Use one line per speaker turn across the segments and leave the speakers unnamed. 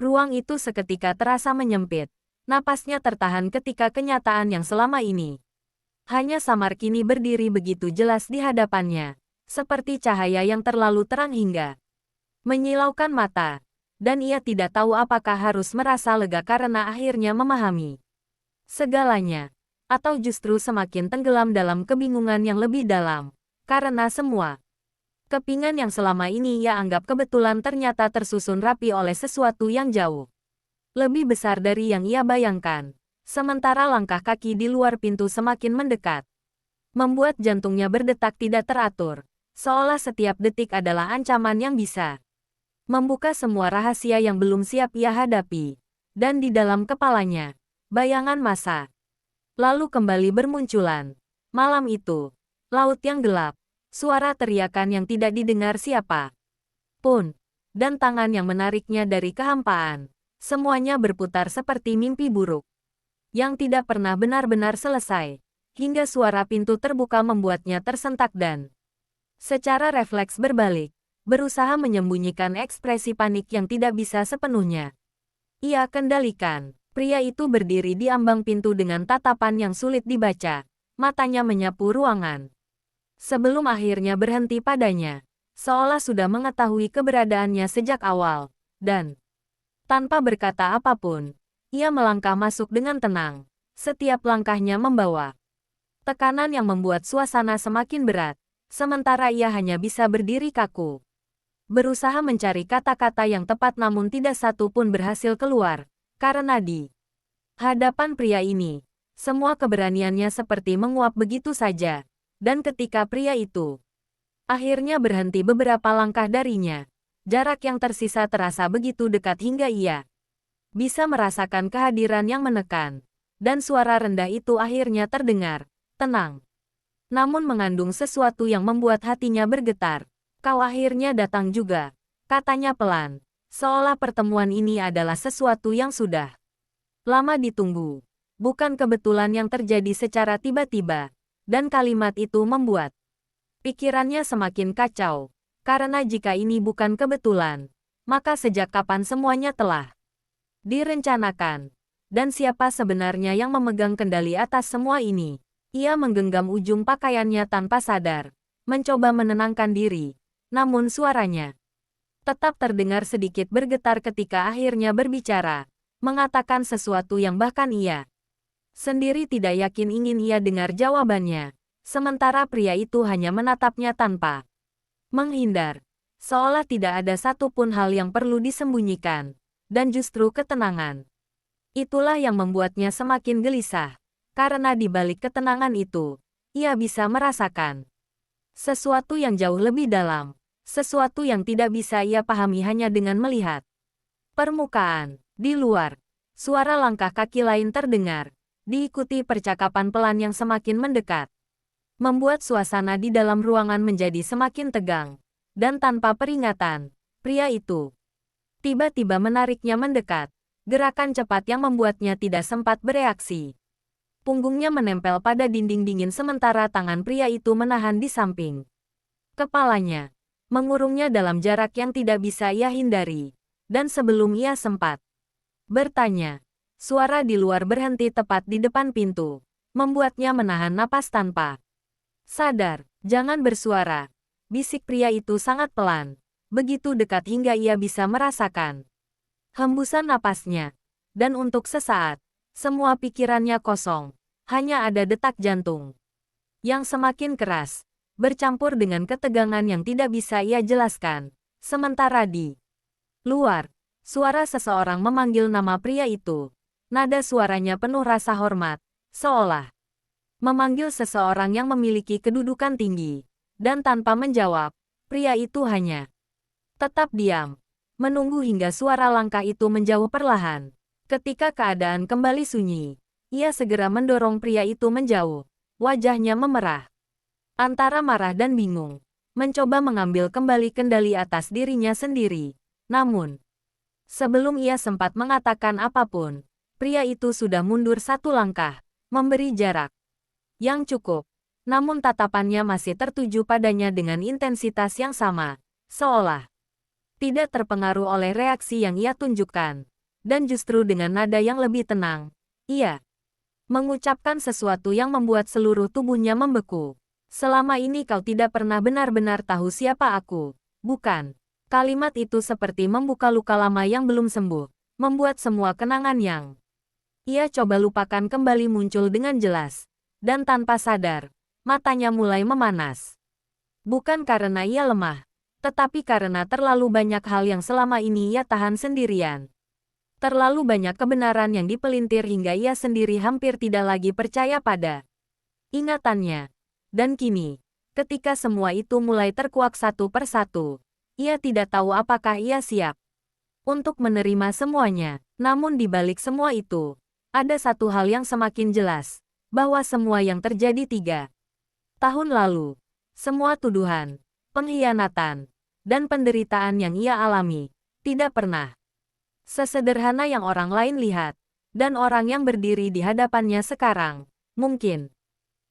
Ruang itu seketika terasa menyempit. Napasnya tertahan ketika kenyataan yang selama ini hanya samar kini berdiri begitu jelas di hadapannya. Seperti cahaya yang terlalu terang hingga menyilaukan mata. Dan ia tidak tahu apakah harus merasa lega karena akhirnya memahami segalanya. Atau justru semakin tenggelam dalam kebingungan yang lebih dalam. Karena semua kepingan yang selama ini ia anggap kebetulan ternyata tersusun rapi oleh sesuatu yang jauh lebih besar dari yang ia bayangkan. Sementara langkah kaki di luar pintu semakin mendekat, membuat jantungnya berdetak tidak teratur. Seolah setiap detik adalah ancaman yang bisa membuka semua rahasia yang belum siap ia hadapi. Dan di dalam kepalanya, bayangan masa lalu kembali bermunculan. Malam itu, laut yang gelap, suara teriakan yang tidak didengar siapa pun, dan tangan yang menariknya dari kehampaan. Semuanya berputar seperti mimpi buruk yang tidak pernah benar-benar selesai, hingga suara pintu terbuka membuatnya tersentak dan secara refleks berbalik, berusaha menyembunyikan ekspresi panik yang tidak bisa sepenuhnya ia kendalikan. Pria itu berdiri di ambang pintu dengan tatapan yang sulit dibaca, matanya menyapu ruangan. Sebelum akhirnya berhenti padanya, seolah sudah mengetahui keberadaannya sejak awal, dan tanpa berkata apapun, ia melangkah masuk dengan tenang. Setiap langkahnya membawa tekanan yang membuat suasana semakin berat, sementara ia hanya bisa berdiri kaku. Berusaha mencari kata-kata yang tepat namun tidak satu pun berhasil keluar, karena di hadapan pria ini, semua keberaniannya seperti menguap begitu saja. Dan ketika pria itu akhirnya berhenti beberapa langkah darinya, jarak yang tersisa terasa begitu dekat hingga ia bisa merasakan kehadiran yang menekan. Dan suara rendah itu akhirnya terdengar, tenang. Namun mengandung sesuatu yang membuat hatinya bergetar. Kau akhirnya datang juga, katanya pelan. Seolah pertemuan ini adalah sesuatu yang sudah lama ditunggu. Bukan kebetulan yang terjadi secara tiba-tiba. Dan kalimat itu membuat pikirannya semakin kacau. Karena jika ini bukan kebetulan, maka sejak kapan semuanya telah direncanakan? Dan siapa sebenarnya yang memegang kendali atas semua ini? Ia menggenggam ujung pakaiannya tanpa sadar, mencoba menenangkan diri. Namun suaranya tetap terdengar sedikit bergetar ketika akhirnya berbicara, mengatakan sesuatu yang bahkan ia sendiri tidak yakin ingin ia dengar jawabannya. Sementara pria itu hanya menatapnya tanpa menghindar, seolah tidak ada satupun hal yang perlu disembunyikan, dan justru ketenangan itulah yang membuatnya semakin gelisah, karena di balik ketenangan itu, ia bisa merasakan sesuatu yang jauh lebih dalam, sesuatu yang tidak bisa ia pahami hanya dengan melihat permukaan. Di luar, suara langkah kaki lain terdengar, diikuti percakapan pelan yang semakin mendekat, membuat suasana di dalam ruangan menjadi semakin tegang. Dan tanpa peringatan, pria itu tiba-tiba menariknya mendekat, gerakan cepat yang membuatnya tidak sempat bereaksi. Punggungnya menempel pada dinding dingin sementara tangan pria itu menahan di samping kepalanya, mengurungnya dalam jarak yang tidak bisa ia hindari. Dan sebelum ia sempat bertanya, suara di luar berhenti tepat di depan pintu, membuatnya menahan napas tanpa sadar. Jangan bersuara, bisik pria itu sangat pelan, begitu dekat hingga ia bisa merasakan hembusan napasnya. Dan untuk sesaat, semua pikirannya kosong, hanya ada detak jantung yang semakin keras, bercampur dengan ketegangan yang tidak bisa ia jelaskan. Sementara di luar, suara seseorang memanggil nama pria itu. Nada suaranya penuh rasa hormat, seolah memanggil seseorang yang memiliki kedudukan tinggi. Dan tanpa menjawab, pria itu hanya tetap diam, menunggu hingga suara langkah itu menjauh perlahan. Ketika keadaan kembali sunyi, ia segera mendorong pria itu menjauh. Wajahnya memerah antara marah dan bingung, mencoba mengambil kembali kendali atas dirinya sendiri. Namun, sebelum ia sempat mengatakan apapun, pria itu sudah mundur satu langkah, memberi jarak yang cukup. Namun tatapannya masih tertuju padanya dengan intensitas yang sama, seolah tidak terpengaruh oleh reaksi yang ia tunjukkan. dan justru dengan nada yang lebih tenang, ia mengucapkan sesuatu yang membuat seluruh tubuhnya membeku. Selama ini kau tidak pernah benar-benar tahu siapa aku, bukan? Kalimat itu seperti membuka luka lama yang belum sembuh, membuat semua kenangan yang ia coba lupakan kembali muncul dengan jelas. Dan tanpa sadar, matanya mulai memanas. Bukan karena ia lemah, tetapi karena terlalu banyak hal yang selama ini ia tahan sendirian. Terlalu banyak kebenaran yang dipelintir hingga ia sendiri hampir tidak lagi percaya pada ingatannya. Dan kini, ketika semua itu mulai terkuak satu persatu, ia tidak tahu apakah ia siap untuk menerima semuanya. Namun di balik semua itu, ada satu hal yang semakin jelas, bahwa semua yang terjadi 3 tahun lalu, semua tuduhan, pengkhianatan, dan penderitaan yang ia alami, tidak pernah sesederhana yang orang lain lihat, dan orang yang berdiri di hadapannya sekarang, mungkin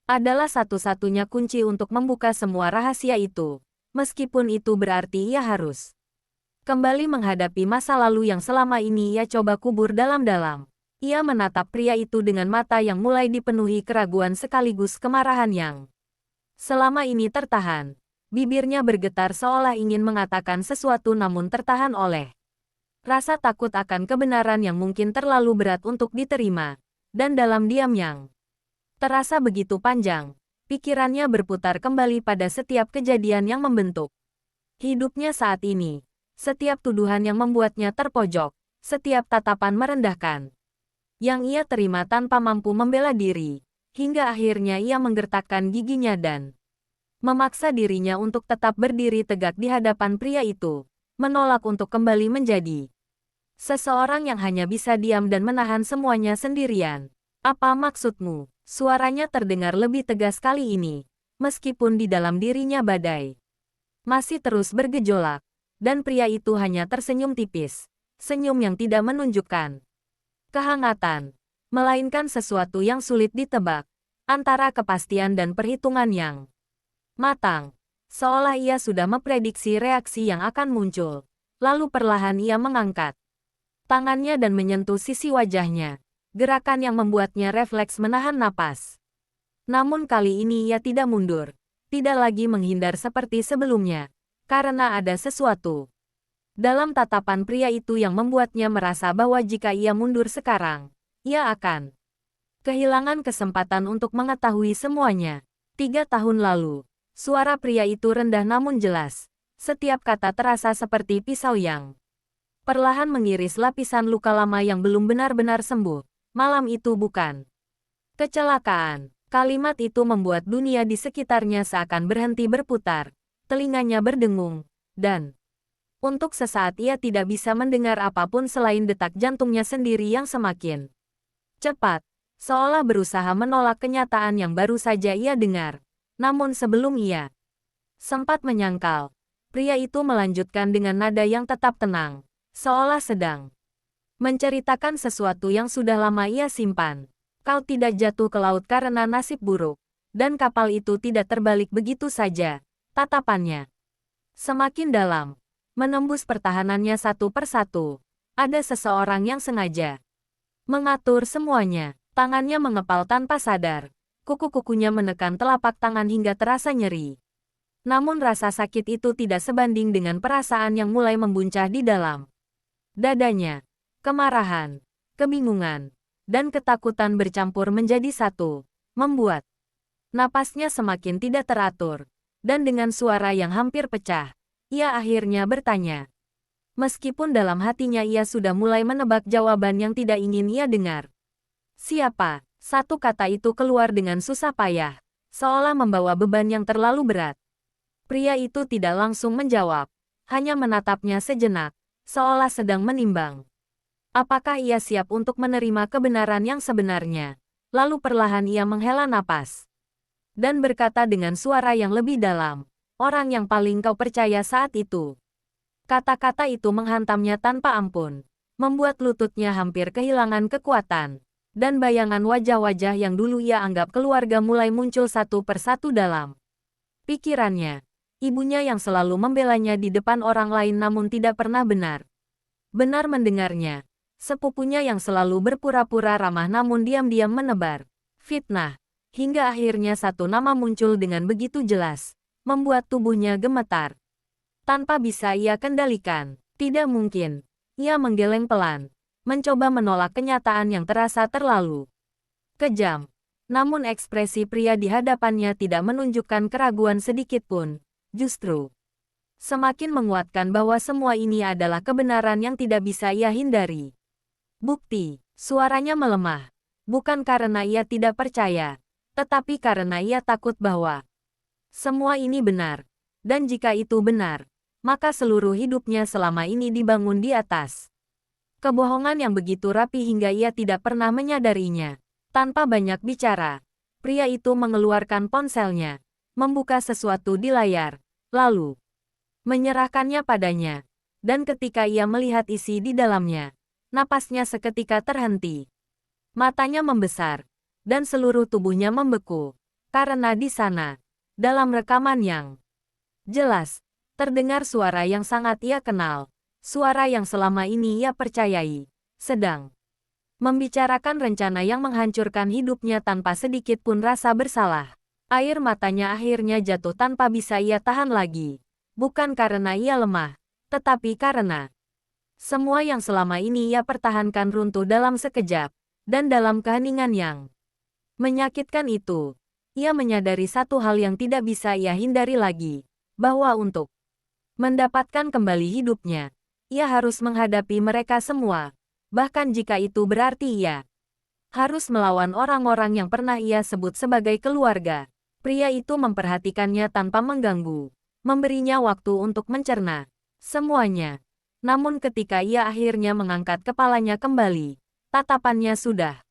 adalah satu-satunya kunci untuk membuka semua rahasia itu, meskipun itu berarti ia harus kembali menghadapi masa lalu yang selama ini ia coba kubur dalam-dalam. Ia menatap pria itu dengan mata yang mulai dipenuhi keraguan sekaligus kemarahan yang selama ini tertahan. Bibirnya bergetar seolah ingin mengatakan sesuatu namun tertahan oleh rasa takut akan kebenaran yang mungkin terlalu berat untuk diterima. Dan dalam diam yang terasa begitu panjang, pikirannya berputar kembali pada setiap kejadian yang membentuk hidupnya saat ini. Setiap tuduhan yang membuatnya terpojok, setiap tatapan merendahkan yang ia terima tanpa mampu membela diri, hingga akhirnya ia menggertakkan giginya dan memaksa dirinya untuk tetap berdiri tegak di hadapan pria itu, menolak untuk kembali menjadi seseorang yang hanya bisa diam dan menahan semuanya sendirian. Apa maksudmu? Suaranya terdengar lebih tegas kali ini, meskipun di dalam dirinya badai masih terus bergejolak, dan pria itu hanya tersenyum tipis, senyum yang tidak menunjukkan kehangatan, melainkan sesuatu yang sulit ditebak, antara kepastian dan perhitungan yang matang, seolah ia sudah memprediksi reaksi yang akan muncul. Lalu perlahan ia mengangkat tangannya dan menyentuh sisi wajahnya, gerakan yang membuatnya refleks menahan napas. Namun kali ini ia tidak mundur, tidak lagi menghindar seperti sebelumnya, karena ada sesuatu dalam tatapan pria itu yang membuatnya merasa bahwa jika ia mundur sekarang, ia akan kehilangan kesempatan untuk mengetahui semuanya. 3 tahun lalu, suara pria itu rendah namun jelas. Setiap kata terasa seperti pisau yang perlahan mengiris lapisan luka lama yang belum benar-benar sembuh. Malam itu bukan kecelakaan. Kalimat itu membuat dunia di sekitarnya seakan berhenti berputar. Telinganya berdengung, dan untuk sesaat ia tidak bisa mendengar apapun selain detak jantungnya sendiri yang semakin cepat, seolah berusaha menolak kenyataan yang baru saja ia dengar. Namun sebelum ia sempat menyangkal, pria itu melanjutkan dengan nada yang tetap tenang, seolah sedang menceritakan sesuatu yang sudah lama ia simpan. Kau tidak jatuh ke laut karena nasib buruk, dan kapal itu tidak terbalik begitu saja. Tatapannya semakin dalam, menembus pertahanannya satu persatu. Ada seseorang yang sengaja mengatur semuanya. Tangannya mengepal tanpa sadar. Kuku-kukunya menekan telapak tangan hingga terasa nyeri. Namun rasa sakit itu tidak sebanding dengan perasaan yang mulai membuncah di dalam dadanya. Kemarahan, kebingungan, dan ketakutan bercampur menjadi satu, membuat napasnya semakin tidak teratur. Dan dengan suara yang hampir pecah, ia akhirnya bertanya. Meskipun dalam hatinya ia sudah mulai menebak jawaban yang tidak ingin ia dengar. Siapa? Satu kata itu keluar dengan susah payah, seolah membawa beban yang terlalu berat. Pria itu tidak langsung menjawab, hanya menatapnya sejenak, seolah sedang menimbang. Apakah ia siap untuk menerima kebenaran yang sebenarnya? Lalu perlahan ia menghela napas dan berkata dengan suara yang lebih dalam, orang yang paling kau percaya saat itu. Kata-kata itu menghantamnya tanpa ampun, membuat lututnya hampir kehilangan kekuatan, dan bayangan wajah-wajah yang dulu ia anggap keluarga mulai muncul satu persatu dalam pikirannya. Ibunya yang selalu membelanya di depan orang lain namun tidak pernah benar-benar mendengarnya. Sepupunya yang selalu berpura-pura ramah namun diam-diam menebar fitnah. Hingga akhirnya satu nama muncul dengan begitu jelas, membuat tubuhnya gemetar. Tanpa bisa ia kendalikan, tidak mungkin. Ia menggeleng pelan, mencoba menolak kenyataan yang terasa terlalu kejam. Namun ekspresi pria di hadapannya tidak menunjukkan keraguan sedikit pun. Justru semakin menguatkan bahwa semua ini adalah kebenaran yang tidak bisa ia hindari. Bukti, suaranya melemah. Bukan karena ia tidak percaya, tetapi karena ia takut bahwa semua ini benar. Dan jika itu benar, maka seluruh hidupnya selama ini dibangun di atas kebohongan yang begitu rapi hingga ia tidak pernah menyadarinya. Tanpa banyak bicara, pria itu mengeluarkan ponselnya, membuka sesuatu di layar, lalu menyerahkannya padanya. Dan ketika ia melihat isi di dalamnya, napasnya seketika terhenti. Matanya membesar, dan seluruh tubuhnya membeku. Karena di sana, dalam rekaman yang jelas, terdengar suara yang sangat ia kenal. Suara yang selama ini ia percayai, sedang membicarakan rencana yang menghancurkan hidupnya tanpa sedikit pun rasa bersalah. Air matanya akhirnya jatuh tanpa bisa ia tahan lagi. Bukan karena ia lemah, tetapi karena semua yang selama ini ia pertahankan runtuh dalam sekejap. Dan dalam keheningan yang menyakitkan itu, ia menyadari satu hal yang tidak bisa ia hindari lagi, bahwa untuk mendapatkan kembali hidupnya, ia harus menghadapi mereka semua. Bahkan jika itu berarti ia harus melawan orang-orang yang pernah ia sebut sebagai keluarga. Pria itu memperhatikannya tanpa mengganggu, memberinya waktu untuk mencerna semuanya. Namun ketika ia akhirnya mengangkat kepalanya kembali, tatapannya sudah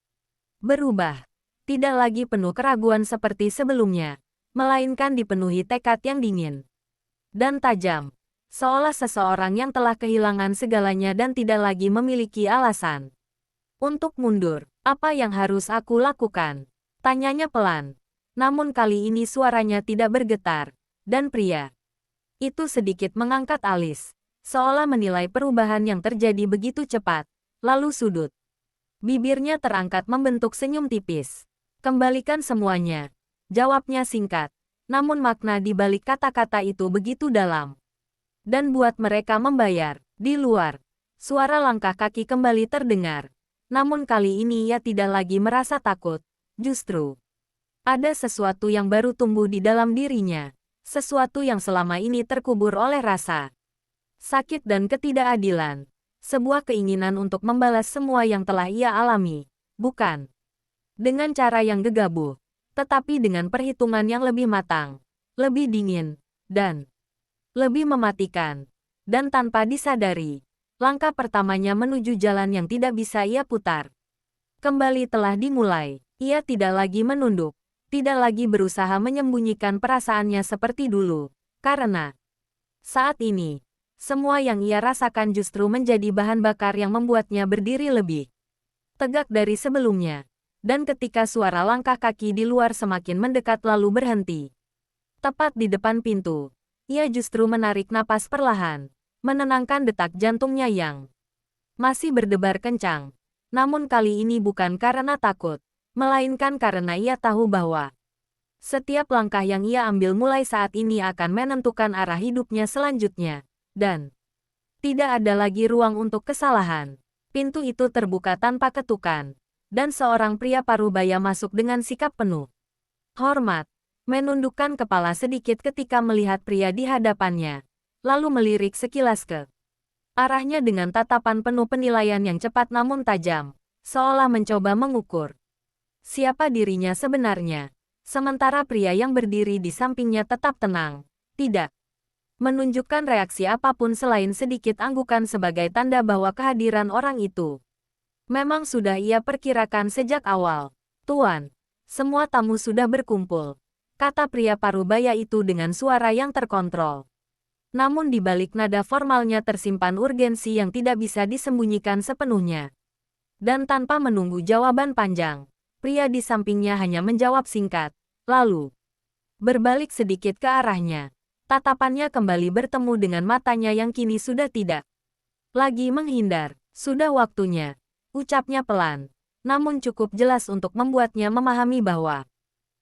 berubah. Tidak lagi penuh keraguan seperti sebelumnya, melainkan dipenuhi tekad yang dingin dan tajam. Seolah seseorang yang telah kehilangan segalanya dan tidak lagi memiliki alasan untuk mundur. Apa yang harus aku lakukan? Tanyanya pelan. Namun kali ini suaranya tidak bergetar. Dan pria itu sedikit mengangkat alis, seolah menilai perubahan yang terjadi begitu cepat. Lalu sudut bibirnya terangkat membentuk senyum tipis. Kembalikan semuanya. Jawabnya singkat. Namun makna di balik kata-kata itu begitu dalam. Dan buat mereka membayar. Di luar, suara langkah kaki kembali terdengar. Namun kali ini ia tidak lagi merasa takut. Justru ada sesuatu yang baru tumbuh di dalam dirinya. Sesuatu yang selama ini terkubur oleh rasa sakit dan ketidakadilan. Sebuah keinginan untuk membalas semua yang telah ia alami. Bukan dengan cara yang gegabah, tetapi dengan perhitungan yang lebih matang, lebih dingin, dan lebih mematikan. Dan tanpa disadari, langkah pertamanya menuju jalan yang tidak bisa ia putar kembali telah dimulai. Ia tidak lagi menunduk, tidak lagi berusaha menyembunyikan perasaannya seperti dulu. Karena saat ini, semua yang ia rasakan justru menjadi bahan bakar yang membuatnya berdiri lebih tegak dari sebelumnya. Dan ketika suara langkah kaki di luar semakin mendekat lalu berhenti, tepat di depan pintu, ia justru menarik napas perlahan, menenangkan detak jantungnya yang masih berdebar kencang. Namun kali ini bukan karena takut, melainkan karena ia tahu bahwa setiap langkah yang ia ambil mulai saat ini akan menentukan arah hidupnya selanjutnya. Dan tidak ada lagi ruang untuk kesalahan. Pintu itu terbuka tanpa ketukan, dan seorang pria parubaya masuk dengan sikap penuh hormat, menundukkan kepala sedikit ketika melihat pria di hadapannya, lalu melirik sekilas ke arahnya dengan tatapan penuh penilaian yang cepat namun tajam, seolah mencoba mengukur siapa dirinya sebenarnya. Sementara pria yang berdiri di sampingnya tetap tenang, tidak menunjukkan reaksi apapun selain sedikit anggukan sebagai tanda bahwa kehadiran orang itu memang sudah ia perkirakan sejak awal. Tuan, semua tamu sudah berkumpul, kata pria parubaya itu dengan suara yang terkontrol. Namun di balik nada formalnya tersimpan urgensi yang tidak bisa disembunyikan sepenuhnya. Dan tanpa menunggu jawaban panjang, pria di sampingnya hanya menjawab singkat, lalu berbalik sedikit ke arahnya. Tatapannya kembali bertemu dengan matanya yang kini sudah tidak lagi menghindar. Sudah waktunya, Ucapnya pelan, namun cukup jelas untuk membuatnya memahami bahwa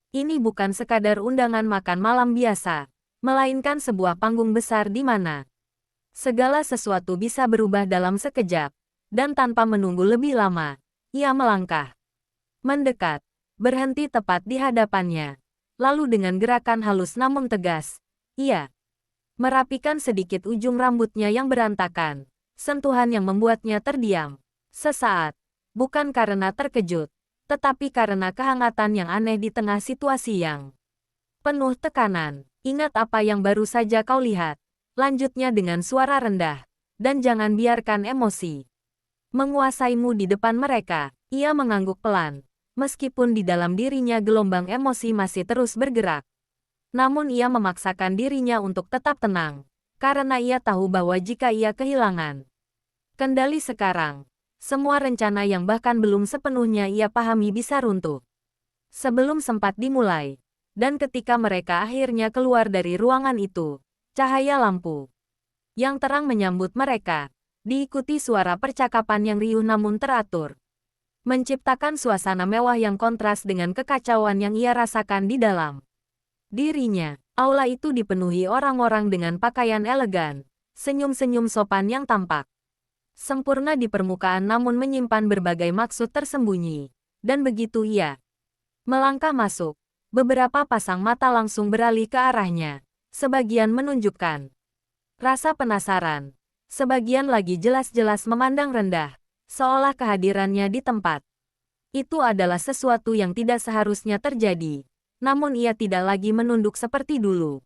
ini bukan sekadar undangan makan malam biasa, melainkan sebuah panggung besar di mana segala sesuatu bisa berubah dalam sekejap, dan tanpa menunggu lebih lama, ia melangkah, mendekat, berhenti tepat di hadapannya. Lalu dengan gerakan halus namun tegas, ia merapikan sedikit ujung rambutnya yang berantakan, sentuhan yang membuatnya terdiam. Sesaat, bukan karena terkejut, tetapi karena kehangatan yang aneh di tengah situasi yang penuh tekanan. Ingat apa yang baru saja kau lihat, lanjutnya dengan suara rendah, dan jangan biarkan emosi menguasaimu di depan mereka. Ia mengangguk pelan, meskipun di dalam dirinya gelombang emosi masih terus bergerak. Namun ia memaksakan dirinya untuk tetap tenang, karena ia tahu bahwa jika ia kehilangan kendali sekarang, semua rencana yang bahkan belum sepenuhnya ia pahami bisa runtuh. Sebelum sempat dimulai, dan ketika mereka akhirnya keluar dari ruangan itu, cahaya lampu yang terang menyambut mereka, diikuti suara percakapan yang riuh namun teratur, menciptakan suasana mewah yang kontras dengan kekacauan yang ia rasakan di dalam dirinya. Aula itu dipenuhi orang-orang dengan pakaian elegan, senyum-senyum sopan yang tampak sempurna di permukaan namun menyimpan berbagai maksud tersembunyi. Dan begitu ia melangkah masuk, beberapa pasang mata langsung beralih ke arahnya. Sebagian menunjukkan rasa penasaran, sebagian lagi jelas-jelas memandang rendah, seolah kehadirannya di tempat itu adalah sesuatu yang tidak seharusnya terjadi. Namun ia tidak lagi menunduk seperti dulu.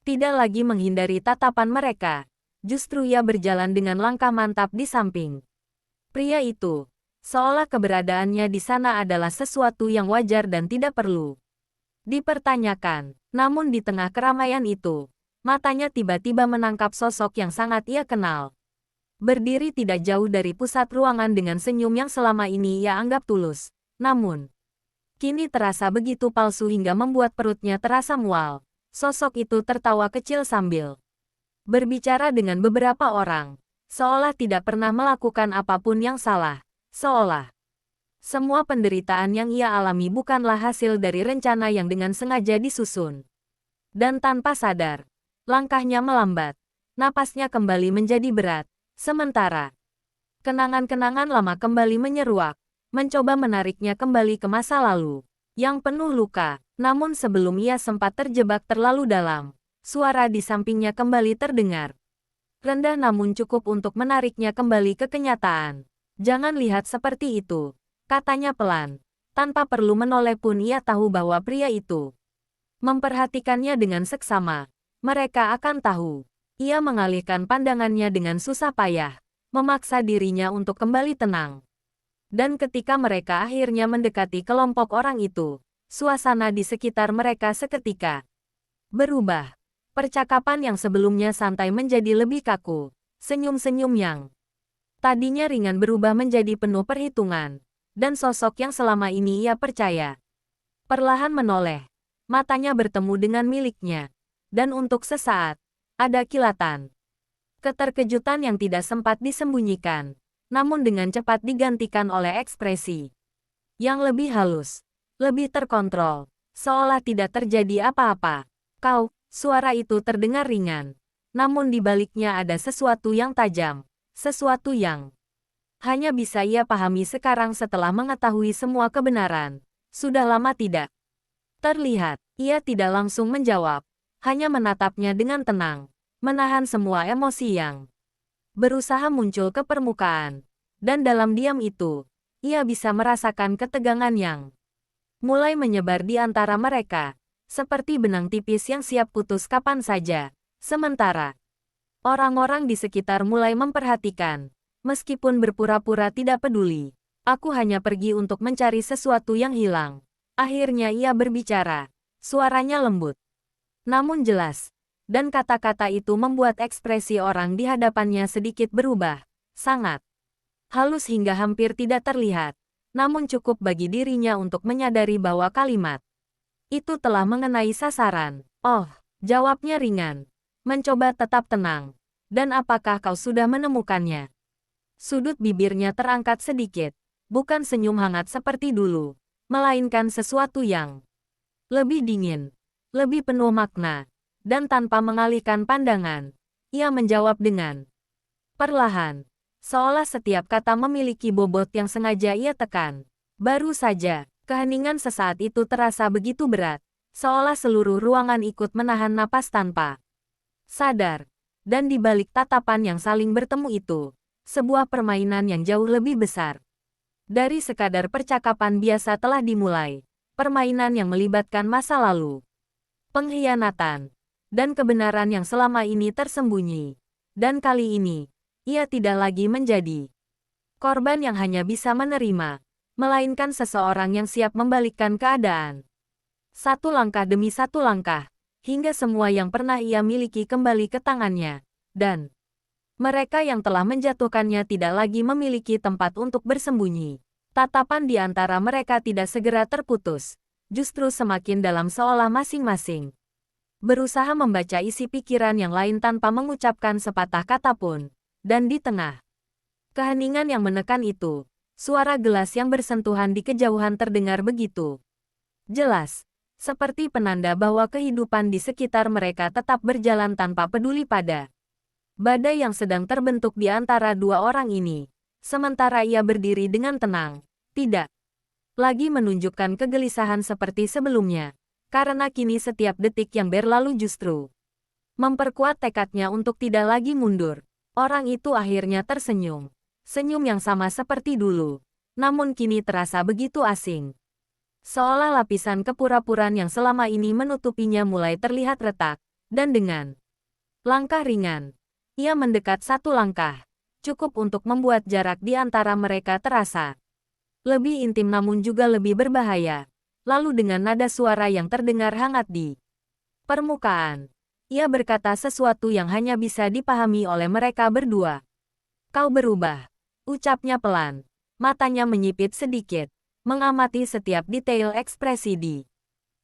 Tidak lagi menghindari tatapan mereka. Justru ia berjalan dengan langkah mantap di samping pria itu, seolah keberadaannya di sana adalah sesuatu yang wajar dan tidak perlu dipertanyakan. Namun di tengah keramaian itu, matanya tiba-tiba menangkap sosok yang sangat ia kenal. Berdiri tidak jauh dari pusat ruangan dengan senyum yang selama ini ia anggap tulus. Namun, kini terasa begitu palsu hingga membuat perutnya terasa mual. Sosok itu tertawa kecil sambil berbicara dengan beberapa orang, seolah tidak pernah melakukan apapun yang salah. Seolah semua penderitaan yang ia alami bukanlah hasil dari rencana yang dengan sengaja disusun. Dan tanpa sadar, langkahnya melambat, napasnya kembali menjadi berat. Sementara kenangan-kenangan lama kembali menyeruak, mencoba menariknya kembali ke masa lalu yang penuh luka. Namun sebelum ia sempat terjebak terlalu dalam, suara di sampingnya kembali terdengar. Rendah namun cukup untuk menariknya kembali ke kenyataan. Jangan lihat seperti itu, katanya pelan. Tanpa perlu menoleh pun ia tahu bahwa pria itu memperhatikannya dengan seksama. Mereka akan tahu. Ia mengalihkan pandangannya dengan susah payah, memaksa dirinya untuk kembali tenang. Dan ketika mereka akhirnya mendekati kelompok orang itu, suasana di sekitar mereka seketika berubah. Percakapan yang sebelumnya santai menjadi lebih kaku. Senyum-senyum yang tadinya ringan berubah menjadi penuh perhitungan. Dan sosok yang selama ini ia percaya perlahan menoleh. Matanya bertemu dengan miliknya. Dan untuk sesaat, ada kilatan keterkejutan yang tidak sempat disembunyikan, namun dengan cepat digantikan oleh ekspresi yang lebih halus, lebih terkontrol, seolah tidak terjadi apa-apa. Kau, suara itu terdengar ringan, namun di baliknya ada sesuatu yang tajam, sesuatu yang hanya bisa ia pahami sekarang setelah mengetahui semua kebenaran. Sudah lama tidak terlihat. Ia tidak langsung menjawab, hanya menatapnya dengan tenang, menahan semua emosi yang berusaha muncul ke permukaan. Dan dalam diam itu, ia bisa merasakan ketegangan yang mulai menyebar di antara mereka, seperti benang tipis yang siap putus kapan saja. Sementara orang-orang di sekitar mulai memperhatikan, meskipun berpura-pura tidak peduli. Aku hanya pergi untuk mencari sesuatu yang hilang. Akhirnya ia berbicara, suaranya lembut, namun jelas. Dan kata-kata itu membuat ekspresi orang di hadapannya sedikit berubah, sangat halus hingga hampir tidak terlihat, namun cukup bagi dirinya untuk menyadari bahwa kalimat itu telah mengenai sasaran. Oh, jawabnya ringan, mencoba tetap tenang. Dan apakah kau sudah menemukannya? Sudut bibirnya terangkat sedikit. Bukan senyum hangat seperti dulu, melainkan sesuatu yang lebih dingin, lebih penuh makna, dan tanpa mengalihkan pandangan. Ia menjawab dengan perlahan, seolah setiap kata memiliki bobot yang sengaja ia tekan. Baru saja, keheningan sesaat itu terasa begitu berat, seolah seluruh ruangan ikut menahan napas tanpa sadar. Dan di balik tatapan yang saling bertemu itu, sebuah permainan yang jauh lebih besar dari sekadar percakapan biasa telah dimulai. Permainan yang melibatkan masa lalu, pengkhianatan, dan kebenaran yang selama ini tersembunyi. Dan kali ini, ia tidak lagi menjadi korban yang hanya bisa menerima, melainkan seseorang yang siap membalikkan keadaan. Satu langkah demi satu langkah, hingga semua yang pernah ia miliki kembali ke tangannya. Dan mereka yang telah menjatuhkannya tidak lagi memiliki tempat untuk bersembunyi. Tatapan di antara mereka tidak segera terputus, justru semakin dalam seolah masing-masing berusaha membaca isi pikiran yang lain tanpa mengucapkan sepatah kata pun. Dan di tengah keheningan yang menekan itu, suara gelas yang bersentuhan di kejauhan terdengar begitu jelas, seperti penanda bahwa kehidupan di sekitar mereka tetap berjalan tanpa peduli pada badai yang sedang terbentuk di antara dua orang ini. Sementara ia berdiri dengan tenang, tidak lagi menunjukkan kegelisahan seperti sebelumnya, karena kini setiap detik yang berlalu justru memperkuat tekadnya untuk tidak lagi mundur. Orang itu akhirnya tersenyum, senyum yang sama seperti dulu, namun kini terasa begitu asing. Seolah lapisan kepura-puraan yang selama ini menutupinya mulai terlihat retak, dan dengan langkah ringan, ia mendekat satu langkah. Cukup untuk membuat jarak di antara mereka terasa lebih intim namun juga lebih berbahaya. Lalu dengan nada suara yang terdengar hangat di permukaan, ia berkata sesuatu yang hanya bisa dipahami oleh mereka berdua. Kau berubah, ucapnya pelan. Matanya menyipit sedikit, mengamati setiap detail ekspresi di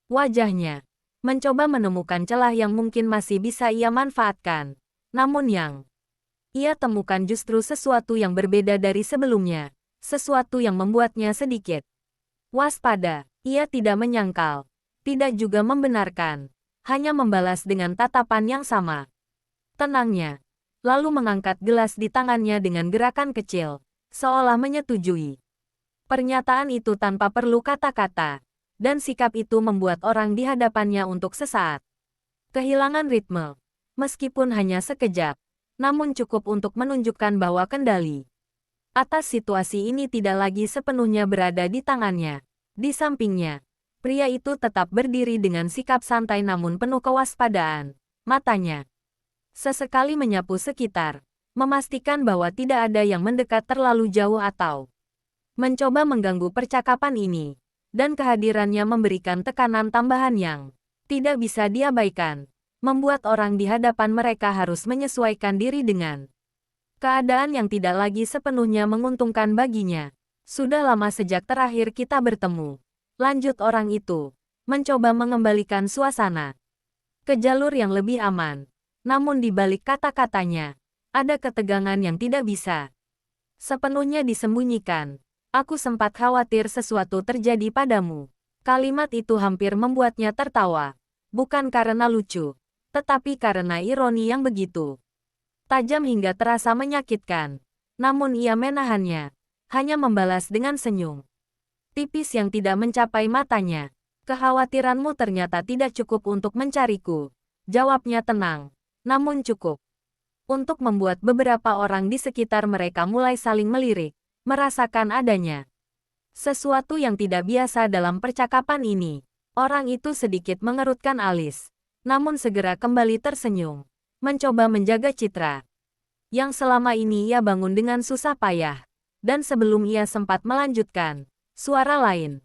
wajahnya. Mencoba menemukan celah yang mungkin masih bisa ia manfaatkan. Namun yang ia temukan justru sesuatu yang berbeda dari sebelumnya, sesuatu yang membuatnya sedikit waspada. Ia tidak menyangkal, tidak juga membenarkan, hanya membalas dengan tatapan yang sama. Tenangnya, lalu mengangkat gelas di tangannya dengan gerakan kecil, seolah menyetujui pernyataan itu tanpa perlu kata-kata, dan sikap itu membuat orang di hadapannya untuk sesaat kehilangan ritme, meskipun hanya sekejap. Namun cukup untuk menunjukkan bahwa kendali atas situasi ini tidak lagi sepenuhnya berada di tangannya. Di sampingnya, pria itu tetap berdiri dengan sikap santai namun penuh kewaspadaan. Matanya sesekali menyapu sekitar, memastikan bahwa tidak ada yang mendekat terlalu jauh atau mencoba mengganggu percakapan ini. Dan kehadirannya memberikan tekanan tambahan yang tidak bisa diabaikan, membuat orang di hadapan mereka harus menyesuaikan diri dengan keadaan yang tidak lagi sepenuhnya menguntungkan baginya. Sudah lama sejak terakhir kita bertemu, lanjut orang itu, mencoba mengembalikan suasana ke jalur yang lebih aman. Namun di balik kata-katanya, ada ketegangan yang tidak bisa sepenuhnya disembunyikan. Aku sempat khawatir sesuatu terjadi padamu. Kalimat itu hampir membuatnya tertawa, bukan karena lucu, tetapi karena ironi yang begitu tajam hingga terasa menyakitkan. Namun ia menahannya, hanya membalas dengan senyum tipis yang tidak mencapai matanya. Kekhawatiranmu ternyata tidak cukup untuk mencariku, jawabnya tenang, namun cukup untuk membuat beberapa orang di sekitar mereka mulai saling melirik, merasakan adanya sesuatu yang tidak biasa dalam percakapan ini. Orang itu sedikit mengerutkan alis, namun segera kembali tersenyum, mencoba menjaga citra yang selama ini ia bangun dengan susah payah. Dan sebelum ia sempat melanjutkan, suara lain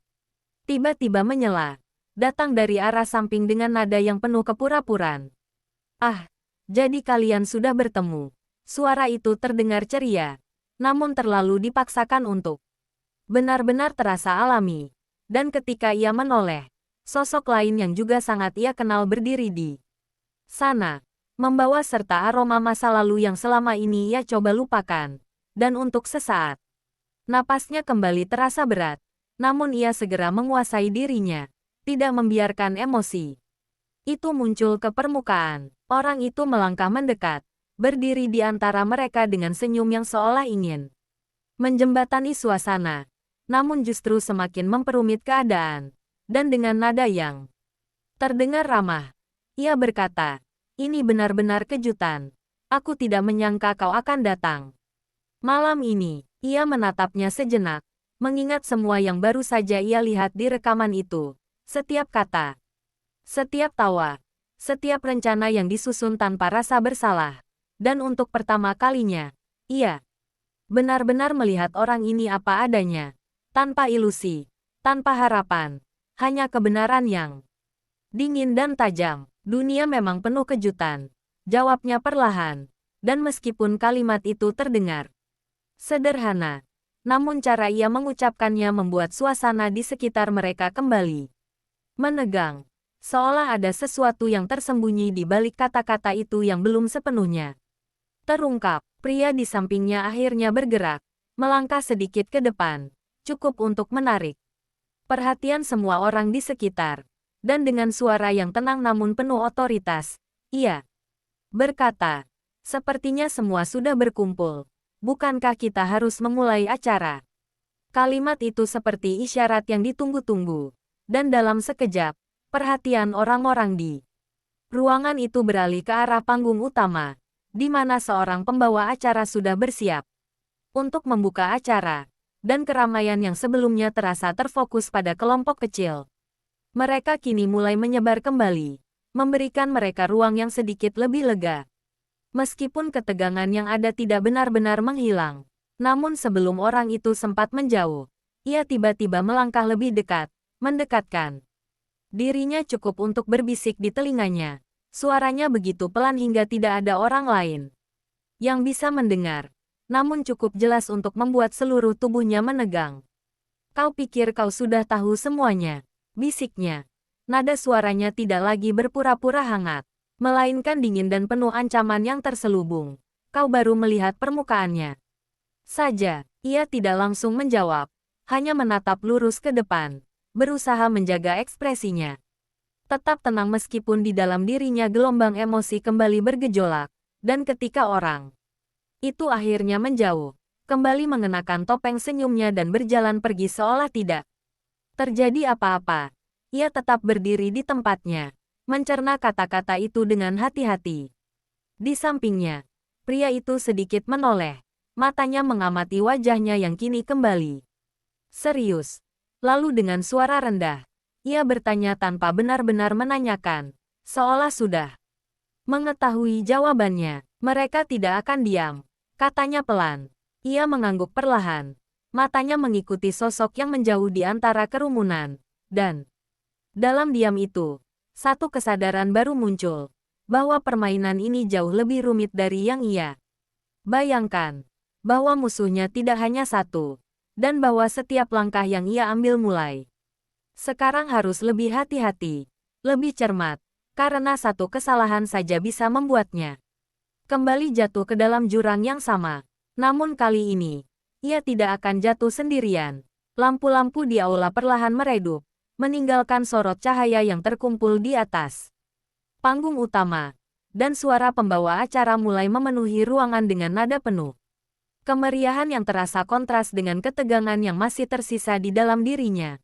tiba-tiba menyela, datang dari arah samping dengan nada yang penuh kepura-puraan. Ah, jadi kalian sudah bertemu. Suara itu terdengar ceria, namun terlalu dipaksakan untuk benar-benar terasa alami. Dan ketika ia menoleh, sosok lain yang juga sangat ia kenal berdiri di sana, membawa serta aroma masa lalu yang selama ini ia coba lupakan. dan untuk sesaat, napasnya kembali terasa berat. Namun ia segera menguasai dirinya, tidak membiarkan emosi itu muncul ke permukaan. Orang itu melangkah mendekat, berdiri di antara mereka dengan senyum yang seolah ingin menjembatani suasana, namun justru semakin memperumit keadaan. Dan dengan nada yang terdengar ramah, ia berkata, "Ini benar-benar kejutan. Aku tidak menyangka kau akan datang." Malam ini, ia menatapnya sejenak, mengingat semua yang baru saja ia lihat di rekaman itu. Setiap kata, setiap tawa, setiap rencana yang disusun tanpa rasa bersalah. Dan untuk pertama kalinya, ia benar-benar melihat orang ini apa adanya. Tanpa ilusi, tanpa harapan, hanya kebenaran yang dingin dan tajam. Dunia memang penuh kejutan, jawabnya perlahan. Dan meskipun kalimat itu terdengar sederhana, namun cara ia mengucapkannya membuat suasana di sekitar mereka kembali menegang. Seolah ada sesuatu yang tersembunyi di balik kata-kata itu yang belum sepenuhnya terungkap. Pria di sampingnya akhirnya bergerak, melangkah sedikit ke depan, cukup untuk menarik perhatian semua orang di sekitar. Dan dengan suara yang tenang namun penuh otoritas, ia berkata, "Sepertinya semua sudah berkumpul. Bukankah kita harus memulai acara?" Kalimat itu seperti isyarat yang ditunggu-tunggu. Dan dalam sekejap, perhatian orang-orang di ruangan itu beralih ke arah panggung utama, di mana seorang pembawa acara sudah bersiap untuk membuka acara, dan keramaian yang sebelumnya terasa terfokus pada kelompok kecil. Mereka kini mulai menyebar kembali, memberikan mereka ruang yang sedikit lebih lega. Meskipun ketegangan yang ada tidak benar-benar menghilang, namun sebelum orang itu sempat menjauh, ia tiba-tiba melangkah lebih dekat, mendekatkan dirinya cukup untuk berbisik di telinganya. Suaranya begitu pelan hingga tidak ada orang lain yang bisa mendengar, namun cukup jelas untuk membuat seluruh tubuhnya menegang. "Kau pikir kau sudah tahu semuanya?" bisiknya. Nada suaranya tidak lagi berpura-pura hangat, melainkan dingin dan penuh ancaman yang terselubung. "Kau baru melihat permukaannya saja." Ia tidak langsung menjawab, hanya menatap lurus ke depan, berusaha menjaga ekspresinya tetap tenang meskipun di dalam dirinya gelombang emosi kembali bergejolak. Dan ketika orang itu akhirnya menjauh, kembali mengenakan topeng senyumnya dan berjalan pergi seolah tidak terjadi apa-apa, ia tetap berdiri di tempatnya, mencerna kata-kata itu dengan hati-hati. Di sampingnya, pria itu sedikit menoleh, matanya mengamati wajahnya yang kini kembali serius. Lalu dengan suara rendah, ia bertanya tanpa benar-benar menanyakan, seolah sudah mengetahui jawabannya. "Mereka tidak akan diam," katanya pelan. Ia mengangguk perlahan, matanya mengikuti sosok yang menjauh di antara kerumunan. Dan dalam diam itu, satu kesadaran baru muncul, bahwa permainan ini jauh lebih rumit dari yang ia bayangkan. Bahwa musuhnya tidak hanya satu, dan bahwa setiap langkah yang ia ambil mulai sekarang harus lebih hati-hati, lebih cermat, karena satu kesalahan saja bisa membuatnya kembali jatuh ke dalam jurang yang sama. Namun kali ini, ia tidak akan jatuh sendirian. Lampu-lampu di aula perlahan meredup, meninggalkan sorot cahaya yang terkumpul di atas panggung utama, dan suara pembawa acara mulai memenuhi ruangan dengan nada penuh kemeriahan yang terasa kontras dengan ketegangan yang masih tersisa di dalam dirinya.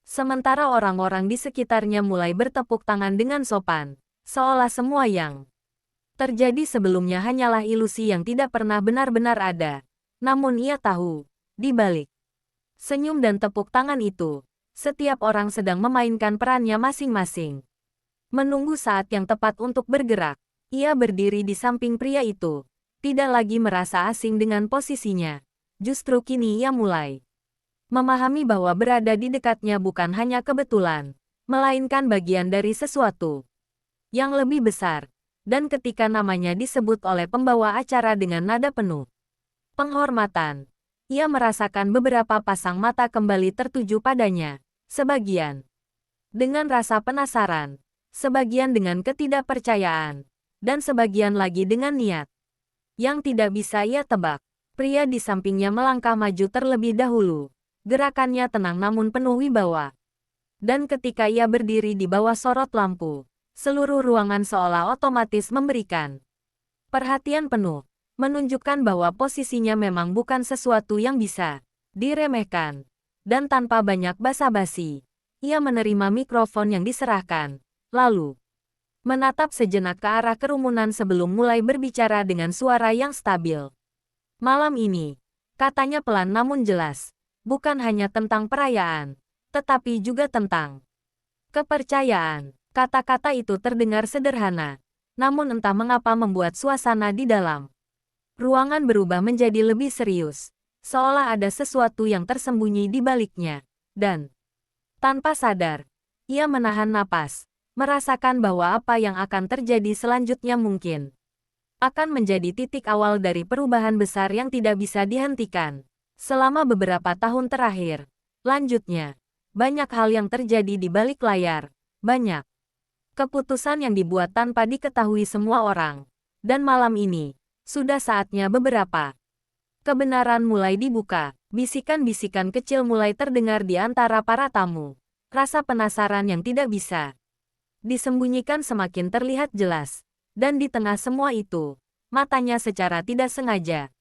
Sementara orang-orang di sekitarnya mulai bertepuk tangan dengan sopan, seolah semua yang terjadi sebelumnya hanyalah ilusi yang tidak pernah benar-benar ada. Namun ia tahu, di balik senyum dan tepuk tangan itu, setiap orang sedang memainkan perannya masing-masing. Menunggu saat yang tepat untuk bergerak, ia berdiri di samping pria itu, tidak lagi merasa asing dengan posisinya. Justru kini ia mulai memahami bahwa berada di dekatnya bukan hanya kebetulan, melainkan bagian dari sesuatu yang lebih besar. Dan ketika namanya disebut oleh pembawa acara dengan nada penuh penghormatan, ia merasakan beberapa pasang mata kembali tertuju padanya, sebagian dengan rasa penasaran, sebagian dengan ketidakpercayaan, dan sebagian lagi dengan niat yang tidak bisa ia tebak. Pria di sampingnya melangkah maju terlebih dahulu. Gerakannya tenang namun penuh wibawa. Dan ketika ia berdiri di bawah sorot lampu, seluruh ruangan seolah otomatis memberikan perhatian penuh, menunjukkan bahwa posisinya memang bukan sesuatu yang bisa diremehkan. Dan tanpa banyak basa-basi, ia menerima mikrofon yang diserahkan, lalu menatap sejenak ke arah kerumunan sebelum mulai berbicara dengan suara yang stabil. Malam ini, katanya pelan namun jelas, bukan hanya tentang perayaan, tetapi juga tentang kepercayaan. Kata-kata itu terdengar sederhana, namun entah mengapa membuat suasana di dalam ruangan berubah menjadi lebih serius, seolah ada sesuatu yang tersembunyi di baliknya. Dan tanpa sadar, ia menahan napas, merasakan bahwa apa yang akan terjadi selanjutnya mungkin akan menjadi titik awal dari perubahan besar yang tidak bisa dihentikan. Selama beberapa tahun terakhir, lanjutnya, banyak hal yang terjadi di balik layar, banyak keputusan yang dibuat tanpa diketahui semua orang. Dan malam ini, sudah saatnya beberapa kebenaran mulai dibuka. Bisikan-bisikan kecil mulai terdengar di antara para tamu. Rasa penasaran yang tidak bisa disembunyikan semakin terlihat jelas. Dan di tengah semua itu, matanya secara tidak sengaja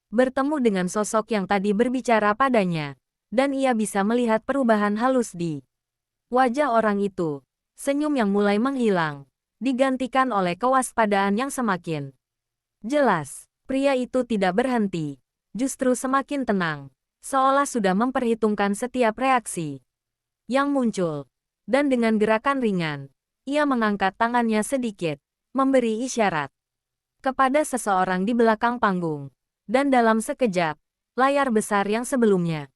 bertemu dengan sosok yang tadi berbicara padanya. Dan ia bisa melihat perubahan halus di wajah orang itu. Senyum yang mulai menghilang, digantikan oleh kewaspadaan yang semakin jelas. Pria itu tidak berhenti, justru semakin tenang, seolah sudah memperhitungkan setiap reaksi yang muncul. Dan dengan gerakan ringan, ia mengangkat tangannya sedikit, memberi isyarat kepada seseorang di belakang panggung. Dan dalam sekejap, layar besar yang sebelumnya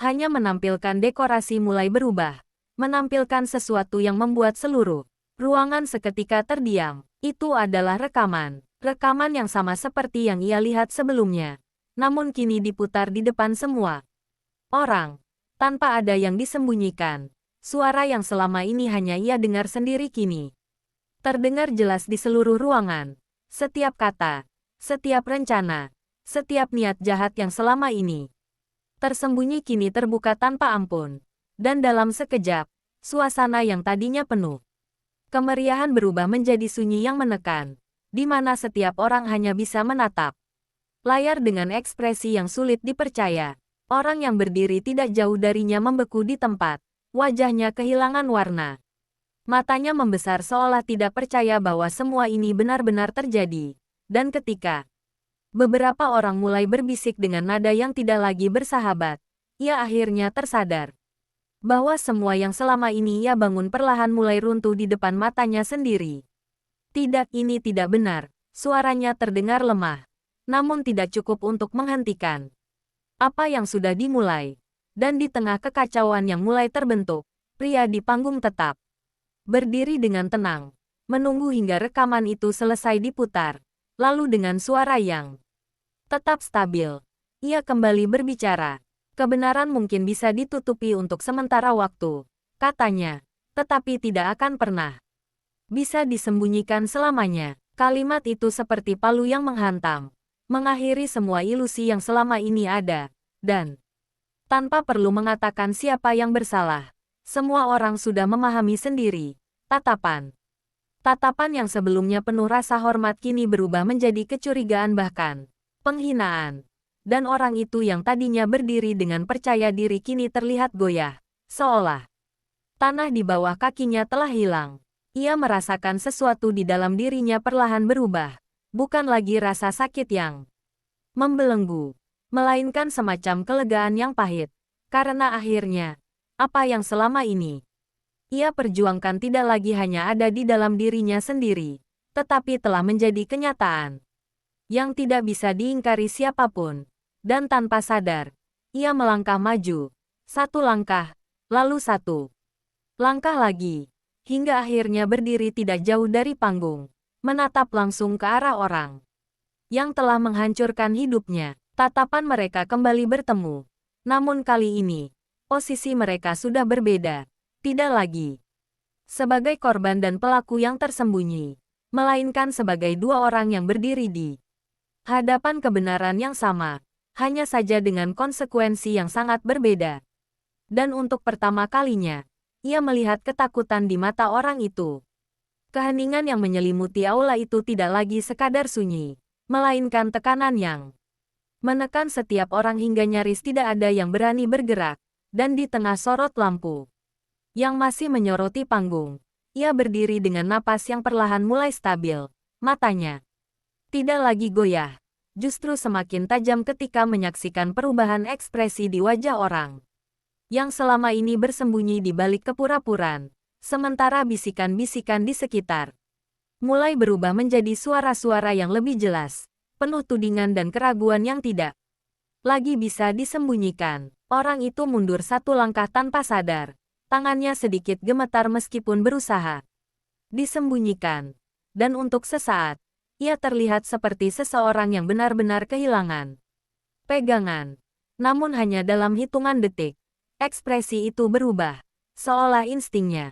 hanya menampilkan dekorasi mulai berubah, menampilkan sesuatu yang membuat seluruh ruangan seketika terdiam. Itu adalah rekaman yang sama seperti yang ia lihat sebelumnya, namun kini diputar di depan semua orang, tanpa ada yang disembunyikan. Suara yang selama ini hanya ia dengar sendiri kini terdengar jelas di seluruh ruangan. Setiap kata, setiap rencana, setiap niat jahat yang selama ini tersembunyi kini terbuka tanpa ampun. Dan dalam sekejap, suasana yang tadinya penuh kemeriahan berubah menjadi sunyi yang menekan, di mana setiap orang hanya bisa menatap layar dengan ekspresi yang sulit dipercaya. Orang yang berdiri tidak jauh darinya membeku di tempat, wajahnya kehilangan warna. Matanya membesar seolah tidak percaya bahwa semua ini benar-benar terjadi. Dan ketika beberapa orang mulai berbisik dengan nada yang tidak lagi bersahabat, ia akhirnya tersadar bahwa semua yang selama ini ia bangun perlahan mulai runtuh di depan matanya sendiri. Tidak, ini tidak benar. Suaranya terdengar lemah, namun tidak cukup untuk menghentikan apa yang sudah dimulai. Dan di tengah kekacauan yang mulai terbentuk, pria di panggung tetap berdiri dengan tenang, menunggu hingga rekaman itu selesai diputar. Lalu dengan suara yang tetap stabil, ia kembali berbicara. Kebenaran mungkin bisa ditutupi untuk sementara waktu, katanya, tetapi tidak akan pernah bisa disembunyikan selamanya. Kalimat itu seperti palu yang menghantam, mengakhiri semua ilusi yang selama ini ada. Dan tanpa perlu mengatakan siapa yang bersalah, semua orang sudah memahami sendiri. Tatapan yang sebelumnya penuh rasa hormat kini berubah menjadi kecurigaan bahkan penghinaan. Dan orang itu yang tadinya berdiri dengan percaya diri kini terlihat goyah, seolah tanah di bawah kakinya telah hilang. Ia merasakan sesuatu di dalam dirinya perlahan berubah, bukan lagi rasa sakit yang membelenggu, melainkan semacam kelegaan yang pahit. Karena akhirnya, apa yang selama ini ia perjuangkan tidak lagi hanya ada di dalam dirinya sendiri, tetapi telah menjadi kenyataan yang tidak bisa diingkari siapapun. Dan tanpa sadar, ia melangkah maju, satu langkah, lalu satu langkah lagi, hingga akhirnya berdiri tidak jauh dari panggung, menatap langsung ke arah orang yang telah menghancurkan hidupnya. Tatapan mereka kembali bertemu, namun kali ini, posisi mereka sudah berbeda. Tidak lagi sebagai korban dan pelaku yang tersembunyi, melainkan sebagai dua orang yang berdiri di Hadapan kebenaran yang sama, hanya saja dengan konsekuensi yang sangat berbeda. Dan untuk pertama kalinya, ia melihat ketakutan di mata orang itu. Keheningan yang menyelimuti aula itu tidak lagi sekadar sunyi, melainkan tekanan yang menekan setiap orang hingga nyaris tidak ada yang berani bergerak. Dan di tengah sorot lampu yang masih menyoroti panggung, ia berdiri dengan napas yang perlahan mulai stabil. Matanya tidak lagi goyah, justru semakin tajam ketika menyaksikan perubahan ekspresi di wajah orang yang selama ini bersembunyi di balik kepura-puran, sementara bisikan-bisikan di sekitar mulai berubah menjadi suara-suara yang lebih jelas, penuh tudingan dan keraguan yang tidak lagi bisa disembunyikan. Orang itu mundur satu langkah tanpa sadar, tangannya sedikit gemetar meskipun berusaha disembunyikan, dan untuk sesaat, ia terlihat seperti seseorang yang benar-benar kehilangan pegangan. Namun hanya dalam hitungan detik, ekspresi itu berubah, seolah instingnya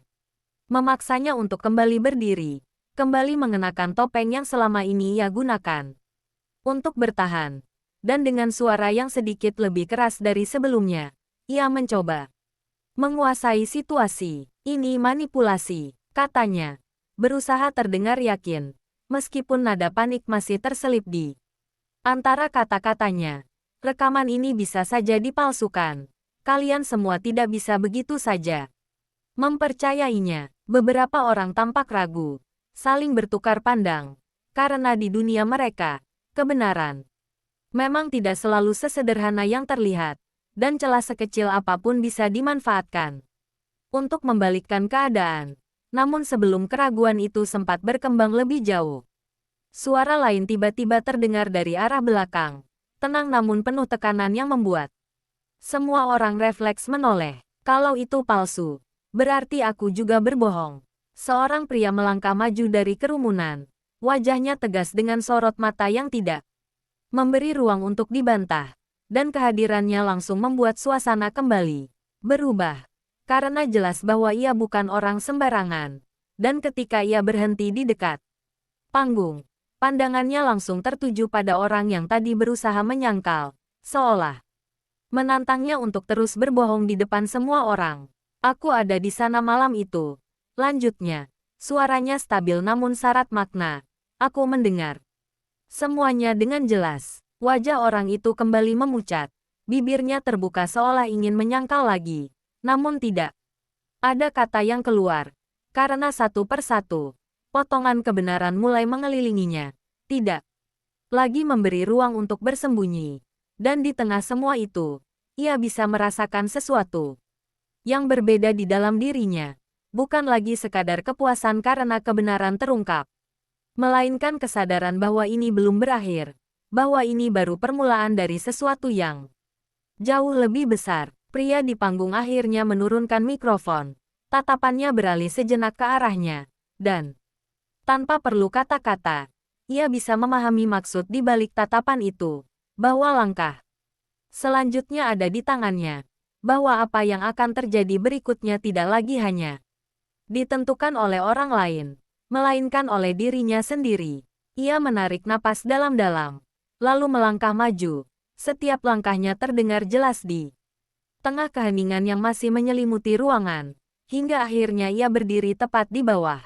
memaksanya untuk kembali berdiri, kembali mengenakan topeng yang selama ini ia gunakan untuk bertahan. Dan dengan suara yang sedikit lebih keras dari sebelumnya, ia mencoba menguasai situasi. Ini manipulasi, katanya, berusaha terdengar yakin, meskipun nada panik masih terselip di antara kata-katanya. Rekaman ini bisa saja dipalsukan. Kalian semua tidak bisa begitu saja mempercayainya. Beberapa orang tampak ragu, saling bertukar pandang, karena di dunia mereka, kebenaran memang tidak selalu sesederhana yang terlihat, dan celah sekecil apapun bisa dimanfaatkan untuk membalikkan keadaan. Namun sebelum keraguan itu sempat berkembang lebih jauh, suara lain tiba-tiba terdengar dari arah belakang, tenang namun penuh tekanan yang membuat semua orang refleks menoleh. Kalau itu palsu, berarti aku juga berbohong. Seorang pria melangkah maju dari kerumunan, wajahnya tegas dengan sorot mata yang tidak memberi ruang untuk dibantah, dan kehadirannya langsung membuat suasana kembali berubah. Karena jelas bahwa ia bukan orang sembarangan, dan ketika ia berhenti di dekat panggung, pandangannya langsung tertuju pada orang yang tadi berusaha menyangkal, seolah menantangnya untuk terus berbohong di depan semua orang. Aku ada di sana malam itu. Lanjutnya, suaranya stabil namun syarat makna. Aku mendengar semuanya dengan jelas. Wajah orang itu kembali memucat. Bibirnya terbuka seolah ingin menyangkal lagi. Namun tidak ada kata yang keluar. Karena satu persatu, potongan kebenaran mulai mengelilinginya. Tidak lagi memberi ruang untuk bersembunyi. Dan di tengah semua itu, ia bisa merasakan sesuatu yang berbeda di dalam dirinya. Bukan lagi sekadar kepuasan karena kebenaran terungkap, melainkan kesadaran bahwa ini belum berakhir, bahwa ini baru permulaan dari sesuatu yang jauh lebih besar. Pria di panggung akhirnya menurunkan mikrofon. Tatapannya beralih sejenak ke arahnya, dan tanpa perlu kata-kata, ia bisa memahami maksud di balik tatapan itu, bahwa langkah selanjutnya ada di tangannya, bahwa apa yang akan terjadi berikutnya tidak lagi hanya ditentukan oleh orang lain, melainkan oleh dirinya sendiri. Ia menarik napas dalam-dalam, lalu melangkah maju. Setiap langkahnya terdengar jelas di tengah keheningan yang masih menyelimuti ruangan, hingga akhirnya ia berdiri tepat di bawah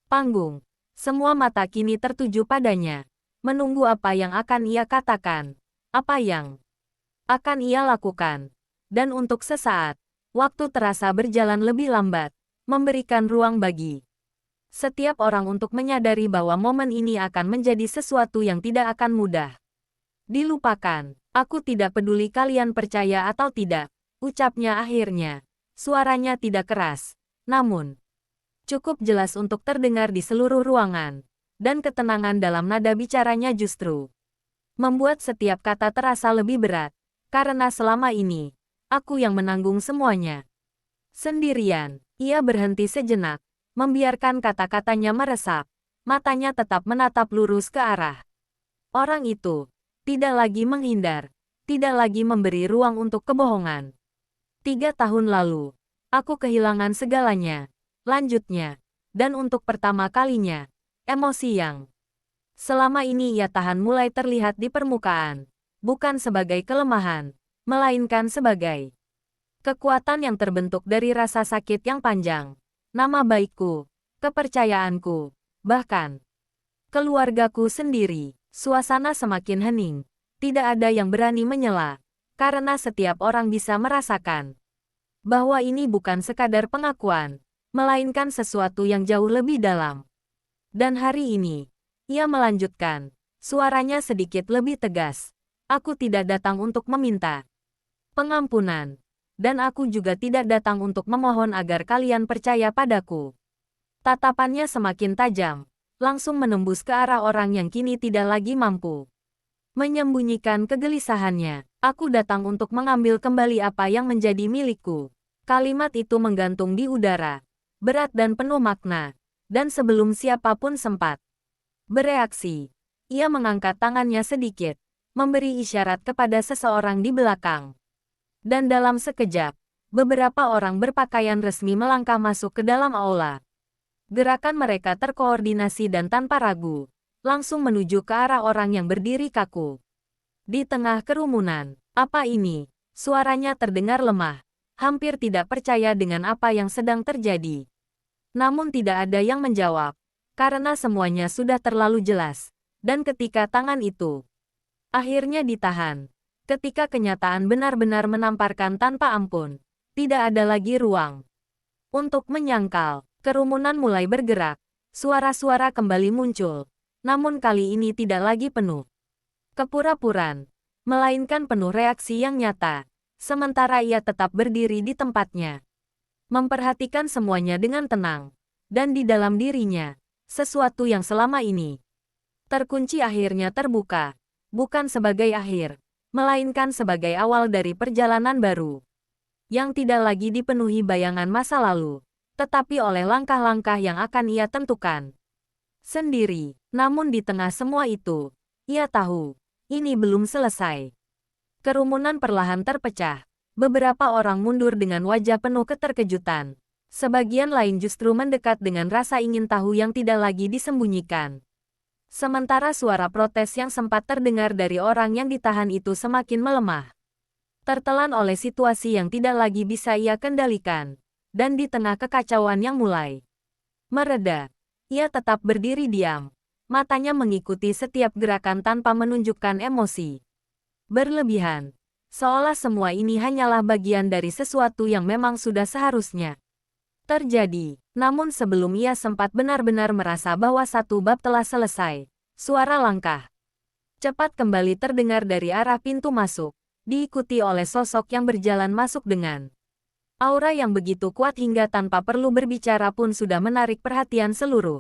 panggung. Semua mata kini tertuju padanya, menunggu apa yang akan ia katakan, apa yang akan ia lakukan. Dan untuk sesaat, waktu terasa berjalan lebih lambat, memberikan ruang bagi setiap orang untuk menyadari bahwa momen ini akan menjadi sesuatu yang tidak akan mudah dilupakan. Aku tidak peduli kalian percaya atau tidak, ucapnya akhirnya. Suaranya tidak keras, namun cukup jelas untuk terdengar di seluruh ruangan, dan ketenangan dalam nada bicaranya justru membuat setiap kata terasa lebih berat, karena selama ini, aku yang menanggung semuanya sendirian. Ia berhenti sejenak, membiarkan kata-katanya meresap, matanya tetap menatap lurus ke arah orang itu, tidak lagi menghindar, tidak lagi memberi ruang untuk kebohongan. 3 tahun lalu, aku kehilangan segalanya, lanjutnya, dan untuk pertama kalinya, emosi yang Selama ini ia tahan mulai terlihat di permukaan, bukan sebagai kelemahan, melainkan sebagai kekuatan yang terbentuk dari rasa sakit yang panjang, nama baikku, kepercayaanku, bahkan keluargaku sendiri. Suasana semakin hening. Tidak ada yang berani menyela, karena setiap orang bisa merasakan bahwa ini bukan sekadar pengakuan, melainkan sesuatu yang jauh lebih dalam. Dan hari ini, ia melanjutkan, suaranya sedikit lebih tegas. Aku tidak datang untuk meminta pengampunan, dan aku juga tidak datang untuk memohon agar kalian percaya padaku. Tatapannya semakin tajam, langsung menembus ke arah orang yang kini tidak lagi mampu menyembunyikan kegelisahannya. Aku datang untuk mengambil kembali apa yang menjadi milikku. Kalimat itu menggantung di udara, berat dan penuh makna. Dan sebelum siapapun sempat bereaksi, ia mengangkat tangannya sedikit, memberi isyarat kepada seseorang di belakang. Dan dalam sekejap, beberapa orang berpakaian resmi melangkah masuk ke dalam aula. Gerakan mereka terkoordinasi dan tanpa ragu, langsung menuju ke arah orang yang berdiri kaku. Di tengah kerumunan, apa ini? Suaranya terdengar lemah, hampir tidak percaya dengan apa yang sedang terjadi. Namun tidak ada yang menjawab, karena semuanya sudah terlalu jelas. Dan ketika tangan itu akhirnya ditahan, ketika kenyataan benar-benar menamparkan tanpa ampun, tidak ada lagi ruang untuk menyangkal. Kerumunan mulai bergerak, suara-suara kembali muncul, namun kali ini tidak lagi penuh kepura-puraan, melainkan penuh reaksi yang nyata, sementara ia tetap berdiri di tempatnya, memperhatikan semuanya dengan tenang, dan di dalam dirinya, sesuatu yang selama ini terkunci akhirnya terbuka, bukan sebagai akhir, melainkan sebagai awal dari perjalanan baru, yang tidak lagi dipenuhi bayangan masa lalu, tetapi oleh langkah-langkah yang akan ia tentukan sendiri. Namun di tengah semua itu, ia tahu, ini belum selesai. Kerumunan perlahan terpecah. Beberapa orang mundur dengan wajah penuh keterkejutan. Sebagian lain justru mendekat dengan rasa ingin tahu yang tidak lagi disembunyikan. Sementara suara protes yang sempat terdengar dari orang yang ditahan itu semakin melemah. Tertelan oleh situasi yang tidak lagi bisa ia kendalikan. Dan di tengah kekacauan yang mulai mereda, ia tetap berdiri diam. Matanya mengikuti setiap gerakan tanpa menunjukkan emosi berlebihan. Seolah semua ini hanyalah bagian dari sesuatu yang memang sudah seharusnya terjadi. Namun sebelum ia sempat benar-benar merasa bahwa satu bab telah selesai, suara langkah cepat kembali terdengar dari arah pintu masuk, diikuti oleh sosok yang berjalan masuk dengan aura yang begitu kuat hingga tanpa perlu berbicara pun sudah menarik perhatian seluruh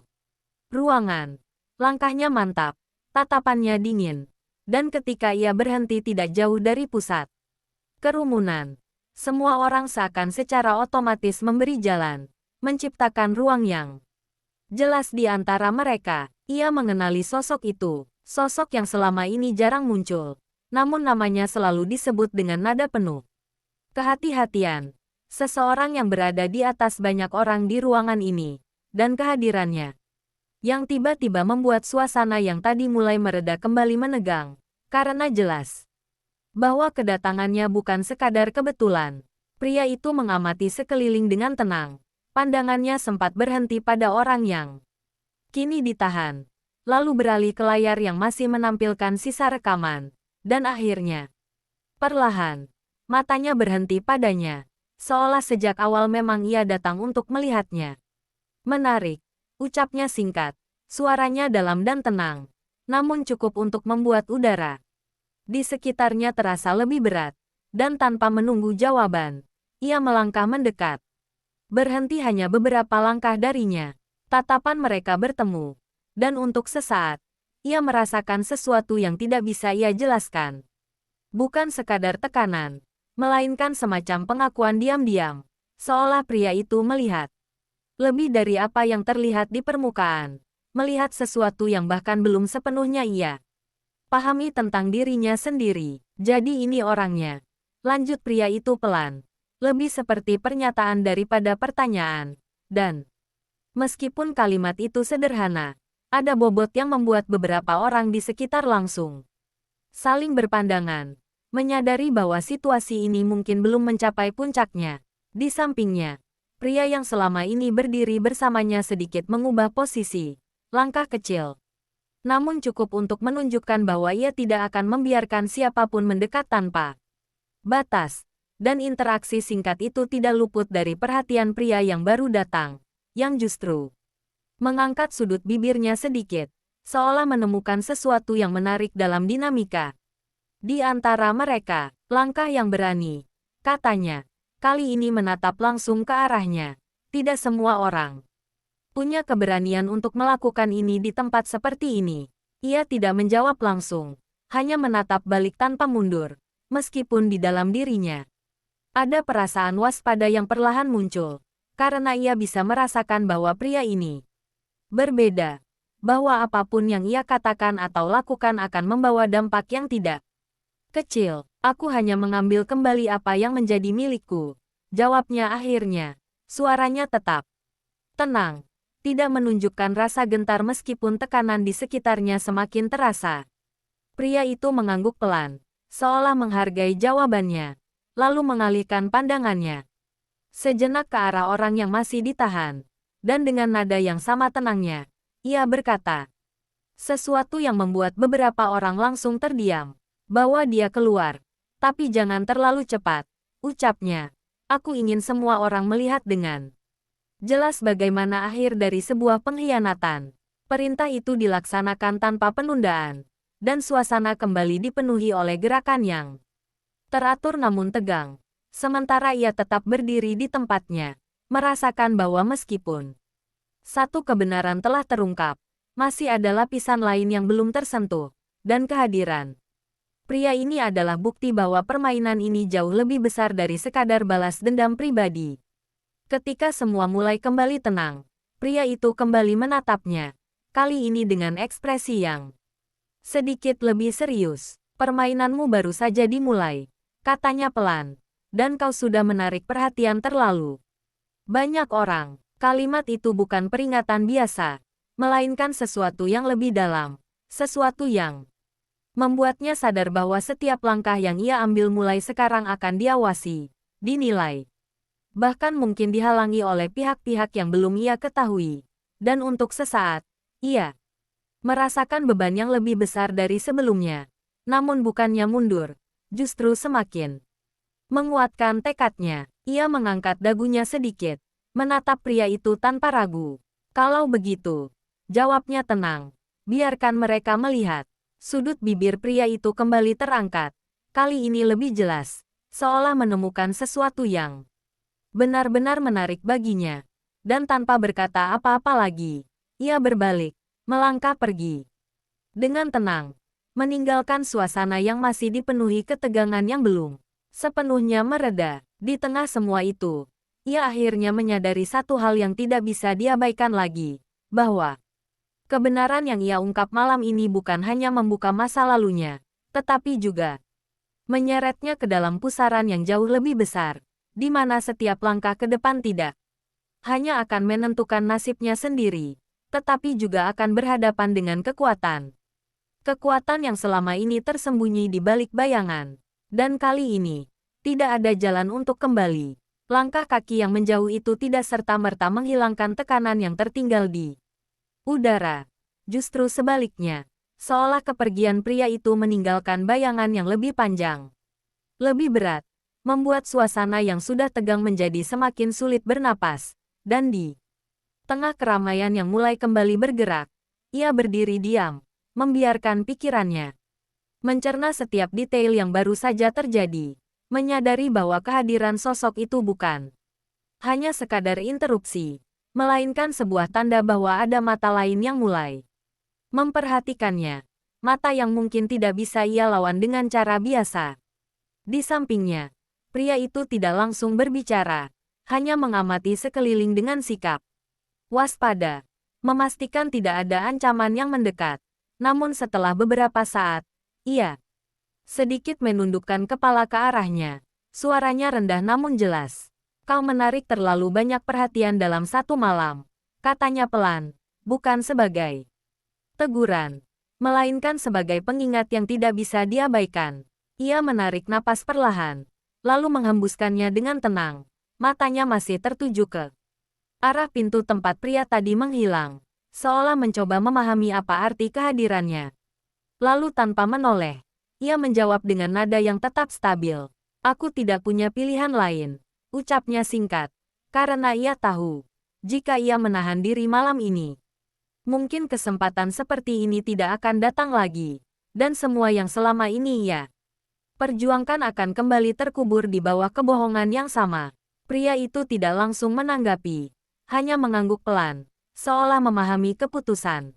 ruangan. Langkahnya mantap, tatapannya dingin, dan ketika ia berhenti tidak jauh dari pusat kerumunan, semua orang seakan secara otomatis memberi jalan, menciptakan ruang yang jelas di antara mereka. Ia mengenali sosok itu, sosok yang selama ini jarang muncul, namun namanya selalu disebut dengan nada penuh kehati-hatian. Seseorang yang berada di atas banyak orang di ruangan ini, dan kehadirannya yang tiba-tiba membuat suasana yang tadi mulai mereda kembali menegang, karena jelas bahwa kedatangannya bukan sekadar kebetulan. Pria itu mengamati sekeliling dengan tenang, pandangannya sempat berhenti pada orang yang kini ditahan, lalu beralih ke layar yang masih menampilkan sisa rekaman, dan akhirnya perlahan matanya berhenti padanya. Seolah sejak awal memang ia datang untuk melihatnya. Menarik, ucapnya singkat, suaranya dalam dan tenang, namun cukup untuk membuat udara di sekitarnya terasa lebih berat, dan tanpa menunggu jawaban, ia melangkah mendekat. Berhenti hanya beberapa langkah darinya, tatapan mereka bertemu, dan untuk sesaat, ia merasakan sesuatu yang tidak bisa ia jelaskan. Bukan sekadar tekanan, melainkan semacam pengakuan diam-diam, seolah pria itu melihat lebih dari apa yang terlihat di permukaan, melihat sesuatu yang bahkan belum sepenuhnya ia pahami tentang dirinya sendiri. Jadi ini orangnya, lanjut pria itu pelan, lebih seperti pernyataan daripada pertanyaan, dan meskipun kalimat itu sederhana, Ada bobot yang membuat beberapa orang di sekitar langsung saling berpandangan, menyadari bahwa situasi ini mungkin belum mencapai puncaknya. Di sampingnya, pria yang selama ini berdiri bersamanya sedikit mengubah posisi. Langkah kecil, namun cukup untuk menunjukkan bahwa ia tidak akan membiarkan siapapun mendekat tanpa batas. Dan interaksi singkat itu tidak luput dari perhatian pria yang baru datang, yang justru mengangkat sudut bibirnya sedikit, seolah menemukan sesuatu yang menarik dalam dinamika di antara mereka. Langkah yang berani, katanya, kali ini menatap langsung ke arahnya. Tidak semua orang punya keberanian untuk melakukan ini di tempat seperti ini. Ia tidak menjawab langsung, hanya menatap balik tanpa mundur, meskipun di dalam dirinya ada perasaan waspada yang perlahan muncul, karena ia bisa merasakan bahwa pria ini berbeda, bahwa apapun yang ia katakan atau lakukan akan membawa dampak yang tidak kecil. Aku hanya mengambil kembali apa yang menjadi milikku, jawabnya akhirnya. Suaranya tetap tenang, tidak menunjukkan rasa gentar meskipun tekanan di sekitarnya semakin terasa. Pria itu mengangguk pelan, seolah menghargai jawabannya, lalu mengalihkan pandangannya sejenak ke arah orang yang masih ditahan. Dan dengan nada yang sama tenangnya, ia berkata sesuatu yang membuat beberapa orang langsung terdiam. Bawa dia keluar. Tapi jangan terlalu cepat, ucapnya. Aku ingin semua orang melihat dengan jelas bagaimana akhir dari sebuah pengkhianatan. Perintah itu dilaksanakan tanpa penundaan, dan suasana kembali dipenuhi oleh gerakan yang teratur namun tegang. Sementara ia tetap berdiri di tempatnya, merasakan bahwa meskipun satu kebenaran telah terungkap, masih ada lapisan lain yang belum tersentuh, dan kehadiran pria ini adalah bukti bahwa permainan ini jauh lebih besar dari sekadar balas dendam pribadi. Ketika semua mulai kembali tenang, pria itu kembali menatapnya, kali ini dengan ekspresi yang sedikit lebih serius. Permainanmu baru saja dimulai, katanya pelan, dan kau sudah menarik perhatian terlalu banyak orang. Kalimat itu bukan peringatan biasa, melainkan sesuatu yang lebih dalam, sesuatu yang membuatnya sadar bahwa setiap langkah yang ia ambil mulai sekarang akan diawasi, dinilai, bahkan mungkin dihalangi oleh pihak-pihak yang belum ia ketahui. Dan untuk sesaat, ia merasakan beban yang lebih besar dari sebelumnya. Namun bukannya mundur, justru semakin menguatkan tekadnya. Ia mengangkat dagunya sedikit, menatap pria itu tanpa ragu. Kalau begitu, jawabnya tenang, biarkan mereka melihat. Sudut bibir pria itu kembali terangkat, kali ini lebih jelas, seolah menemukan sesuatu yang benar-benar menarik baginya. Dan tanpa berkata apa-apa lagi, ia berbalik, melangkah pergi dengan tenang, meninggalkan suasana yang masih dipenuhi ketegangan yang belum sepenuhnya mereda. Di tengah semua itu, ia akhirnya menyadari satu hal yang tidak bisa diabaikan lagi, bahwa kebenaran yang ia ungkap malam ini bukan hanya membuka masa lalunya, tetapi juga menyeretnya ke dalam pusaran yang jauh lebih besar, di mana setiap langkah ke depan tidak hanya akan menentukan nasibnya sendiri, tetapi juga akan berhadapan dengan kekuatan. Kekuatan yang selama ini tersembunyi di balik bayangan. Dan kali ini, tidak ada jalan untuk kembali. Langkah kaki yang menjauh itu tidak serta-merta menghilangkan tekanan yang tertinggal di udara. Justru sebaliknya, seolah kepergian pria itu meninggalkan bayangan yang lebih panjang, lebih berat, membuat suasana yang sudah tegang menjadi semakin sulit bernapas. Dan di tengah keramaian yang mulai kembali bergerak, ia berdiri diam, membiarkan pikirannya mencerna setiap detail yang baru saja terjadi, menyadari bahwa kehadiran sosok itu bukan hanya sekadar interupsi, melainkan sebuah tanda bahwa ada mata lain yang mulai memperhatikannya, mata yang mungkin tidak bisa ia lawan dengan cara biasa. Di sampingnya, pria itu tidak langsung berbicara, hanya mengamati sekeliling dengan sikap waspada, memastikan tidak ada ancaman yang mendekat. Namun setelah beberapa saat, ia sedikit menundukkan kepala ke arahnya. Suaranya rendah namun jelas. Kau menarik terlalu banyak perhatian dalam satu malam, katanya pelan, bukan sebagai teguran, melainkan sebagai pengingat yang tidak bisa diabaikan. Ia menarik napas perlahan, lalu menghembuskannya dengan tenang. Matanya masih tertuju ke arah pintu tempat pria tadi menghilang, seolah mencoba memahami apa arti kehadirannya. Lalu tanpa menoleh, ia menjawab dengan nada yang tetap stabil. Aku tidak punya pilihan lain, ucapnya singkat, karena ia tahu, jika ia menahan diri malam ini, mungkin kesempatan seperti ini tidak akan datang lagi, dan semua yang selama ini ia perjuangkan akan kembali terkubur di bawah kebohongan yang sama. Pria itu tidak langsung menanggapi, hanya mengangguk pelan, seolah memahami keputusan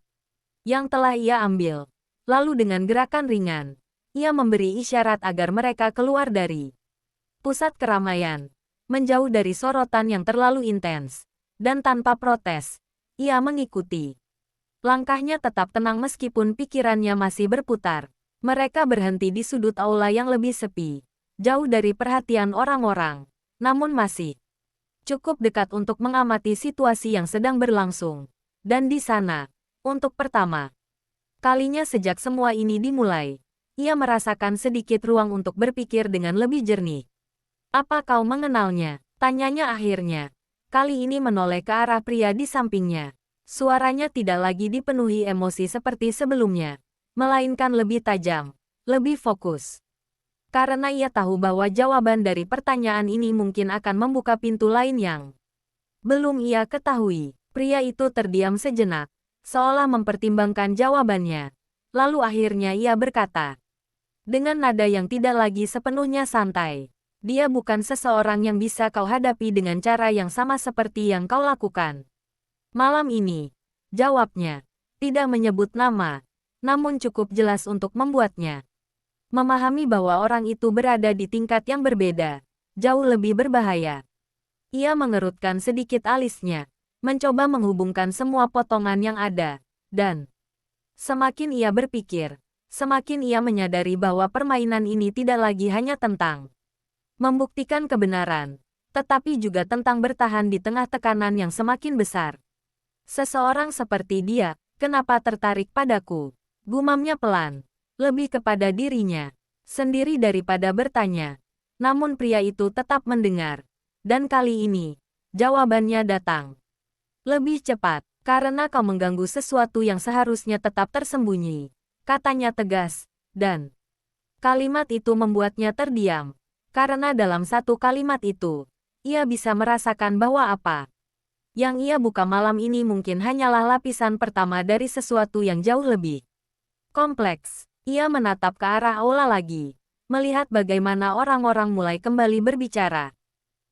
yang telah ia ambil. Lalu dengan gerakan ringan, ia memberi isyarat agar mereka keluar dari pusat keramaian, menjauh dari sorotan yang terlalu intens, dan tanpa protes, ia mengikuti. Langkahnya tetap tenang meskipun pikirannya masih berputar. Mereka berhenti di sudut aula yang lebih sepi, jauh dari perhatian orang-orang, namun masih cukup dekat untuk mengamati situasi yang sedang berlangsung. Dan di sana, untuk pertama kalinya sejak semua ini dimulai, ia merasakan sedikit ruang untuk berpikir dengan lebih jernih. Apa kau mengenalnya? Tanyanya akhirnya. Kali ini menoleh ke arah pria di sampingnya. Suaranya tidak lagi dipenuhi emosi seperti sebelumnya, melainkan lebih tajam, lebih fokus. Karena ia tahu bahwa jawaban dari pertanyaan ini mungkin akan membuka pintu lain yang belum ia ketahui. Pria itu terdiam sejenak, seolah mempertimbangkan jawabannya. Lalu akhirnya ia berkata, dengan nada yang tidak lagi sepenuhnya santai, dia bukan seseorang yang bisa kau hadapi dengan cara yang sama seperti yang kau lakukan malam ini. Jawabnya, tidak menyebut nama, namun cukup jelas untuk membuatnya memahami bahwa orang itu berada di tingkat yang berbeda, jauh lebih berbahaya. Ia mengerutkan sedikit alisnya, mencoba menghubungkan semua potongan yang ada, dan semakin ia berpikir, semakin ia menyadari bahwa permainan ini tidak lagi hanya tentang membuktikan kebenaran, tetapi juga tentang bertahan di tengah tekanan yang semakin besar. Seseorang seperti dia, kenapa tertarik padaku? Gumamnya pelan, lebih kepada dirinya sendiri daripada bertanya. Namun pria itu tetap mendengar, dan kali ini, jawabannya datang lebih cepat, karena kau mengganggu sesuatu yang seharusnya tetap tersembunyi, katanya tegas, dan kalimat itu membuatnya terdiam, karena dalam satu kalimat itu, ia bisa merasakan bahwa apa yang ia buka malam ini mungkin hanyalah lapisan pertama dari sesuatu yang jauh lebih kompleks. Ia menatap ke arah aula lagi, melihat bagaimana orang-orang mulai kembali berbicara.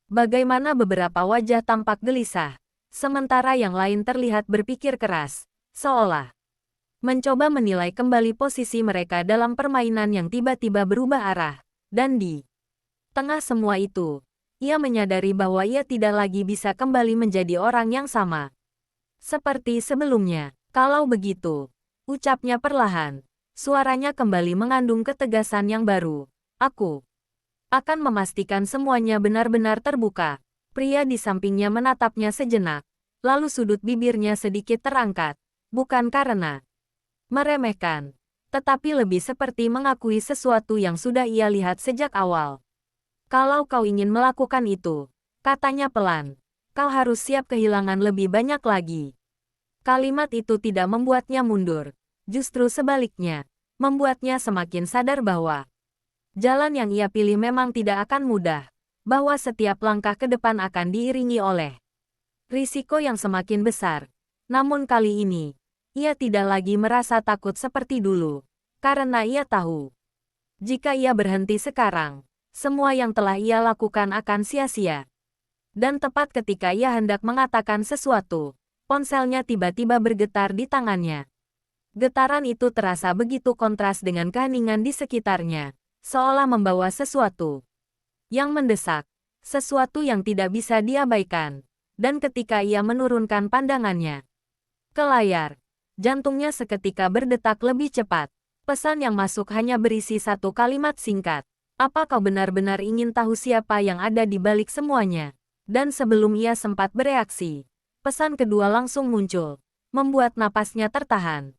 Bagaimana beberapa wajah tampak gelisah, sementara yang lain terlihat berpikir keras, seolah mencoba menilai kembali posisi mereka dalam permainan yang tiba-tiba berubah arah. Dan di tengah semua itu, ia menyadari bahwa ia tidak lagi bisa kembali menjadi orang yang sama seperti sebelumnya. Kalau begitu, ucapnya perlahan, suaranya kembali mengandung ketegasan yang baru. Aku akan memastikan semuanya benar-benar terbuka. Pria di sampingnya menatapnya sejenak, lalu sudut bibirnya sedikit terangkat, bukan karena meremehkan, tetapi lebih seperti mengakui sesuatu yang sudah ia lihat sejak awal. Kalau kau ingin melakukan itu, katanya pelan, kau harus siap kehilangan lebih banyak lagi. Kalimat itu tidak membuatnya mundur, justru sebaliknya, membuatnya semakin sadar bahwa jalan yang ia pilih memang tidak akan mudah, bahwa setiap langkah ke depan akan diiringi oleh risiko yang semakin besar. Namun kali ini, ia tidak lagi merasa takut seperti dulu, karena ia tahu, jika ia berhenti sekarang, semua yang telah ia lakukan akan sia-sia. Dan tepat ketika ia hendak mengatakan sesuatu, ponselnya tiba-tiba bergetar di tangannya. Getaran itu terasa begitu kontras dengan keheningan di sekitarnya, seolah membawa sesuatu yang mendesak, sesuatu yang tidak bisa diabaikan. Dan ketika ia menurunkan pandangannya ke layar, jantungnya seketika berdetak lebih cepat. Pesan yang masuk hanya berisi satu kalimat singkat. Apa kau benar-benar ingin tahu siapa yang ada di balik semuanya? Dan sebelum ia sempat bereaksi, pesan kedua langsung muncul, membuat napasnya tertahan.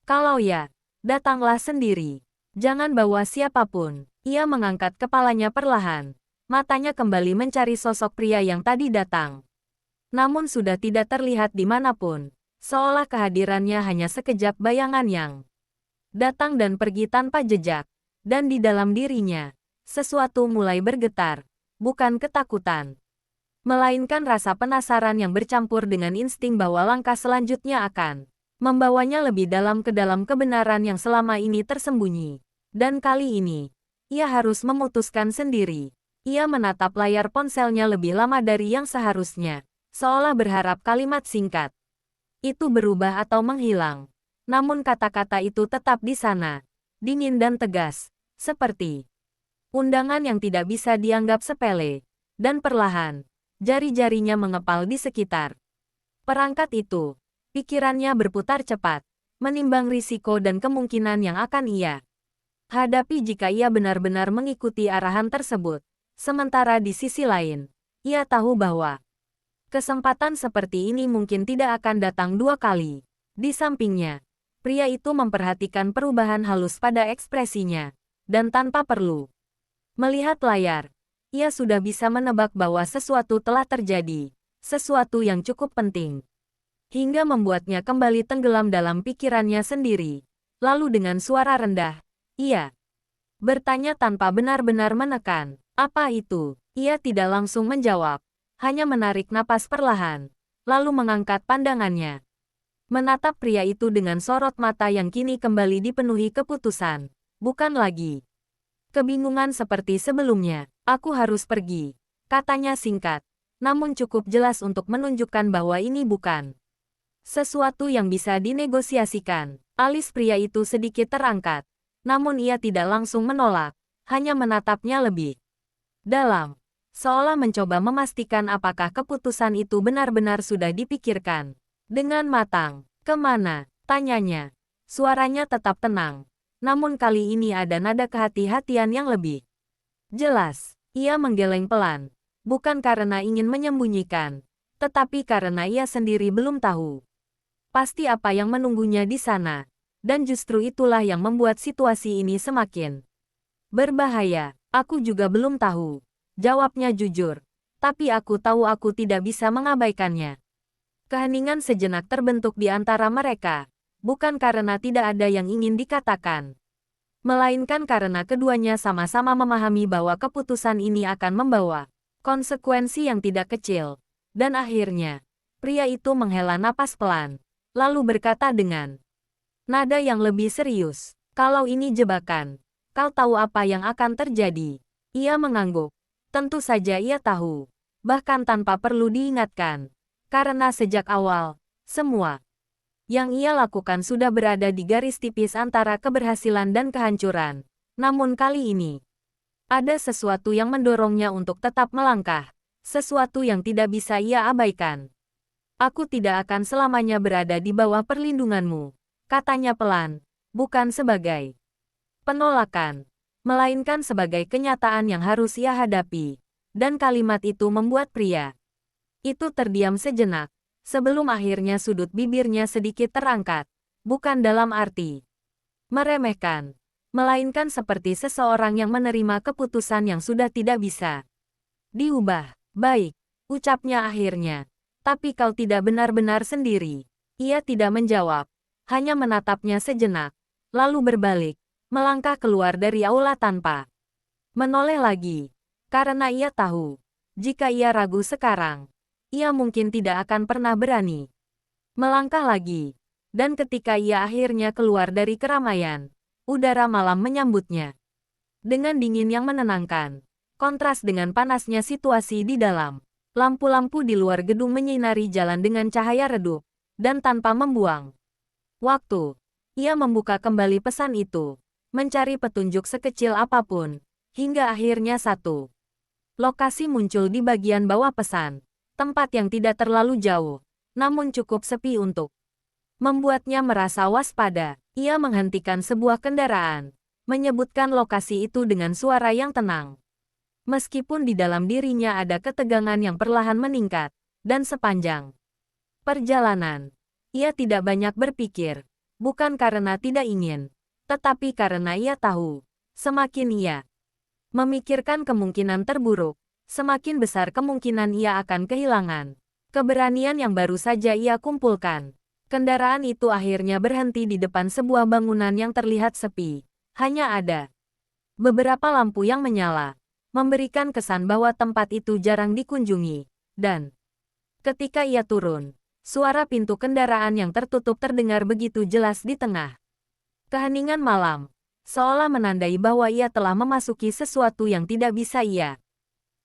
Kalau ya, datanglah sendiri. Jangan bawa siapapun. Ia mengangkat kepalanya perlahan. Matanya kembali mencari sosok pria yang tadi datang. Namun sudah tidak terlihat dimanapun. Seolah kehadirannya hanya sekejap bayangan yang datang dan pergi tanpa jejak. Dan di dalam dirinya, sesuatu mulai bergetar. Bukan ketakutan, melainkan rasa penasaran yang bercampur dengan insting bahwa langkah selanjutnya akan membawanya lebih dalam ke dalam kebenaran yang selama ini tersembunyi. Dan kali ini, ia harus memutuskan sendiri. Ia menatap layar ponselnya lebih lama dari yang seharusnya, seolah berharap kalimat singkat itu berubah atau menghilang. Namun kata-kata itu tetap di sana, dingin dan tegas, seperti undangan yang tidak bisa dianggap sepele. Dan perlahan, jari-jarinya mengepal di sekitar perangkat itu. Pikirannya berputar cepat, menimbang risiko dan kemungkinan yang akan ia hadapi jika ia benar-benar mengikuti arahan tersebut. Sementara di sisi lain, ia tahu bahwa kesempatan seperti ini mungkin tidak akan datang dua kali. Di sampingnya, pria itu memperhatikan perubahan halus pada ekspresinya, dan tanpa perlu melihat layar, ia sudah bisa menebak bahwa sesuatu telah terjadi, sesuatu yang cukup penting, hingga membuatnya kembali tenggelam dalam pikirannya sendiri. Lalu dengan suara rendah, ia bertanya tanpa benar-benar menekan, "Apa itu?" Ia tidak langsung menjawab, hanya menarik napas perlahan, lalu mengangkat pandangannya. Menatap pria itu dengan sorot mata yang kini kembali dipenuhi keputusan. Bukan lagi kebingungan seperti sebelumnya. "Aku harus pergi," katanya singkat, namun cukup jelas untuk menunjukkan bahwa ini bukan sesuatu yang bisa dinegosiasikan. Alis pria itu sedikit terangkat, namun ia tidak langsung menolak, hanya menatapnya lebih dalam, seolah mencoba memastikan apakah keputusan itu benar-benar sudah dipikirkan dengan matang. "Kemana?" tanyanya. Suaranya tetap tenang, namun kali ini ada nada kehati-hatian yang lebih jelas. Ia menggeleng pelan, bukan karena ingin menyembunyikan, tetapi karena ia sendiri belum tahu pasti apa yang menunggunya di sana. Dan justru itulah yang membuat situasi ini semakin berbahaya. "Aku juga belum tahu," jawabnya jujur. "Tapi aku tahu aku tidak bisa mengabaikannya." Keheningan sejenak terbentuk di antara mereka, bukan karena tidak ada yang ingin dikatakan, melainkan karena keduanya sama-sama memahami bahwa keputusan ini akan membawa konsekuensi yang tidak kecil. Dan akhirnya, pria itu menghela napas pelan, lalu berkata dengan nada yang lebih serius, "Kalau ini jebakan, kau tahu apa yang akan terjadi?" Ia mengangguk. Tentu saja ia tahu, bahkan tanpa perlu diingatkan, karena sejak awal, semua yang ia lakukan sudah berada di garis tipis antara keberhasilan dan kehancuran. Namun kali ini, ada sesuatu yang mendorongnya untuk tetap melangkah, sesuatu yang tidak bisa ia abaikan. "Aku tidak akan selamanya berada di bawah perlindunganmu," katanya pelan, bukan sebagai penolakan, melainkan sebagai kenyataan yang harus ia hadapi. Dan kalimat itu membuat pria itu terdiam sejenak, sebelum akhirnya sudut bibirnya sedikit terangkat, bukan dalam arti meremehkan, melainkan seperti seseorang yang menerima keputusan yang sudah tidak bisa diubah. "Baik," ucapnya akhirnya. "Tapi kau tidak benar-benar sendiri." Ia tidak menjawab, hanya menatapnya sejenak, lalu berbalik, melangkah keluar dari aula tanpa menoleh lagi. Karena ia tahu, jika ia ragu sekarang, ia mungkin tidak akan pernah berani melangkah lagi. Dan ketika ia akhirnya keluar dari keramaian, udara malam menyambutnya dengan dingin yang menenangkan, kontras dengan panasnya situasi di dalam. Lampu-lampu di luar gedung menyinari jalan dengan cahaya redup, dan tanpa membuang waktu, ia membuka kembali pesan itu, mencari petunjuk sekecil apapun, hingga akhirnya satu lokasi muncul di bagian bawah pesan, tempat yang tidak terlalu jauh, namun cukup sepi untuk membuatnya merasa waspada. Ia menghentikan sebuah kendaraan, menyebutkan lokasi itu dengan suara yang tenang. Meskipun di dalam dirinya ada ketegangan yang perlahan meningkat, dan sepanjang perjalanan, ia tidak banyak berpikir. Bukan karena tidak ingin, tetapi karena ia tahu, semakin ia memikirkan kemungkinan terburuk, semakin besar kemungkinan ia akan kehilangan keberanian yang baru saja ia kumpulkan. Kendaraan itu akhirnya berhenti di depan sebuah bangunan yang terlihat sepi. Hanya ada beberapa lampu yang menyala, memberikan kesan bahwa tempat itu jarang dikunjungi. Dan ketika ia turun, suara pintu kendaraan yang tertutup terdengar begitu jelas di tengah keheningan malam, seolah menandai bahwa ia telah memasuki sesuatu yang tidak bisa ia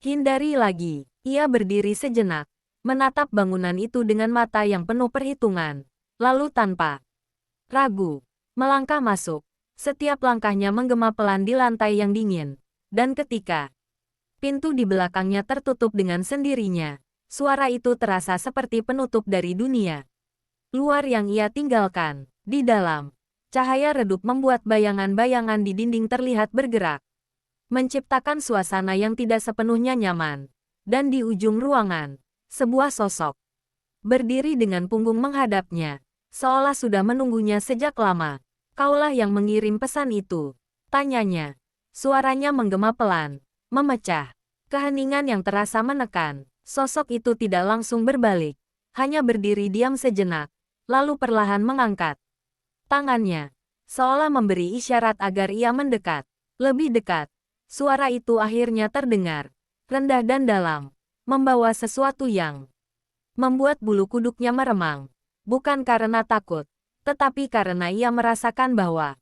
hindari lagi. Ia berdiri sejenak, menatap bangunan itu dengan mata yang penuh perhitungan, lalu tanpa ragu, melangkah masuk. Setiap langkahnya menggema pelan di lantai yang dingin, dan ketika pintu di belakangnya tertutup dengan sendirinya, suara itu terasa seperti penutup dari dunia luar yang ia tinggalkan. Di dalam, cahaya redup membuat bayangan-bayangan di dinding terlihat bergerak, menciptakan suasana yang tidak sepenuhnya nyaman. Dan di ujung ruangan, sebuah sosok berdiri dengan punggung menghadapnya, seolah sudah menunggunya sejak lama. "Kaulah yang mengirim pesan itu?" tanyanya. Suaranya menggema pelan, memecah keheningan yang terasa menekan. Sosok itu tidak langsung berbalik, hanya berdiri diam sejenak, lalu perlahan mengangkat tangannya, seolah memberi isyarat agar ia mendekat. Lebih dekat, suara itu akhirnya terdengar, rendah dan dalam, membawa sesuatu yang membuat bulu kuduknya meremang. Bukan karena takut, tetapi karena ia merasakan bahwa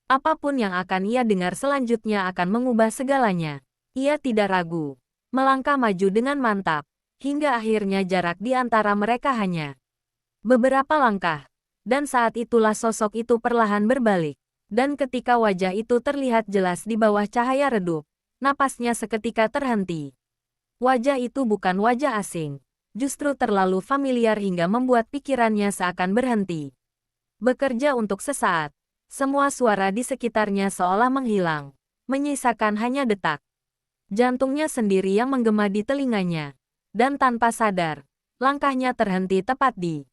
apapun yang akan ia dengar selanjutnya akan mengubah segalanya. Ia tidak ragu, melangkah maju dengan mantap, hingga akhirnya jarak di antara mereka hanya beberapa langkah. Dan saat itulah sosok itu perlahan berbalik. Dan ketika wajah itu terlihat jelas di bawah cahaya redup, napasnya seketika terhenti. Wajah itu bukan wajah asing, justru terlalu familiar hingga membuat pikirannya seakan berhenti bekerja untuk sesaat. Semua suara di sekitarnya seolah menghilang, menyisakan hanya detak jantungnya sendiri yang menggema di telinganya. Dan tanpa sadar, langkahnya terhenti tepat di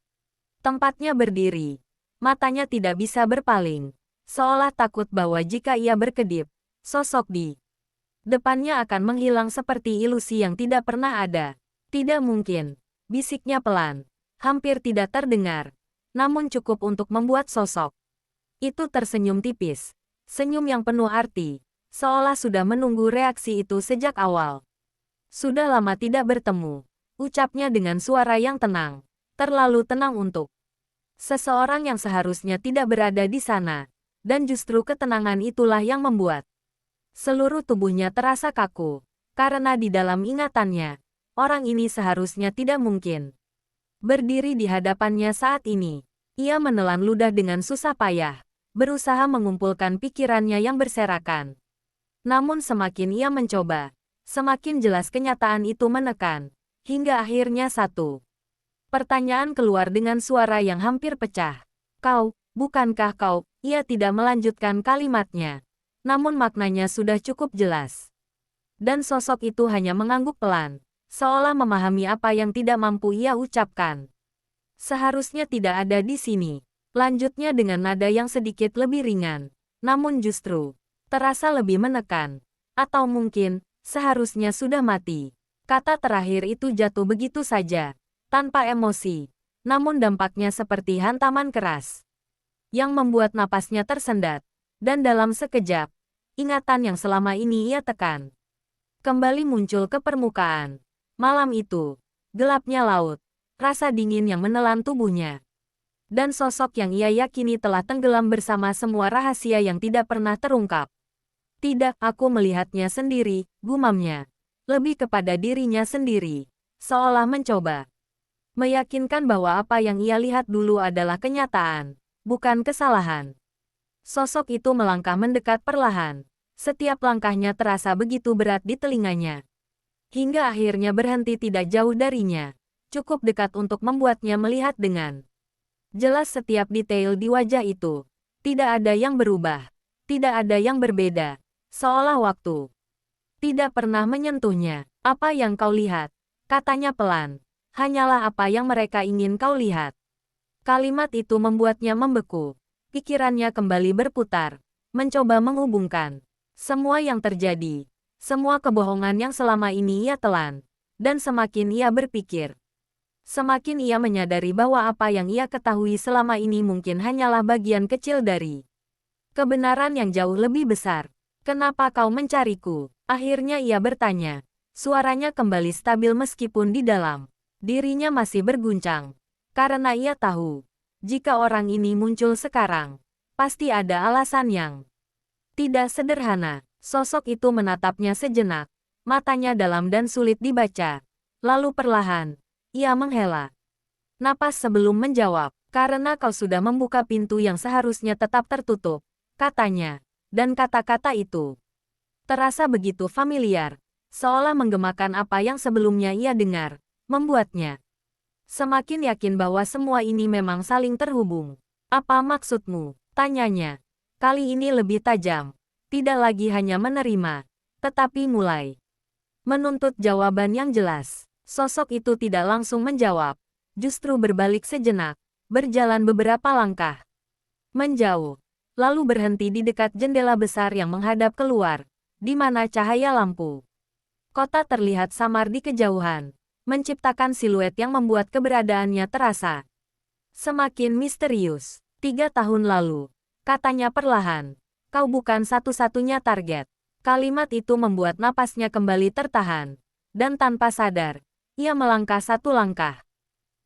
tempatnya berdiri. Matanya tidak bisa berpaling, seolah takut bahwa jika ia berkedip, sosok di depannya akan menghilang seperti ilusi yang tidak pernah ada. "Tidak mungkin," bisiknya pelan, hampir tidak terdengar, namun cukup untuk membuat sosok itu tersenyum tipis. Senyum yang penuh arti, seolah sudah menunggu reaksi itu sejak awal. "Sudah lama tidak bertemu," ucapnya dengan suara yang tenang, terlalu tenang untuk seseorang yang seharusnya tidak berada di sana. Dan justru ketenangan itulah yang membuat seluruh tubuhnya terasa kaku, karena di dalam ingatannya, orang ini seharusnya tidak mungkin berdiri di hadapannya saat ini. Ia menelan ludah dengan susah payah, berusaha mengumpulkan pikirannya yang berserakan. Namun semakin ia mencoba, semakin jelas kenyataan itu menekan, hingga akhirnya satu pertanyaan keluar dengan suara yang hampir pecah. "Kau, bukankah kau?" Ia tidak melanjutkan kalimatnya, namun maknanya sudah cukup jelas. Dan sosok itu hanya mengangguk pelan, seolah memahami apa yang tidak mampu ia ucapkan. "Seharusnya tidak ada di sini," lanjutnya dengan nada yang sedikit lebih ringan, namun justru terasa lebih menekan. "Atau mungkin, seharusnya sudah mati." Kata terakhir itu jatuh begitu saja, tanpa emosi, namun dampaknya seperti hantaman keras yang membuat napasnya tersendat. Dan dalam sekejap, ingatan yang selama ini ia tekan kembali muncul ke permukaan. Malam itu, gelapnya laut, rasa dingin yang menelan tubuhnya, dan sosok yang ia yakini telah tenggelam bersama semua rahasia yang tidak pernah terungkap. "Tidak, aku melihatnya sendiri," gumamnya, lebih kepada dirinya sendiri, seolah mencoba meyakinkan bahwa apa yang ia lihat dulu adalah kenyataan, bukan kesalahan. Sosok itu melangkah mendekat perlahan. Setiap langkahnya terasa begitu berat di telinganya, hingga akhirnya berhenti tidak jauh darinya, cukup dekat untuk membuatnya melihat dengan jelas setiap detail di wajah itu. Tidak ada yang berubah, tidak ada yang berbeda, seolah waktu tidak pernah menyentuhnya. "Apa yang kau lihat?" katanya pelan. "Hanyalah apa yang mereka ingin kau lihat." Kalimat itu membuatnya membeku. Pikirannya kembali berputar, mencoba menghubungkan semua yang terjadi, semua kebohongan yang selama ini ia telan. Dan semakin ia berpikir, semakin ia menyadari bahwa apa yang ia ketahui selama ini mungkin hanyalah bagian kecil dari kebenaran yang jauh lebih besar. Kenapa kau mencariku? Akhirnya ia bertanya. Suaranya kembali stabil meskipun di dalam dirinya masih berguncang. Karena ia tahu, jika orang ini muncul sekarang, pasti ada alasan yang tidak sederhana. Sosok itu menatapnya sejenak. Matanya dalam dan sulit dibaca. Lalu perlahan, ia menghela napas sebelum menjawab. Karena kau sudah membuka pintu yang seharusnya tetap tertutup, katanya. Dan kata-kata itu terasa begitu familiar, seolah menggemakan apa yang sebelumnya ia dengar, membuatnya semakin yakin bahwa semua ini memang saling terhubung. Apa maksudmu? Tanyanya. Kali ini lebih tajam. Tidak lagi hanya menerima, tetapi mulai menuntut jawaban yang jelas. Sosok itu tidak langsung menjawab, justru berbalik sejenak, berjalan beberapa langkah menjauh, lalu berhenti di dekat jendela besar yang menghadap keluar, di mana cahaya lampu kota terlihat samar di kejauhan, menciptakan siluet yang membuat keberadaannya terasa semakin misterius. 3 tahun lalu, katanya perlahan, kau bukan satu-satunya target. Kalimat itu membuat napasnya kembali tertahan, dan tanpa sadar, ia melangkah satu langkah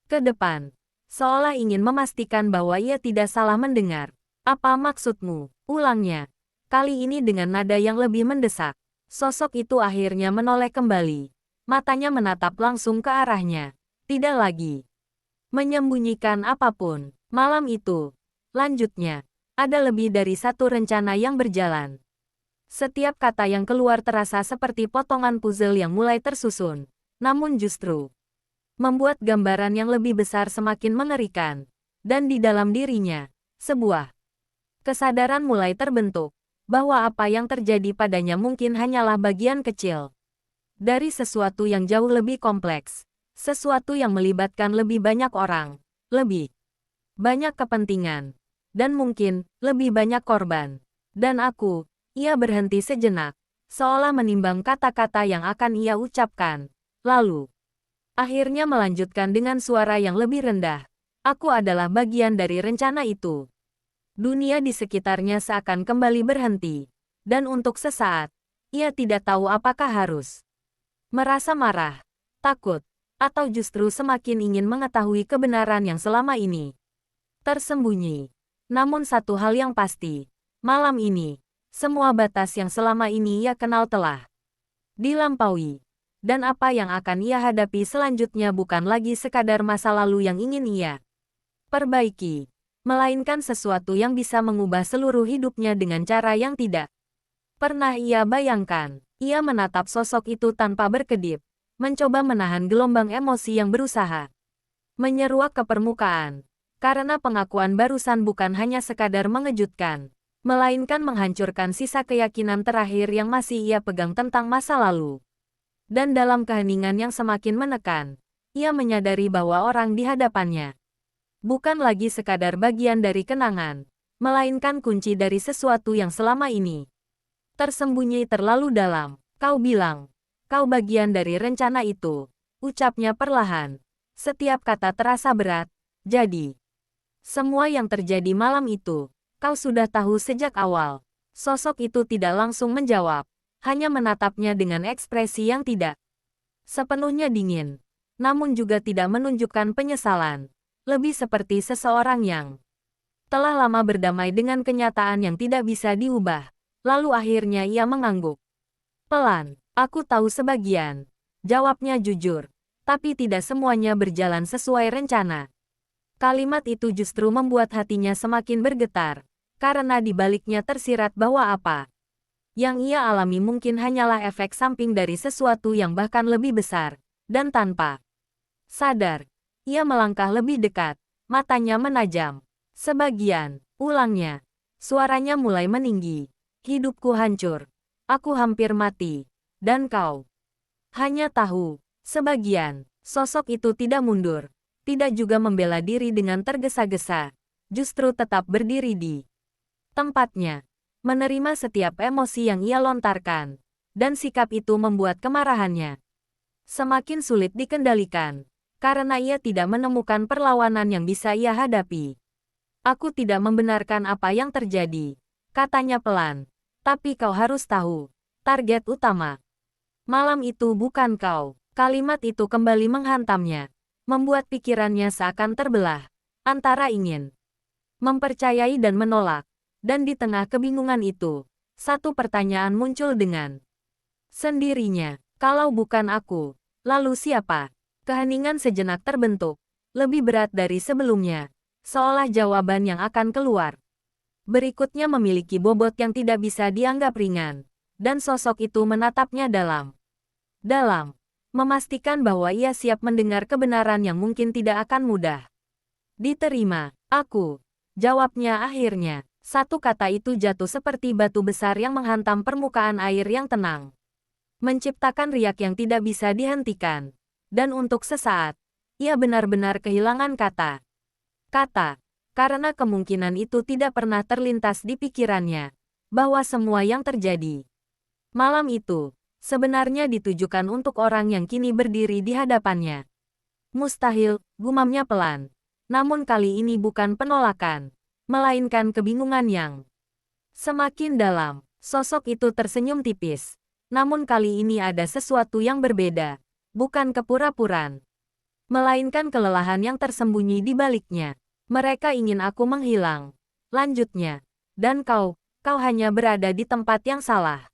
ke depan, seolah ingin memastikan bahwa ia tidak salah mendengar. Apa maksudmu? Ulangnya. Kali ini dengan nada yang lebih mendesak. Sosok itu akhirnya menoleh kembali. Matanya menatap langsung ke arahnya. Tidak lagi menyembunyikan apapun. Malam itu, lanjutnya, ada lebih dari satu rencana yang berjalan. Setiap kata yang keluar terasa seperti potongan puzzle yang mulai tersusun. Namun justru membuat gambaran yang lebih besar semakin mengerikan. Dan di dalam dirinya, sebuah kesadaran mulai terbentuk, bahwa apa yang terjadi padanya mungkin hanyalah bagian kecil dari sesuatu yang jauh lebih kompleks, sesuatu yang melibatkan lebih banyak orang, lebih banyak kepentingan, dan mungkin lebih banyak korban. Dan ia berhenti sejenak, seolah menimbang kata-kata yang akan ia ucapkan, lalu akhirnya melanjutkan dengan suara yang lebih rendah. Aku adalah bagian dari rencana itu. Dunia di sekitarnya seakan kembali berhenti, dan untuk sesaat, ia tidak tahu apakah harus merasa marah, takut, atau justru semakin ingin mengetahui kebenaran yang selama ini tersembunyi. Namun satu hal yang pasti, malam ini, semua batas yang selama ini ia kenal telah dilampaui. Dan apa yang akan ia hadapi selanjutnya bukan lagi sekadar masa lalu yang ingin ia perbaiki, melainkan sesuatu yang bisa mengubah seluruh hidupnya dengan cara yang tidak pernah ia bayangkan. Ia menatap sosok itu tanpa berkedip, mencoba menahan gelombang emosi yang berusaha menyeruak ke permukaan. Karena pengakuan barusan bukan hanya sekadar mengejutkan, melainkan menghancurkan sisa keyakinan terakhir yang masih ia pegang tentang masa lalu. Dan dalam keheningan yang semakin menekan, ia menyadari bahwa orang di hadapannya bukan lagi sekadar bagian dari kenangan, melainkan kunci dari sesuatu yang selama ini tersembunyi terlalu dalam. Kau bilang, kau bagian dari rencana itu, ucapnya perlahan. Setiap kata terasa berat, jadi semua yang terjadi malam itu, kau sudah tahu sejak awal. Sosok itu tidak langsung menjawab, hanya menatapnya dengan ekspresi yang tidak sepenuhnya dingin, namun juga tidak menunjukkan penyesalan. Lebih seperti seseorang yang telah lama berdamai dengan kenyataan yang tidak bisa diubah. Lalu akhirnya ia mengangguk. Pelan, aku tahu sebagian. Jawabnya jujur, tapi tidak semuanya berjalan sesuai rencana. Kalimat itu justru membuat hatinya semakin bergetar, karena di baliknya tersirat bahwa apa yang ia alami mungkin hanyalah efek samping dari sesuatu yang bahkan lebih besar. Dan tanpa sadar, ia melangkah lebih dekat, matanya menajam. Sebagian, ulangnya, suaranya mulai meninggi. Hidupku hancur. Aku hampir mati. Dan kau hanya tahu. Sebagian, sosok itu tidak mundur. Tidak juga membela diri dengan tergesa-gesa. justru tetap berdiri di tempatnya, menerima setiap emosi yang ia lontarkan, dan sikap itu membuat kemarahannya semakin sulit dikendalikan, karena ia tidak menemukan perlawanan yang bisa ia hadapi. Aku tidak membenarkan apa yang terjadi, katanya pelan. Tapi kau harus tahu, target utama malam itu bukan kau. Kalimat itu kembali menghantamnya, membuat pikirannya seakan terbelah, antara ingin mempercayai dan menolak. Dan di tengah kebingungan itu, satu pertanyaan muncul dengan sendirinya. Kalau bukan aku, lalu siapa? Keheningan sejenak terbentuk, lebih berat dari sebelumnya, seolah jawaban yang akan keluar berikutnya memiliki bobot yang tidak bisa dianggap ringan, dan sosok itu menatapnya dalam, memastikan bahwa ia siap mendengar kebenaran yang mungkin tidak akan mudah diterima. Aku, jawabnya akhirnya. Satu kata itu jatuh seperti batu besar yang menghantam permukaan air yang tenang, menciptakan riak yang tidak bisa dihentikan. Dan untuk sesaat, ia benar-benar kehilangan kata, karena kemungkinan itu tidak pernah terlintas di pikirannya, bahwa semua yang terjadi malam itu sebenarnya ditujukan untuk orang yang kini berdiri di hadapannya. Mustahil, gumamnya pelan. Namun kali ini bukan penolakan, melainkan kebingungan yang semakin dalam. Sosok itu tersenyum tipis. Namun kali ini ada sesuatu yang berbeda. Bukan kepura-puraan, melainkan kelelahan yang tersembunyi di baliknya. Mereka ingin aku menghilang, lanjutnya. Dan kau hanya berada di tempat yang salah.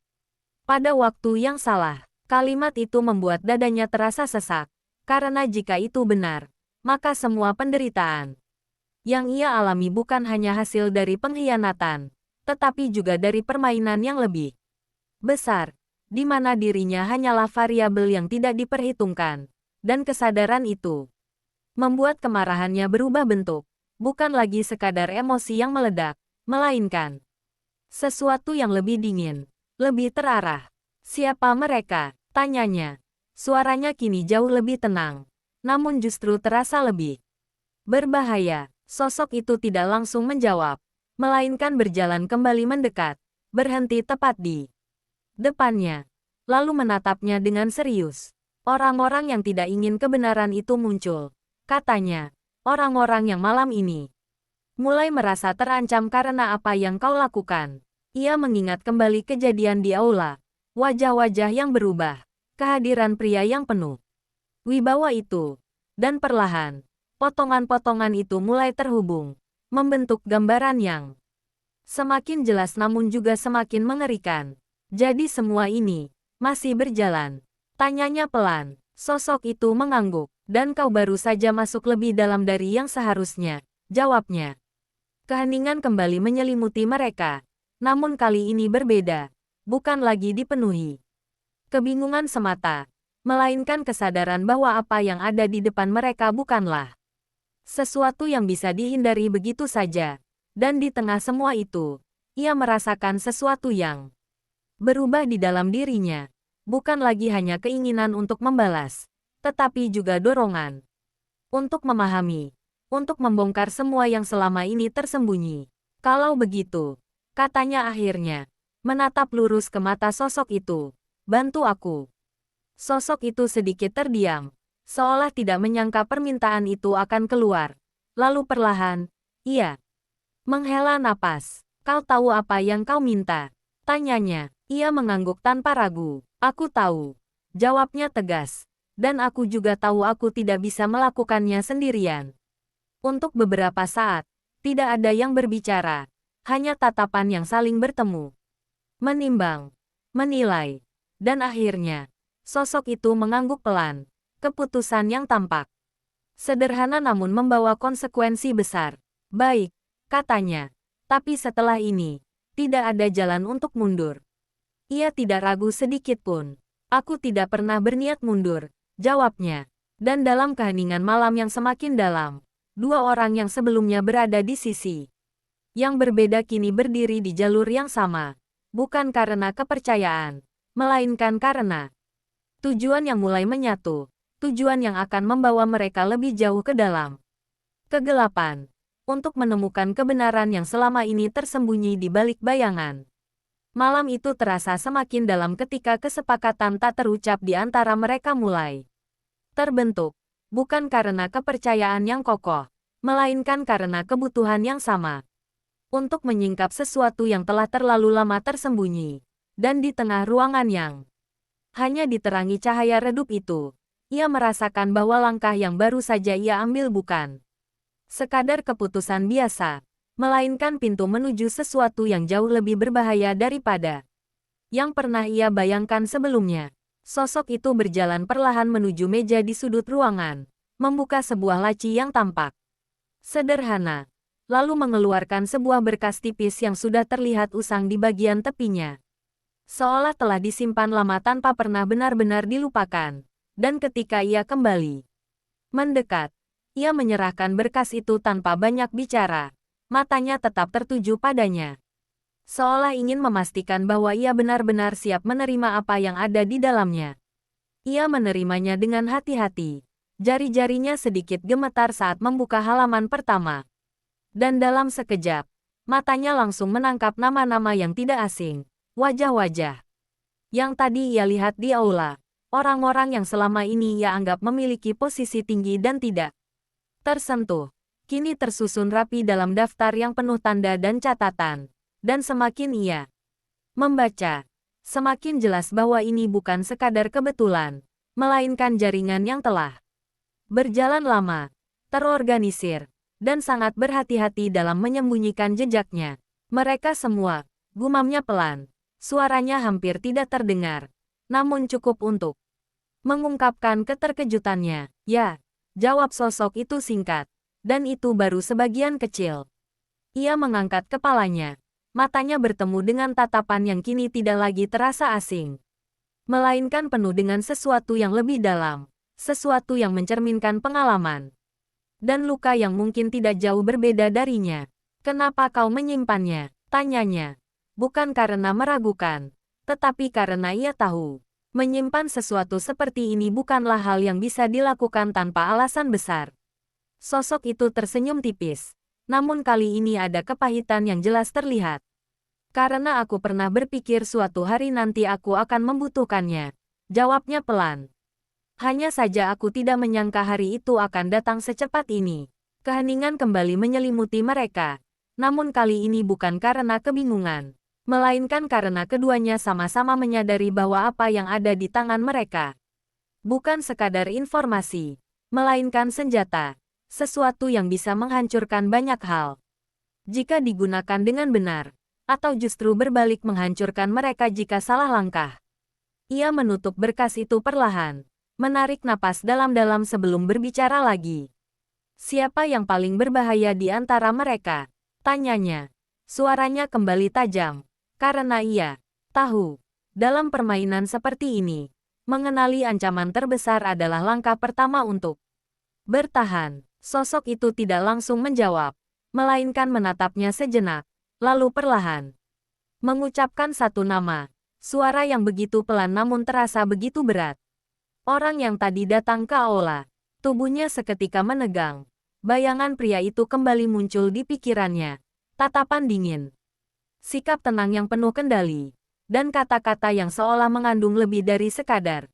Pada waktu yang salah. Kalimat itu membuat dadanya terasa sesak. Karena jika itu benar, maka semua penderitaan yang ia alami bukan hanya hasil dari pengkhianatan, tetapi juga dari permainan yang lebih besar, di mana dirinya hanyalah variabel yang tidak diperhitungkan. Dan kesadaran itu membuat kemarahannya berubah bentuk, bukan lagi sekadar emosi yang meledak, melainkan sesuatu yang lebih dingin, lebih terarah. Siapa mereka? Tanyanya. Suaranya kini jauh lebih tenang, namun justru terasa lebih berbahaya. Sosok itu tidak langsung menjawab, melainkan berjalan kembali mendekat, berhenti tepat di depannya, lalu menatapnya dengan serius. Orang-orang yang tidak ingin kebenaran itu muncul, katanya. Orang-orang yang malam ini mulai merasa terancam karena apa yang kau lakukan. Ia mengingat kembali kejadian di aula, wajah-wajah yang berubah, kehadiran pria yang penuh wibawa itu, dan perlahan, potongan-potongan itu mulai terhubung, membentuk gambaran yang semakin jelas namun juga semakin mengerikan. Jadi semua ini masih berjalan? Tanyanya pelan. Sosok itu mengangguk. Dan kau baru saja masuk lebih dalam dari yang seharusnya, jawabnya. Keheningan kembali menyelimuti mereka. Namun kali ini berbeda. Bukan lagi dipenuhi kebingungan semata, melainkan kesadaran bahwa apa yang ada di depan mereka bukanlah sesuatu yang bisa dihindari begitu saja. Dan di tengah semua itu, ia merasakan sesuatu yang berubah di dalam dirinya. Bukan lagi hanya keinginan untuk membalas, tetapi juga dorongan untuk memahami, untuk membongkar semua yang selama ini tersembunyi. Kalau begitu, katanya akhirnya, menatap lurus ke mata sosok itu. Bantu aku. Sosok itu sedikit terdiam, seolah tidak menyangka permintaan itu akan keluar. Lalu perlahan, ia menghela napas. Kau tahu apa yang kau minta? Tanyanya. Ia mengangguk tanpa ragu. Aku tahu. Jawabnya tegas. Dan aku juga tahu aku tidak bisa melakukannya sendirian. Untuk beberapa saat, tidak ada yang berbicara. Hanya tatapan yang saling bertemu. Menimbang. Menilai. Dan akhirnya, sosok itu mengangguk pelan. Keputusan yang tampak sederhana namun membawa konsekuensi besar. Baik, katanya. Tapi setelah ini, tidak ada jalan untuk mundur. Ia tidak ragu sedikit pun. Aku tidak pernah berniat mundur, jawabnya. Dan dalam keheningan malam yang semakin dalam, dua orang yang sebelumnya berada di sisi yang berbeda kini berdiri di jalur yang sama. Bukan karena kepercayaan, melainkan karena tujuan yang mulai menyatu. Tujuan yang akan membawa mereka lebih jauh ke dalam kegelapan. untuk menemukan kebenaran yang selama ini tersembunyi di balik bayangan. Malam itu terasa semakin dalam ketika kesepakatan tak terucap di antara mereka mulai terbentuk, bukan karena kepercayaan yang kokoh, melainkan karena kebutuhan yang sama untuk menyingkap sesuatu yang telah terlalu lama tersembunyi. Dan di tengah ruangan yang hanya diterangi cahaya redup itu, ia merasakan bahwa langkah yang baru saja ia ambil bukan sekadar keputusan biasa, melainkan pintu menuju sesuatu yang jauh lebih berbahaya daripada yang pernah ia bayangkan sebelumnya. Sosok itu berjalan perlahan menuju meja di sudut ruangan, membuka sebuah laci yang tampak sederhana, lalu mengeluarkan sebuah berkas tipis yang sudah terlihat usang di bagian tepinya. Seolah telah disimpan lama tanpa pernah benar-benar dilupakan. Dan ketika ia kembali mendekat, ia menyerahkan berkas itu tanpa banyak bicara. Matanya tetap tertuju padanya, seolah ingin memastikan bahwa ia benar-benar siap menerima apa yang ada di dalamnya. Ia menerimanya dengan hati-hati. Jari-jarinya sedikit gemetar saat membuka halaman pertama. Dan dalam sekejap, matanya langsung menangkap nama-nama yang tidak asing. Wajah-wajah yang tadi ia lihat di aula. Orang-orang yang selama ini ia anggap memiliki posisi tinggi dan tidak tersentuh, kini tersusun rapi dalam daftar yang penuh tanda dan catatan. Dan semakin ia membaca, semakin jelas bahwa ini bukan sekadar kebetulan, melainkan jaringan yang telah berjalan lama, terorganisir, dan sangat berhati-hati dalam menyembunyikan jejaknya. Mereka semua, gumamnya pelan, suaranya hampir tidak terdengar, namun cukup untuk mengungkapkan keterkejutannya. Ya, jawab sosok itu singkat, dan itu baru sebagian kecil. Ia mengangkat kepalanya, matanya bertemu dengan tatapan yang kini tidak lagi terasa asing, melainkan penuh dengan sesuatu yang lebih dalam, sesuatu yang mencerminkan pengalaman dan luka yang mungkin tidak jauh berbeda darinya. Kenapa kau menyimpannya? Tanyanya. Bukan karena meragukan, tetapi karena ia tahu, menyimpan sesuatu seperti ini bukanlah hal yang bisa dilakukan tanpa alasan besar. Sosok itu tersenyum tipis, namun kali ini ada kepahitan yang jelas terlihat. Karena aku pernah berpikir suatu hari nanti aku akan membutuhkannya, jawabnya pelan. Hanya saja aku tidak menyangka hari itu akan datang secepat ini. Keheningan kembali menyelimuti mereka, namun kali ini bukan karena kebingungan, melainkan karena keduanya sama-sama menyadari bahwa apa yang ada di tangan mereka bukan sekadar informasi, melainkan senjata, sesuatu yang bisa menghancurkan banyak hal. Jika digunakan dengan benar, atau justru berbalik menghancurkan mereka jika salah langkah. Ia menutup berkas itu perlahan, menarik napas dalam-dalam sebelum berbicara lagi. Siapa yang paling berbahaya di antara mereka? Tanyanya. Suaranya kembali tajam. Karena ia tahu, dalam permainan seperti ini, mengenali ancaman terbesar adalah langkah pertama untuk bertahan. Sosok itu tidak langsung menjawab, melainkan menatapnya sejenak, lalu perlahan mengucapkan satu nama, suara yang begitu pelan namun terasa begitu berat. Orang yang tadi datang ke aula, tubuhnya seketika menegang. Bayangan pria itu kembali muncul di pikirannya. Tatapan dingin, sikap tenang yang penuh kendali, dan kata-kata yang seolah mengandung lebih dari sekadar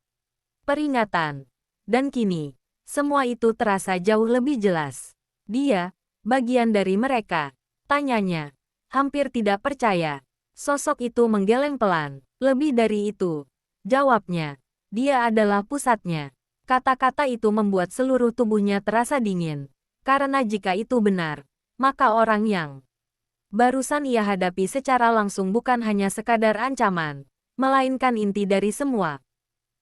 peringatan. Dan kini, semua itu terasa jauh lebih jelas. Dia, bagian dari mereka. Tanyanya, hampir tidak percaya. Sosok itu menggeleng pelan. Lebih dari itu, jawabnya. Dia adalah pusatnya. Kata-kata itu membuat seluruh tubuhnya terasa dingin. Karena jika itu benar, maka orang yang barusan ia hadapi secara langsung bukan hanya sekadar ancaman, melainkan inti dari semua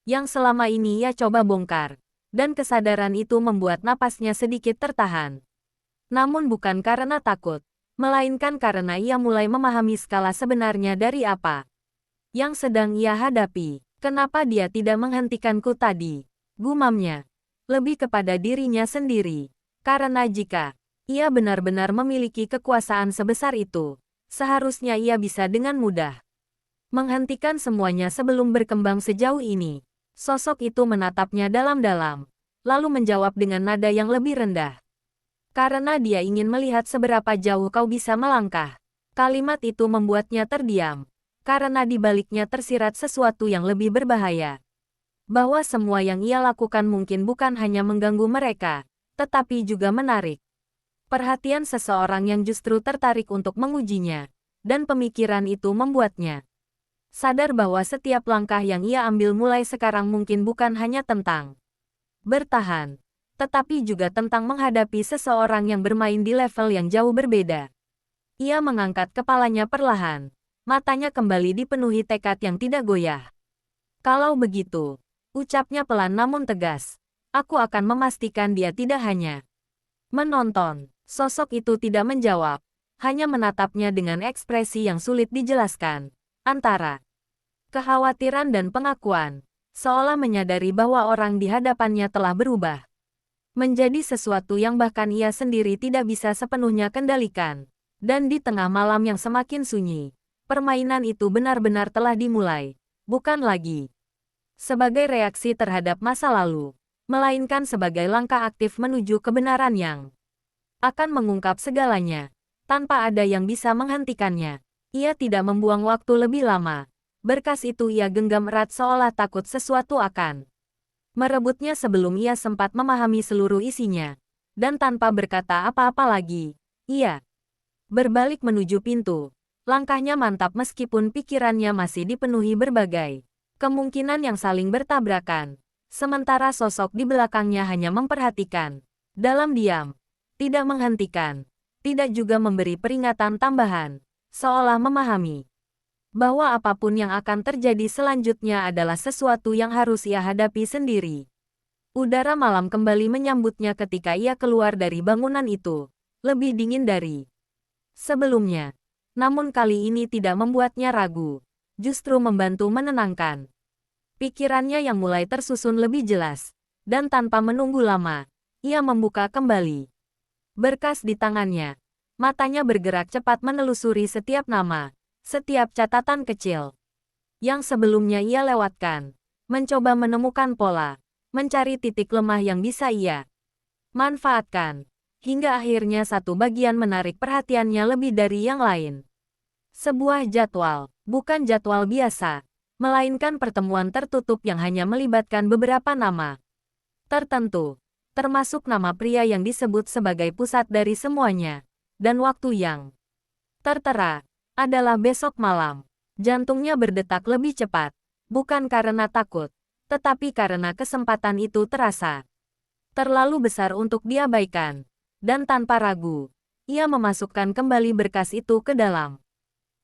yang selama ini ia coba bongkar. Dan kesadaran itu membuat napasnya sedikit tertahan. Namun bukan karena takut, melainkan karena ia mulai memahami skala sebenarnya dari apa yang sedang ia hadapi. Kenapa dia tidak menghentikanku tadi? Gumamnya. Lebih kepada dirinya sendiri. Karena jika ia benar-benar memiliki kekuasaan sebesar itu, seharusnya ia bisa dengan mudah menghentikan semuanya sebelum berkembang sejauh ini. Sosok itu menatapnya dalam-dalam, lalu menjawab dengan nada yang lebih rendah. Karena dia ingin melihat seberapa jauh kau bisa melangkah. Kalimat itu membuatnya terdiam. Karena di baliknya tersirat sesuatu yang lebih berbahaya. Bahwa semua yang ia lakukan mungkin bukan hanya mengganggu mereka, tetapi juga menarik perhatian seseorang yang justru tertarik untuk mengujinya. Dan pemikiran itu membuatnya sadar bahwa setiap langkah yang ia ambil mulai sekarang mungkin bukan hanya tentang bertahan, tetapi juga tentang menghadapi seseorang yang bermain di level yang jauh berbeda. Ia mengangkat kepalanya perlahan. Matanya kembali dipenuhi tekad yang tidak goyah. Kalau begitu, ucapnya pelan namun tegas, aku akan memastikan dia tidak hanya menonton. Sosok itu tidak menjawab, hanya menatapnya dengan ekspresi yang sulit dijelaskan. Antara kekhawatiran dan pengakuan, seolah menyadari bahwa orang di hadapannya telah berubah menjadi sesuatu yang bahkan ia sendiri tidak bisa sepenuhnya kendalikan. Dan di tengah malam yang semakin sunyi, permainan itu benar-benar telah dimulai, bukan lagi sebagai reaksi terhadap masa lalu, melainkan sebagai langkah aktif menuju kebenaran yang akan mengungkap segalanya, tanpa ada yang bisa menghentikannya. Ia tidak membuang waktu lebih lama. Berkas itu ia genggam erat seolah takut sesuatu akan merebutnya sebelum ia sempat memahami seluruh isinya. Dan tanpa berkata apa-apa lagi, ia berbalik menuju pintu. Langkahnya mantap meskipun pikirannya masih dipenuhi berbagai kemungkinan yang saling bertabrakan. Sementara sosok di belakangnya hanya memperhatikan dalam diam, tidak menghentikan, tidak juga memberi peringatan tambahan, seolah memahami bahwa apapun yang akan terjadi selanjutnya adalah sesuatu yang harus ia hadapi sendiri. Udara malam kembali menyambutnya ketika ia keluar dari bangunan itu, lebih dingin dari sebelumnya. Namun kali ini tidak membuatnya ragu, justru membantu menenangkan pikirannya yang mulai tersusun lebih jelas. Dan tanpa menunggu lama, ia membuka kembali berkas di tangannya. Matanya bergerak cepat menelusuri setiap nama, setiap catatan kecil yang sebelumnya ia lewatkan, mencoba menemukan pola, mencari titik lemah yang bisa ia manfaatkan, hingga akhirnya satu bagian menarik perhatiannya lebih dari yang lain. Sebuah jadwal, bukan jadwal biasa, melainkan pertemuan tertutup yang hanya melibatkan beberapa nama tertentu, termasuk nama pria yang disebut sebagai pusat dari semuanya, dan waktu yang tertera adalah besok malam. Jantungnya berdetak lebih cepat, bukan karena takut, tetapi karena kesempatan itu terasa terlalu besar untuk diabaikan. Dan tanpa ragu, ia memasukkan kembali berkas itu ke dalam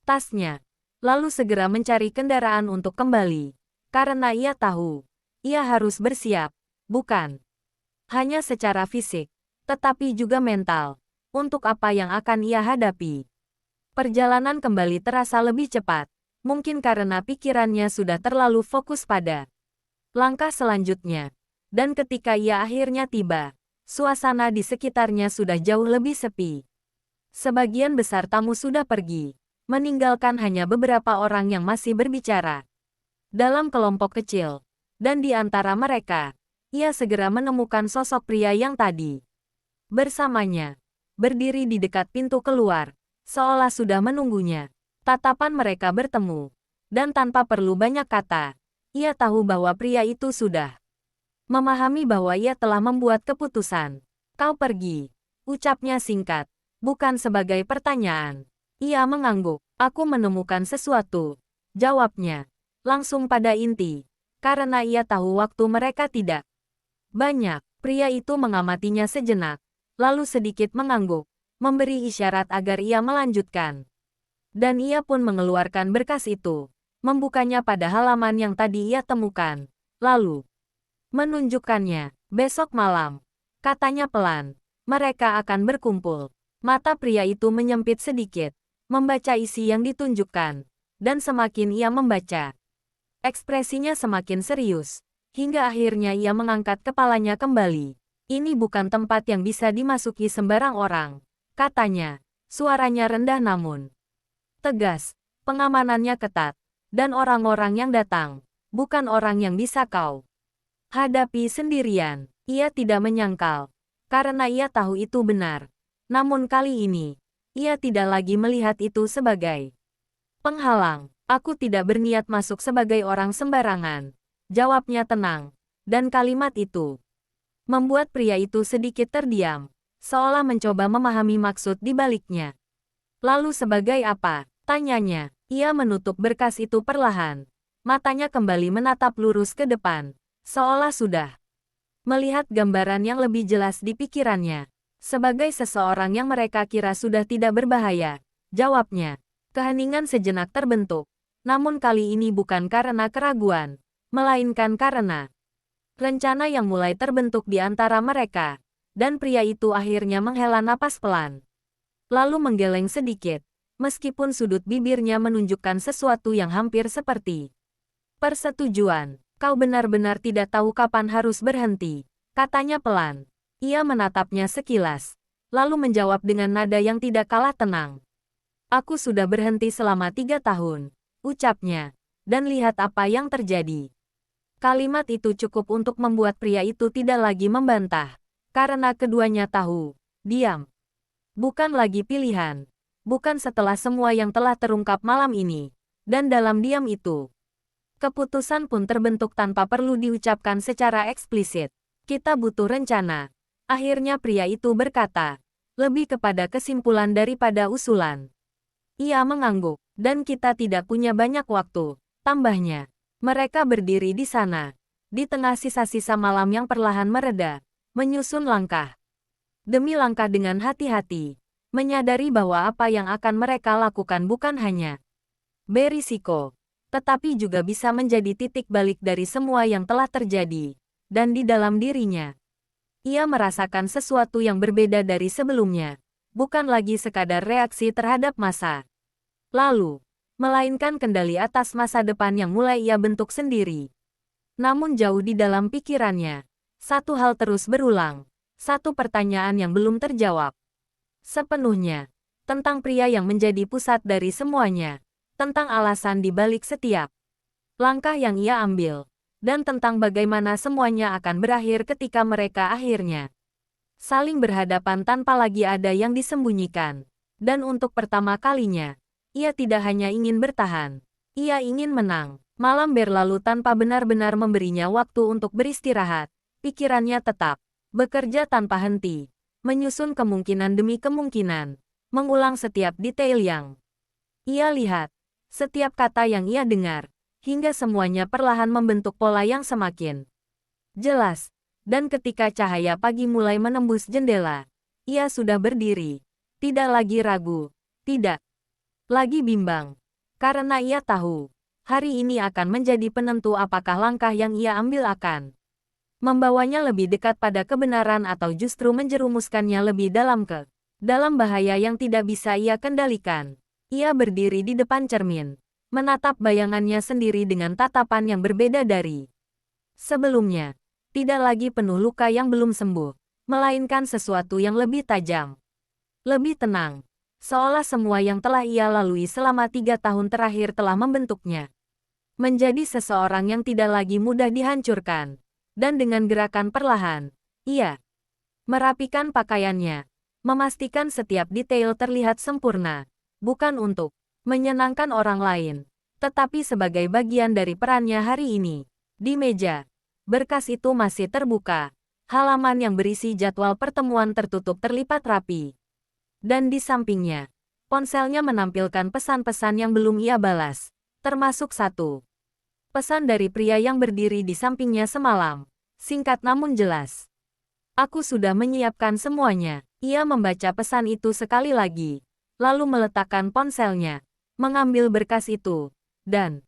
tasnya, lalu segera mencari kendaraan untuk kembali. Karena ia tahu, ia harus bersiap, bukan hanya secara fisik, tetapi juga mental, untuk apa yang akan ia hadapi. Perjalanan kembali terasa lebih cepat, mungkin karena pikirannya sudah terlalu fokus pada langkah selanjutnya. Dan ketika ia akhirnya tiba, suasana di sekitarnya sudah jauh lebih sepi. Sebagian besar tamu sudah pergi, meninggalkan hanya beberapa orang yang masih berbicara dalam kelompok kecil. Dan di antara mereka, ia segera menemukan sosok pria yang tadi bersamanya, berdiri di dekat pintu keluar, seolah sudah menunggunya. Tatapan mereka bertemu, dan tanpa perlu banyak kata, ia tahu bahwa pria itu sudah memahami bahwa ia telah membuat keputusan. Kau pergi, ucapnya singkat, bukan sebagai pertanyaan. Ia mengangguk. Aku menemukan sesuatu, jawabnya, langsung pada inti, karena ia tahu waktu mereka tidak banyak. Pria itu mengamatinya sejenak, lalu sedikit mengangguk, memberi isyarat agar ia melanjutkan. Dan ia pun mengeluarkan berkas itu, membukanya pada halaman yang tadi ia temukan, lalu menunjukkannya. Besok malam, katanya pelan, mereka akan berkumpul. Mata pria itu menyempit sedikit, membaca isi yang ditunjukkan, dan semakin ia membaca, ekspresinya semakin serius, hingga akhirnya ia mengangkat kepalanya kembali. Ini bukan tempat yang bisa dimasuki sembarang orang, katanya, suaranya rendah namun tegas, pengamanannya ketat, dan orang-orang yang datang, bukan orang yang bisa kau hadapi sendirian. Ia tidak menyangkal, karena ia tahu itu benar. Namun kali ini, ia tidak lagi melihat itu sebagai penghalang. Aku tidak berniat masuk sebagai orang sembarangan. Jawabnya tenang. Dan kalimat itu membuat pria itu sedikit terdiam, seolah mencoba memahami maksud di baliknya. Lalu sebagai apa? Tanyanya. Ia menutup berkas itu perlahan. Matanya kembali menatap lurus ke depan, seolah sudah melihat gambaran yang lebih jelas di pikirannya. Sebagai seseorang yang mereka kira sudah tidak berbahaya, jawabnya. Keheningan sejenak terbentuk. Namun kali ini bukan karena keraguan, melainkan karena rencana yang mulai terbentuk di antara mereka. Dan pria itu akhirnya menghela napas pelan. Lalu menggeleng sedikit, meskipun sudut bibirnya menunjukkan sesuatu yang hampir seperti persetujuan. Kau benar-benar tidak tahu kapan harus berhenti, katanya pelan. Ia menatapnya sekilas, lalu menjawab dengan nada yang tidak kalah tenang. Aku sudah berhenti selama 3 tahun, ucapnya, dan lihat apa yang terjadi. Kalimat itu cukup untuk membuat pria itu tidak lagi membantah, karena keduanya tahu, diam bukan lagi pilihan. Bukan setelah semua yang telah terungkap malam ini. Dan dalam diam itu, keputusan pun terbentuk tanpa perlu diucapkan secara eksplisit. Kita butuh rencana. Akhirnya pria itu berkata, lebih kepada kesimpulan daripada usulan. Ia mengangguk, dan kita tidak punya banyak waktu, tambahnya. Mereka berdiri di sana, di tengah sisa-sisa malam yang perlahan mereda, menyusun langkah demi langkah dengan hati-hati, menyadari bahwa apa yang akan mereka lakukan bukan hanya berisiko, tetapi juga bisa menjadi titik balik dari semua yang telah terjadi. Dan di dalam dirinya, ia merasakan sesuatu yang berbeda dari sebelumnya, bukan lagi sekadar reaksi terhadap masa lalu, melainkan kendali atas masa depan yang mulai ia bentuk sendiri. Namun jauh di dalam pikirannya, satu hal terus berulang, satu pertanyaan yang belum terjawab sepenuhnya, tentang pria yang menjadi pusat dari semuanya, tentang alasan di balik setiap langkah yang ia ambil, dan tentang bagaimana semuanya akan berakhir ketika mereka akhirnya saling berhadapan tanpa lagi ada yang disembunyikan. Dan untuk pertama kalinya, ia tidak hanya ingin bertahan, ia ingin menang. Malam berlalu tanpa benar-benar memberinya waktu untuk beristirahat. Pikirannya tetap bekerja tanpa henti, menyusun kemungkinan demi kemungkinan, mengulang setiap detail yang ia lihat, setiap kata yang ia dengar, hingga semuanya perlahan membentuk pola yang semakin jelas. Dan ketika cahaya pagi mulai menembus jendela, ia sudah berdiri, tidak lagi ragu, tidak lagi bimbang, karena ia tahu, hari ini akan menjadi penentu apakah langkah yang ia ambil akan membawanya lebih dekat pada kebenaran atau justru menjerumuskannya lebih dalam bahaya yang tidak bisa ia kendalikan. Ia berdiri di depan cermin, menatap bayangannya sendiri dengan tatapan yang berbeda dari sebelumnya. Tidak lagi penuh luka yang belum sembuh, melainkan sesuatu yang lebih tajam, lebih tenang. Seolah semua yang telah ia lalui selama 3 tahun terakhir telah membentuknya menjadi seseorang yang tidak lagi mudah dihancurkan. Dan dengan gerakan perlahan, ia merapikan pakaiannya, memastikan setiap detail terlihat sempurna, bukan untuk menyenangkan orang lain, tetapi sebagai bagian dari perannya hari ini. Di meja, berkas itu masih terbuka, halaman yang berisi jadwal pertemuan tertutup terlipat rapi. Dan di sampingnya, ponselnya menampilkan pesan-pesan yang belum ia balas, termasuk satu pesan dari pria yang berdiri di sampingnya semalam. Singkat namun jelas. Aku sudah menyiapkan semuanya. Ia membaca pesan itu sekali lagi, lalu meletakkan ponselnya, mengambil berkas itu, dan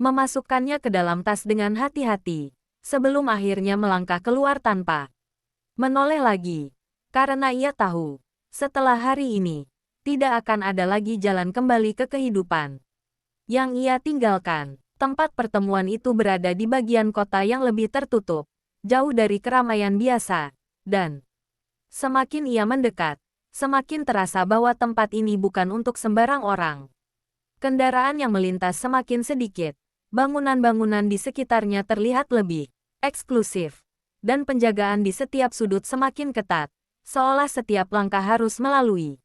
memasukkannya ke dalam tas dengan hati-hati, sebelum akhirnya melangkah keluar tanpa menoleh lagi. Karena ia tahu, setelah hari ini, tidak akan ada lagi jalan kembali ke kehidupan yang ia tinggalkan. Tempat pertemuan itu berada di bagian kota yang lebih tertutup, jauh dari keramaian biasa, dan semakin ia mendekat, semakin terasa bahwa tempat ini bukan untuk sembarang orang. Kendaraan yang melintas semakin sedikit, bangunan-bangunan di sekitarnya terlihat lebih eksklusif. dan penjagaan di setiap sudut semakin ketat, seolah setiap langkah harus melalui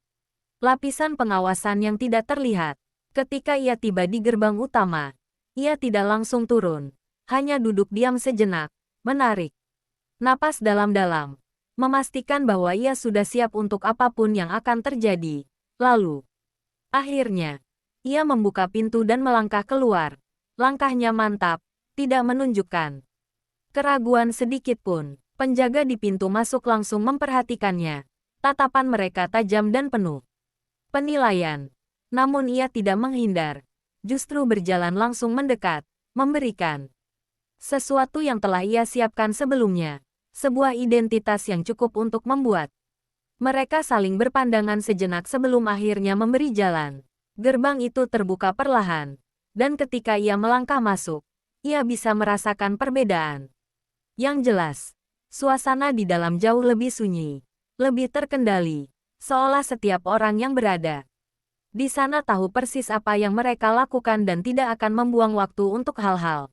lapisan pengawasan yang tidak terlihat. Ketika ia tiba di gerbang utama, ia tidak langsung turun, hanya duduk diam sejenak, menarik napas dalam-dalam, memastikan bahwa ia sudah siap untuk apapun yang akan terjadi. Lalu, akhirnya, ia membuka pintu dan melangkah keluar. Langkahnya mantap, tidak menunjukkan keraguan sedikit pun. Penjaga di pintu masuk langsung memperhatikannya. Tatapan mereka tajam dan penuh penilaian. Namun ia tidak menghindar. Justru berjalan langsung mendekat, memberikan sesuatu yang telah ia siapkan sebelumnya. Sebuah identitas yang cukup untuk membuat mereka saling berpandangan sejenak sebelum akhirnya memberi jalan. Gerbang itu terbuka perlahan, dan ketika ia melangkah masuk, ia bisa merasakan perbedaan. Yang jelas, suasana di dalam jauh lebih sunyi, lebih terkendali, seolah setiap orang yang berada di sana tahu persis apa yang mereka lakukan dan tidak akan membuang waktu untuk hal-hal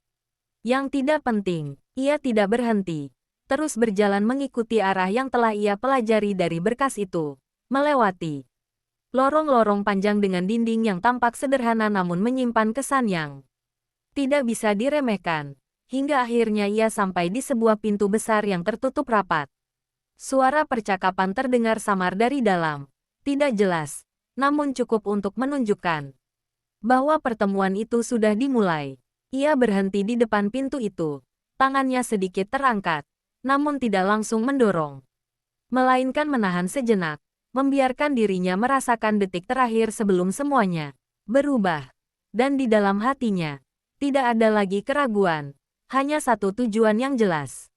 yang tidak penting. Ia tidak berhenti, terus berjalan mengikuti arah yang telah ia pelajari dari berkas itu, melewati lorong-lorong panjang dengan dinding yang tampak sederhana namun menyimpan kesan yang tidak bisa diremehkan, hingga akhirnya ia sampai di sebuah pintu besar yang tertutup rapat. Suara percakapan terdengar samar dari dalam, tidak jelas, namun cukup untuk menunjukkan bahwa pertemuan itu sudah dimulai. Ia berhenti di depan pintu itu, tangannya sedikit terangkat, namun tidak langsung mendorong, melainkan menahan sejenak, membiarkan dirinya merasakan detik terakhir sebelum semuanya berubah. Dan di dalam hatinya, tidak ada lagi keraguan, hanya satu tujuan yang jelas.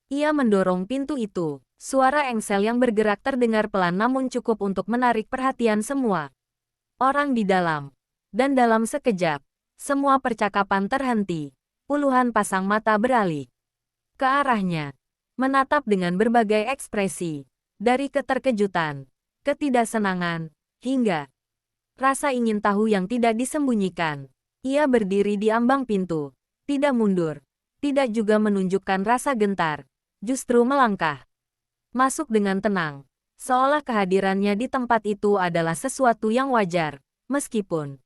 Ia mendorong pintu itu, suara engsel yang bergerak terdengar pelan namun cukup untuk menarik perhatian semua orang di dalam. Dan dalam sekejap, semua percakapan terhenti, puluhan pasang mata beralih ke arahnya, menatap dengan berbagai ekspresi, dari keterkejutan, ketidaksenangan, hingga rasa ingin tahu yang tidak disembunyikan. Ia berdiri di ambang pintu, tidak mundur, tidak juga menunjukkan rasa gentar, justru melangkah masuk dengan tenang, seolah kehadirannya di tempat itu adalah sesuatu yang wajar, meskipun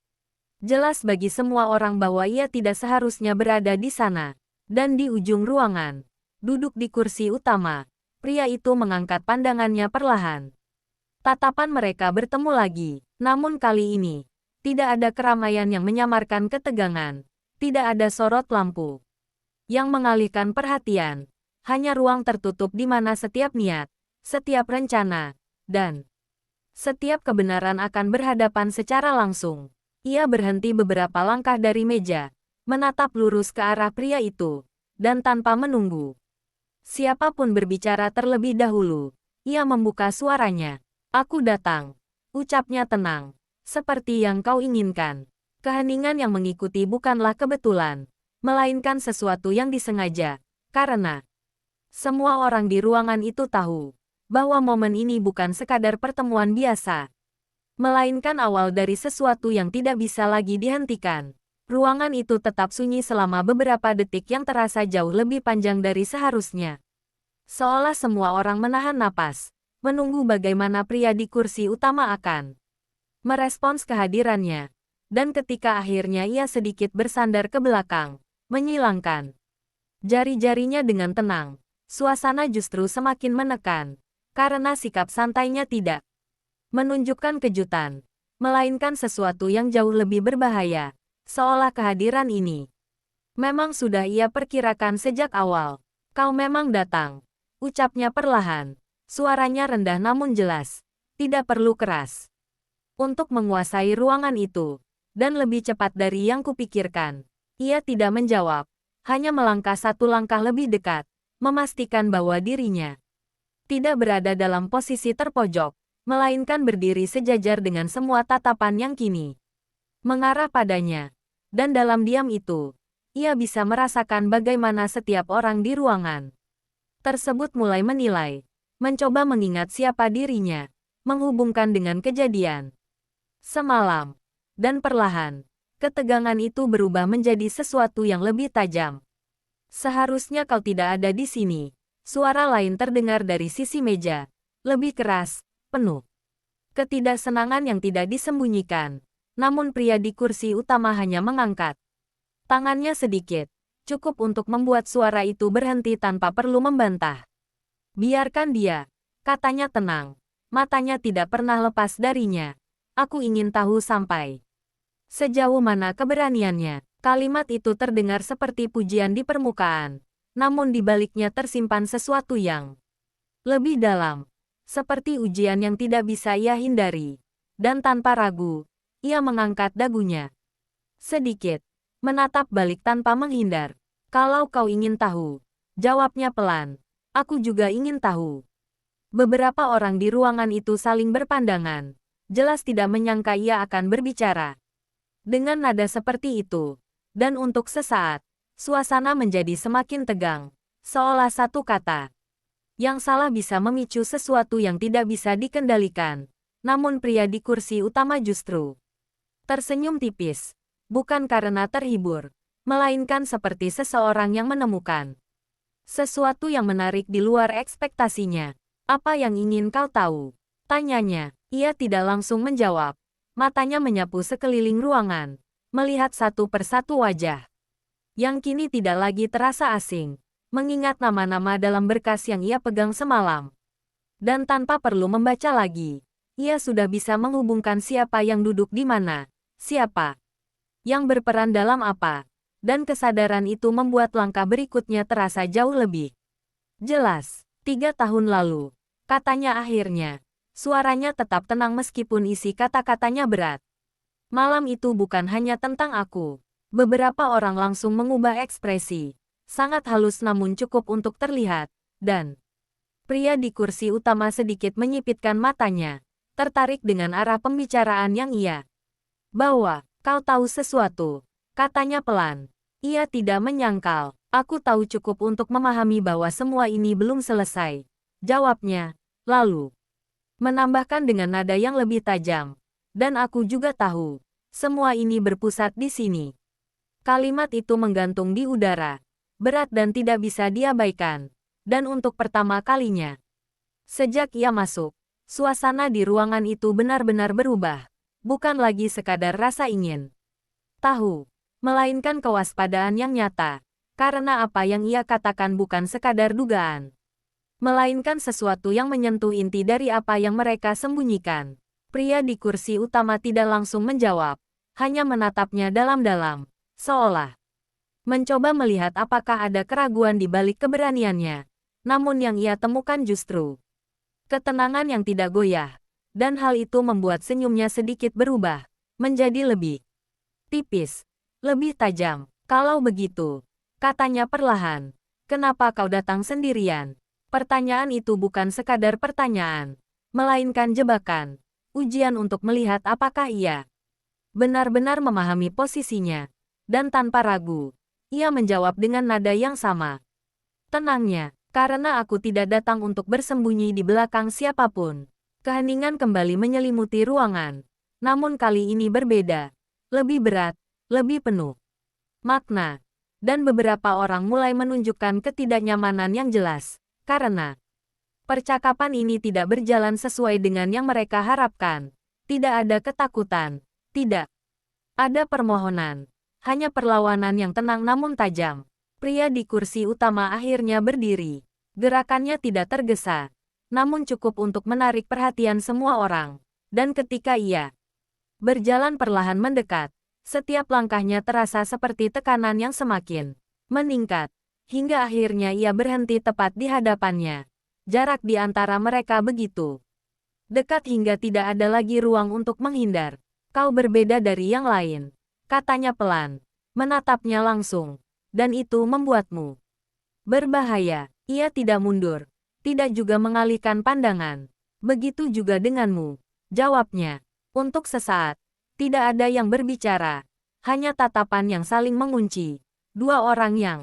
jelas bagi semua orang bahwa ia tidak seharusnya berada di sana. Dan di ujung ruangan, duduk di kursi utama, pria itu mengangkat pandangannya perlahan. Tatapan mereka bertemu lagi, namun kali ini, tidak ada keramaian yang menyamarkan ketegangan, tidak ada sorot lampu yang mengalihkan perhatian, hanya ruang tertutup di mana setiap niat, setiap rencana, dan setiap kebenaran akan berhadapan secara langsung. Ia berhenti beberapa langkah dari meja, menatap lurus ke arah pria itu, dan tanpa menunggu siapapun berbicara terlebih dahulu, ia membuka suaranya. "Aku datang," ucapnya tenang, "seperti yang kau inginkan." Keheningan yang mengikuti bukanlah kebetulan, melainkan sesuatu yang disengaja, karena semua orang di ruangan itu tahu bahwa momen ini bukan sekadar pertemuan biasa, melainkan awal dari sesuatu yang tidak bisa lagi dihentikan. Ruangan itu tetap sunyi selama beberapa detik yang terasa jauh lebih panjang dari seharusnya. Seolah semua orang menahan napas, menunggu bagaimana pria di kursi utama akan merespons kehadirannya. Dan ketika akhirnya ia sedikit bersandar ke belakang, menyilangkan jari-jarinya dengan tenang, suasana justru semakin menekan, karena sikap santainya tidak menunjukkan kejutan, melainkan sesuatu yang jauh lebih berbahaya. Seolah kehadiran ini memang sudah ia perkirakan sejak awal. "Kau memang datang," ucapnya perlahan. Suaranya rendah namun jelas, tidak perlu keras untuk menguasai ruangan itu, dan lebih cepat dari yang kupikirkan. Ia tidak menjawab, hanya melangkah satu langkah lebih dekat, memastikan bahwa dirinya tidak berada dalam posisi terpojok, melainkan berdiri sejajar dengan semua tatapan yang kini mengarah padanya. Dan dalam diam itu, ia bisa merasakan bagaimana setiap orang di ruangan tersebut mulai menilai, mencoba mengingat siapa dirinya, menghubungkan dengan kejadian semalam. Dan perlahan, ketegangan itu berubah menjadi sesuatu yang lebih tajam. "Seharusnya kau tidak ada di sini," Suara lain terdengar dari sisi meja. Lebih keras, penuh ketidaksenangan yang tidak disembunyikan. Namun pria di kursi utama hanya mengangkat tangannya sedikit, cukup untuk membuat suara itu berhenti tanpa perlu membantah. Biarkan dia, katanya tenang. Matanya tidak pernah lepas darinya. Aku ingin tahu sampai sejauh mana keberaniannya. Kalimat itu terdengar seperti pujian di permukaan, namun di baliknya tersimpan sesuatu yang lebih dalam. Seperti ujian yang tidak bisa ia hindari. Dan tanpa ragu, ia mengangkat dagunya sedikit, menatap balik tanpa menghindar. Kalau kau ingin tahu, jawabnya pelan. Aku juga ingin tahu. Beberapa orang di ruangan itu saling berpandangan. Jelas tidak menyangka ia akan berbicara dengan nada seperti itu. Dan untuk sesaat, suasana menjadi semakin tegang. Seolah satu kata yang salah bisa memicu sesuatu yang tidak bisa dikendalikan. Namun pria di kursi utama justru tersenyum tipis. Bukan karena terhibur, melainkan seperti seseorang yang menemukan sesuatu yang menarik di luar ekspektasinya. Apa yang ingin kau tahu? Tanyanya. Ia tidak langsung menjawab. Matanya menyapu sekeliling ruangan, melihat satu persatu wajah yang kini tidak lagi terasa asing. Mengingat nama-nama dalam berkas yang ia pegang semalam. Dan tanpa perlu membaca lagi, ia sudah bisa menghubungkan siapa yang duduk di mana, siapa yang berperan dalam apa. Dan kesadaran itu membuat langkah berikutnya terasa jauh lebih jelas. 3 tahun lalu, katanya akhirnya. Suaranya tetap tenang meskipun isi kata-katanya berat. Malam itu bukan hanya tentang aku. Beberapa orang langsung mengubah ekspresi. Sangat halus namun cukup untuk terlihat. Dan pria di kursi utama sedikit menyipitkan matanya. Tertarik dengan arah pembicaraan yang ia bawa. Kau tahu sesuatu, katanya pelan. Ia tidak menyangkal. Aku tahu cukup untuk memahami bahwa semua ini belum selesai. Jawabnya, lalu menambahkan dengan nada yang lebih tajam. Dan aku juga tahu, semua ini berpusat di sini. Kalimat itu menggantung di udara. Berat dan tidak bisa diabaikan. Dan untuk pertama kalinya sejak ia masuk, suasana di ruangan itu benar-benar berubah. Bukan lagi sekadar rasa ingin tahu, melainkan kewaspadaan yang nyata. Karena apa yang ia katakan bukan sekadar dugaan, melainkan sesuatu yang menyentuh inti dari apa yang mereka sembunyikan. Pria di kursi utama tidak langsung menjawab, hanya menatapnya dalam-dalam, seolah mencoba melihat apakah ada keraguan di balik keberaniannya. Namun yang ia temukan justru ketenangan yang tidak goyah. Dan hal itu membuat senyumnya sedikit berubah, menjadi lebih tipis, lebih tajam. Kalau begitu, katanya perlahan, kenapa kau datang sendirian? Pertanyaan itu bukan sekadar pertanyaan, melainkan jebakan, ujian untuk melihat apakah ia benar-benar memahami posisinya. Dan tanpa ragu, ia menjawab dengan nada yang sama. Tenangnya, karena aku tidak datang untuk bersembunyi di belakang siapapun. Keheningan kembali menyelimuti ruangan. Namun kali ini berbeda. Lebih berat, lebih penuh makna. Dan beberapa orang mulai menunjukkan ketidaknyamanan yang jelas. Karena percakapan ini tidak berjalan sesuai dengan yang mereka harapkan. Tidak ada ketakutan. Tidak ada permohonan. Hanya perlawanan yang tenang namun tajam. Pria di kursi utama akhirnya berdiri. Gerakannya tidak tergesa, namun cukup untuk menarik perhatian semua orang. Dan ketika ia berjalan perlahan mendekat, setiap langkahnya terasa seperti tekanan yang semakin meningkat. Hingga akhirnya ia berhenti tepat di hadapannya. Jarak di antara mereka begitu dekat hingga tidak ada lagi ruang untuk menghindar. Kau berbeda dari yang lain, katanya pelan, menatapnya langsung. Dan itu membuatmu berbahaya. Ia tidak mundur, tidak juga mengalihkan pandangan. Begitu juga denganmu, jawabnya. Untuk sesaat, tidak ada yang berbicara. Hanya tatapan yang saling mengunci. Dua orang yang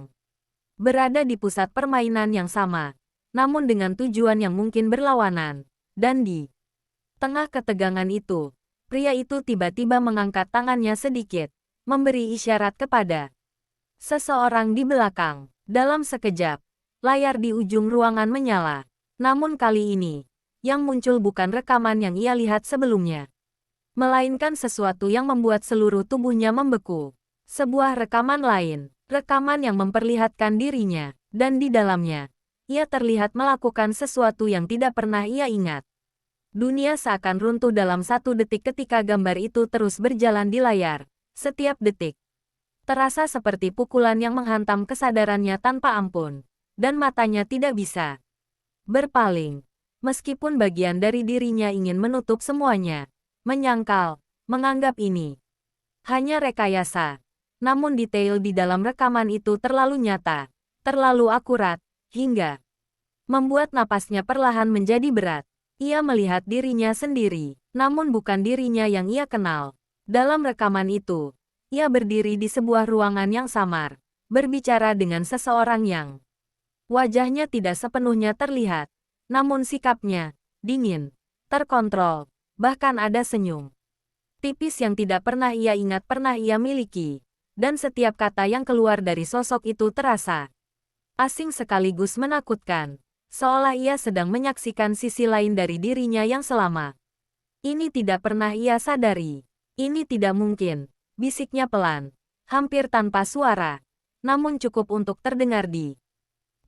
berada di pusat permainan yang sama, namun dengan tujuan yang mungkin berlawanan. Dan di tengah ketegangan itu, pria itu tiba-tiba mengangkat tangannya sedikit, memberi isyarat kepada seseorang di belakang. Dalam sekejap, Layar di ujung ruangan menyala. Namun kali ini, yang muncul bukan rekaman yang ia lihat sebelumnya, melainkan sesuatu yang membuat seluruh tubuhnya membeku. Sebuah rekaman lain, rekaman yang memperlihatkan dirinya, dan di dalamnya, ia terlihat melakukan sesuatu yang tidak pernah ia ingat. Dunia seakan runtuh dalam 1 detik ketika gambar itu terus berjalan di layar. Setiap detik terasa seperti pukulan yang menghantam kesadarannya tanpa ampun, dan matanya tidak bisa berpaling. Meskipun bagian dari dirinya ingin menutup semuanya, menyangkal, menganggap ini hanya rekayasa. Namun detail di dalam rekaman itu terlalu nyata, terlalu akurat, hingga membuat napasnya perlahan menjadi berat. Ia melihat dirinya sendiri, namun bukan dirinya yang ia kenal. Dalam rekaman itu, ia berdiri di sebuah ruangan yang samar, berbicara dengan seseorang yang wajahnya tidak sepenuhnya terlihat, namun sikapnya dingin, terkontrol, bahkan ada senyum tipis yang tidak pernah ia ingat pernah ia miliki. Dan setiap kata yang keluar dari sosok itu terasa asing sekaligus menakutkan, seolah ia sedang menyaksikan sisi lain dari dirinya yang selama ini tidak pernah ia sadari. Ini tidak mungkin, bisiknya pelan, hampir tanpa suara, namun cukup untuk terdengar di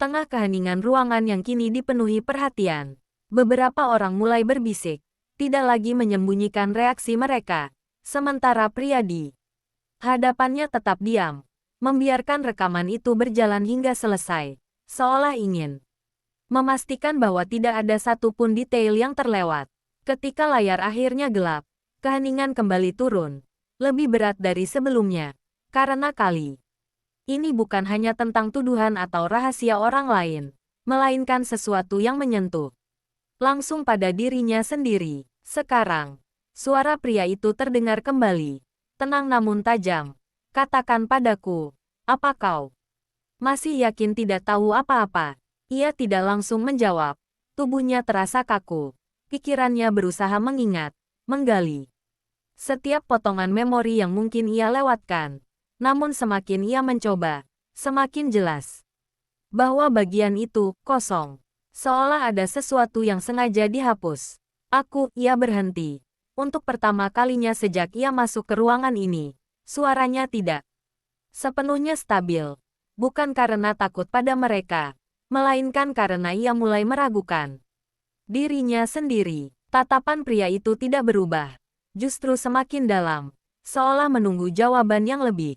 tengah keheningan ruangan yang kini dipenuhi perhatian. Beberapa orang mulai berbisik, tidak lagi menyembunyikan reaksi mereka, sementara pria di hadapannya tetap diam, membiarkan rekaman itu berjalan hingga selesai, seolah ingin memastikan bahwa tidak ada satupun detail yang terlewat. Ketika layar akhirnya gelap, keheningan kembali turun, lebih berat dari sebelumnya, karena kali ini bukan hanya tentang tuduhan atau rahasia orang lain, melainkan sesuatu yang menyentuh langsung pada dirinya sendiri. Sekarang, suara pria itu terdengar kembali. Tenang namun tajam. Katakan padaku, apa kau masih yakin tidak tahu apa-apa? Ia tidak langsung menjawab. Tubuhnya terasa kaku. Pikirannya berusaha mengingat, menggali setiap potongan memori yang mungkin ia lewatkan. Namun semakin ia mencoba, semakin jelas bahwa bagian itu kosong. Seolah ada sesuatu yang sengaja dihapus. Ia berhenti. Untuk pertama kalinya sejak ia masuk ke ruangan ini, suaranya tidak sepenuhnya stabil. Bukan karena takut pada mereka, melainkan karena ia mulai meragukan dirinya sendiri. Tatapan pria itu tidak berubah, justru semakin dalam, seolah menunggu jawaban yang lebih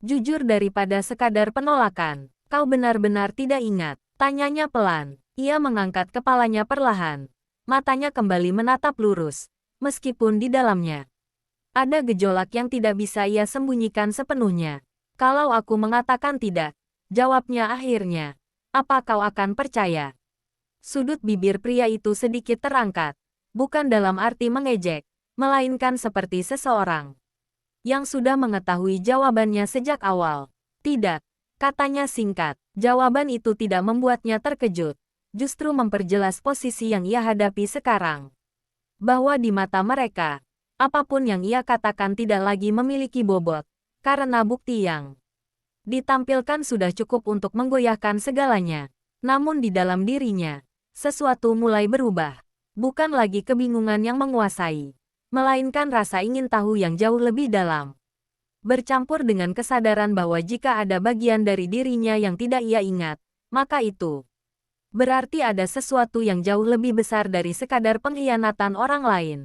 jujur daripada sekadar penolakan. Kau benar-benar tidak ingat? Tanyanya pelan. Ia mengangkat kepalanya perlahan. Matanya kembali menatap lurus, meskipun di dalamnya ada gejolak yang tidak bisa ia sembunyikan sepenuhnya. Kalau aku mengatakan tidak, jawabnya akhirnya, apa kau akan percaya? Sudut bibir pria itu sedikit terangkat, bukan dalam arti mengejek, melainkan seperti seseorang yang sudah mengetahui jawabannya sejak awal. Tidak, katanya singkat. Jawaban itu tidak membuatnya terkejut, justru memperjelas posisi yang ia hadapi sekarang. Bahwa di mata mereka, apapun yang ia katakan tidak lagi memiliki bobot, karena bukti yang ditampilkan sudah cukup untuk menggoyahkan segalanya. Namun di dalam dirinya, sesuatu mulai berubah. Bukan lagi kebingungan yang menguasai, melainkan rasa ingin tahu yang jauh lebih dalam. Bercampur dengan kesadaran bahwa jika ada bagian dari dirinya yang tidak ia ingat, maka itu berarti ada sesuatu yang jauh lebih besar dari sekadar pengkhianatan orang lain.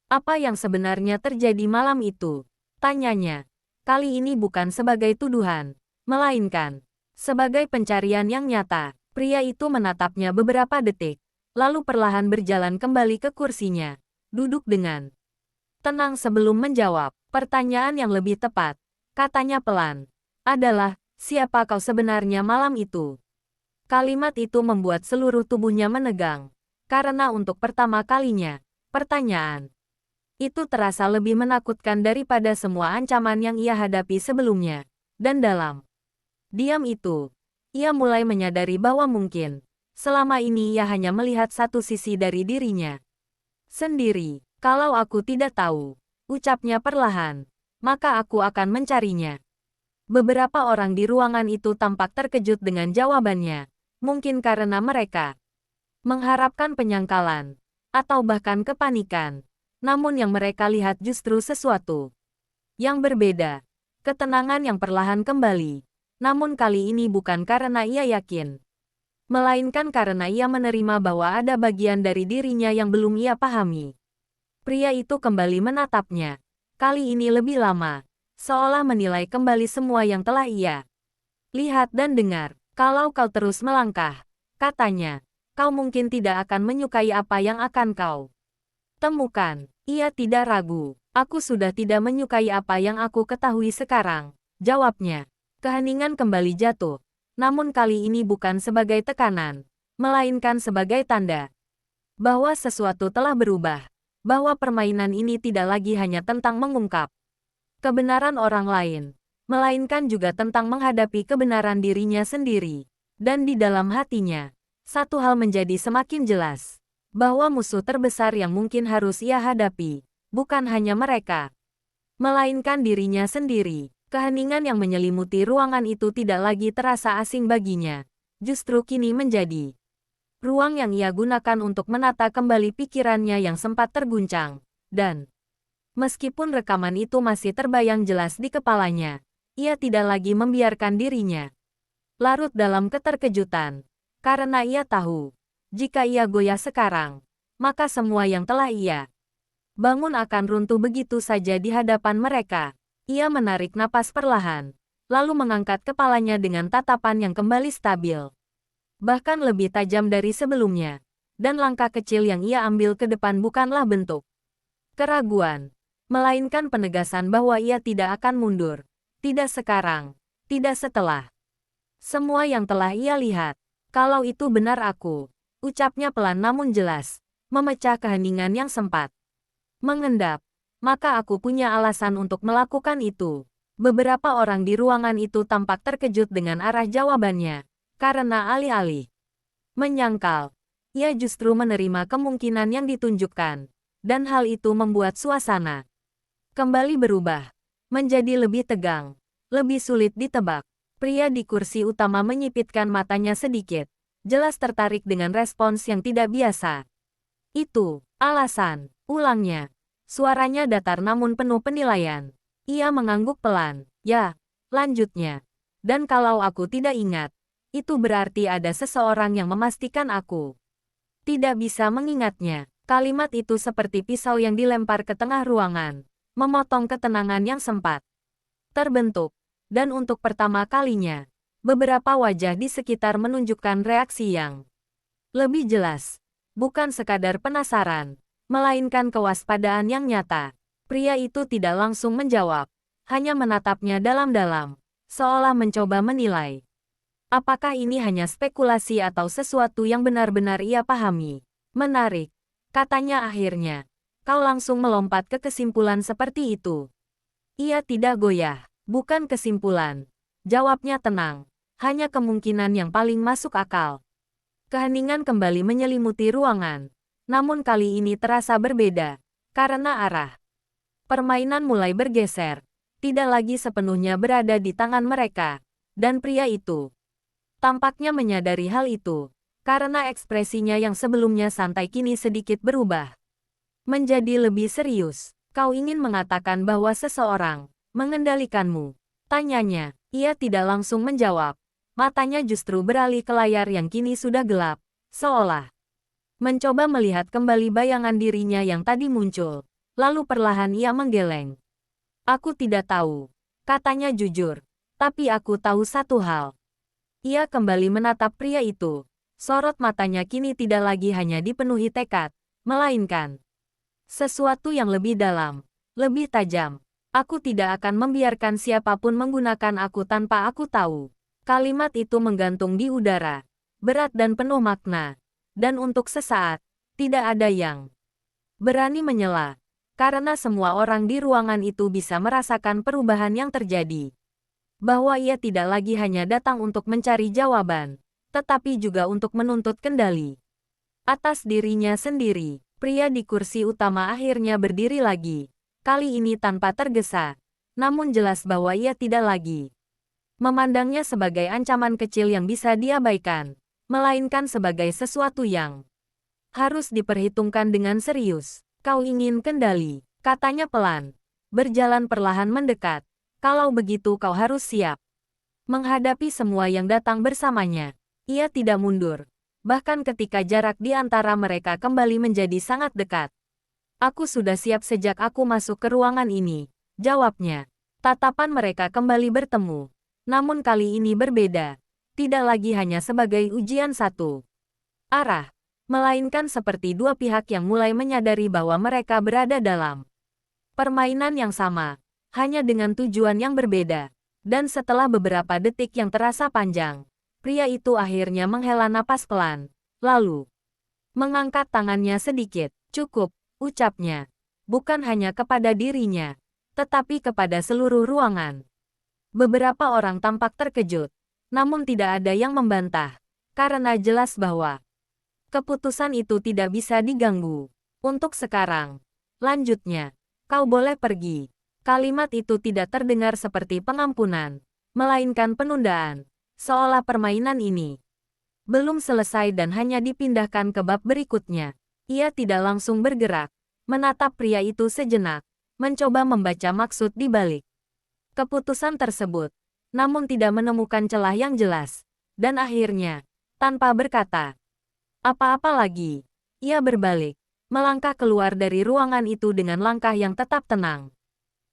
Apa yang sebenarnya terjadi malam itu? Tanyanya. Kali ini bukan sebagai tuduhan, melainkan sebagai pencarian yang nyata. Pria itu menatapnya beberapa detik, lalu perlahan berjalan kembali ke kursinya, duduk dengan tenang sebelum menjawab. Pertanyaan yang lebih tepat, katanya pelan, adalah, siapa kau sebenarnya malam itu? Kalimat itu membuat seluruh tubuhnya menegang, karena untuk pertama kalinya, pertanyaan itu terasa lebih menakutkan daripada semua ancaman yang ia hadapi sebelumnya. Dan dalam diam itu, ia mulai menyadari bahwa mungkin selama ini ia hanya melihat satu sisi dari dirinya sendiri. Kalau aku tidak tahu, ucapnya perlahan, maka aku akan mencarinya. Beberapa orang di ruangan itu tampak terkejut dengan jawabannya, Mungkin karena mereka mengharapkan penyangkalan, atau bahkan kepanikan. Namun yang mereka lihat justru sesuatu yang berbeda. Ketenangan yang perlahan kembali. Namun kali ini bukan karena ia yakin, melainkan karena ia menerima bahwa ada bagian dari dirinya yang belum ia pahami. Pria itu kembali menatapnya. Kali ini lebih lama, seolah menilai kembali semua yang telah ia lihat dan dengar. Kalau kau terus melangkah, katanya, kau mungkin tidak akan menyukai apa yang akan kau temukan. Ia tidak ragu. Aku sudah tidak menyukai apa yang aku ketahui sekarang, jawabnya. Keheningan kembali jatuh. Namun kali ini bukan sebagai tekanan, melainkan sebagai tanda bahwa sesuatu telah berubah. Bahwa permainan ini tidak lagi hanya tentang mengungkap kebenaran orang lain, melainkan juga tentang menghadapi kebenaran dirinya sendiri. Dan di dalam hatinya, satu hal menjadi semakin jelas, bahwa musuh terbesar yang mungkin harus ia hadapi, bukan hanya mereka, melainkan dirinya sendiri. Keheningan yang menyelimuti ruangan itu tidak lagi terasa asing baginya. Justru kini menjadi ruang yang ia gunakan untuk menata kembali pikirannya yang sempat terguncang. Dan meskipun rekaman itu masih terbayang jelas di kepalanya, ia tidak lagi membiarkan dirinya larut dalam keterkejutan. Karena ia tahu, jika ia goyah sekarang, maka semua yang telah ia bangun akan runtuh begitu saja di hadapan mereka. Ia menarik napas perlahan, lalu mengangkat kepalanya dengan tatapan yang kembali stabil. Bahkan lebih tajam dari sebelumnya. Dan langkah kecil yang ia ambil ke depan bukanlah bentuk keraguan, melainkan penegasan bahwa ia tidak akan mundur. Tidak sekarang, tidak setelah semua yang telah ia lihat. Kalau itu benar aku, ucapnya pelan namun jelas, memecah keheningan yang sempat mengendap. Maka aku punya alasan untuk melakukan itu. Beberapa orang di ruangan itu tampak terkejut dengan arah jawabannya. Karena alih-alih menyangkal, ia justru menerima kemungkinan yang ditunjukkan. Dan hal itu membuat suasana kembali berubah. Menjadi lebih tegang. Lebih sulit ditebak. Pria di kursi utama menyipitkan matanya sedikit. Jelas tertarik dengan respons yang tidak biasa. Itu alasan, ulangnya. Suaranya datar namun penuh penilaian. Ia mengangguk pelan. Ya, lanjutnya. Dan kalau aku tidak ingat, itu berarti ada seseorang yang memastikan aku tidak bisa mengingatnya. Kalimat itu seperti pisau yang dilempar ke tengah ruangan, memotong ketenangan yang sempat terbentuk. Dan untuk pertama kalinya, beberapa wajah di sekitar menunjukkan reaksi yang lebih jelas. Bukan sekadar penasaran, melainkan kewaspadaan yang nyata. Pria itu tidak langsung menjawab, hanya menatapnya dalam-dalam, seolah mencoba menilai apakah ini hanya spekulasi atau sesuatu yang benar-benar ia pahami. Menarik, katanya akhirnya. Kau langsung melompat ke kesimpulan seperti itu. Ia tidak goyah, bukan kesimpulan. Jawabnya tenang, hanya kemungkinan yang paling masuk akal. Keheningan kembali menyelimuti ruangan. Namun kali ini terasa berbeda, karena arah permainan mulai bergeser. Tidak lagi sepenuhnya berada di tangan mereka. Dan pria itu tampaknya menyadari hal itu, karena ekspresinya yang sebelumnya santai kini sedikit berubah. Menjadi lebih serius. Kau ingin mengatakan bahwa seseorang mengendalikanmu? Tanyanya. Ia tidak langsung menjawab. Matanya justru beralih ke layar yang kini sudah gelap, seolah mencoba melihat kembali bayangan dirinya yang tadi muncul. Lalu perlahan ia menggeleng. Aku tidak tahu, katanya jujur. Tapi aku tahu satu hal. Ia kembali menatap pria itu. Sorot matanya kini tidak lagi hanya dipenuhi tekad, melainkan sesuatu yang lebih dalam, lebih tajam. Aku tidak akan membiarkan siapapun menggunakan aku tanpa aku tahu. Kalimat itu menggantung di udara, berat dan penuh makna. Dan untuk sesaat, tidak ada yang berani menyela. Karena semua orang di ruangan itu bisa merasakan perubahan yang terjadi. Bahwa ia tidak lagi hanya datang untuk mencari jawaban, tetapi juga untuk menuntut kendali atas dirinya sendiri. Pria di kursi utama akhirnya berdiri lagi. Kali ini tanpa tergesa. Namun jelas bahwa ia tidak lagi memandangnya sebagai ancaman kecil yang bisa diabaikan. melainkan sebagai sesuatu yang harus diperhitungkan dengan serius. Kau ingin kendali, katanya pelan. Berjalan perlahan mendekat. Kalau begitu kau harus siap menghadapi semua yang datang bersamanya. Ia tidak mundur. Bahkan ketika jarak di antara mereka kembali menjadi sangat dekat. Aku sudah siap sejak aku masuk ke ruangan ini, jawabnya. Tatapan mereka kembali bertemu. Namun kali ini berbeda. Tidak lagi hanya sebagai ujian satu arah, melainkan seperti dua pihak yang mulai menyadari bahwa mereka berada dalam permainan yang sama, hanya dengan tujuan yang berbeda. Dan setelah beberapa detik yang terasa panjang, pria itu akhirnya menghela napas pelan, lalu mengangkat tangannya sedikit. Cukup, ucapnya. Bukan hanya kepada dirinya, tetapi kepada seluruh ruangan. Beberapa orang tampak terkejut, namun tidak ada yang membantah, karena jelas bahwa keputusan itu tidak bisa diganggu. Untuk sekarang, lanjutnya, kau boleh pergi. Kalimat itu tidak terdengar seperti pengampunan, melainkan penundaan, seolah permainan ini belum selesai dan hanya dipindahkan ke bab berikutnya. Ia tidak langsung bergerak, menatap pria itu sejenak, mencoba membaca maksud di balik keputusan tersebut, namun tidak menemukan celah yang jelas. Dan akhirnya, tanpa berkata apa-apa lagi, ia berbalik, melangkah keluar dari ruangan itu dengan langkah yang tetap tenang.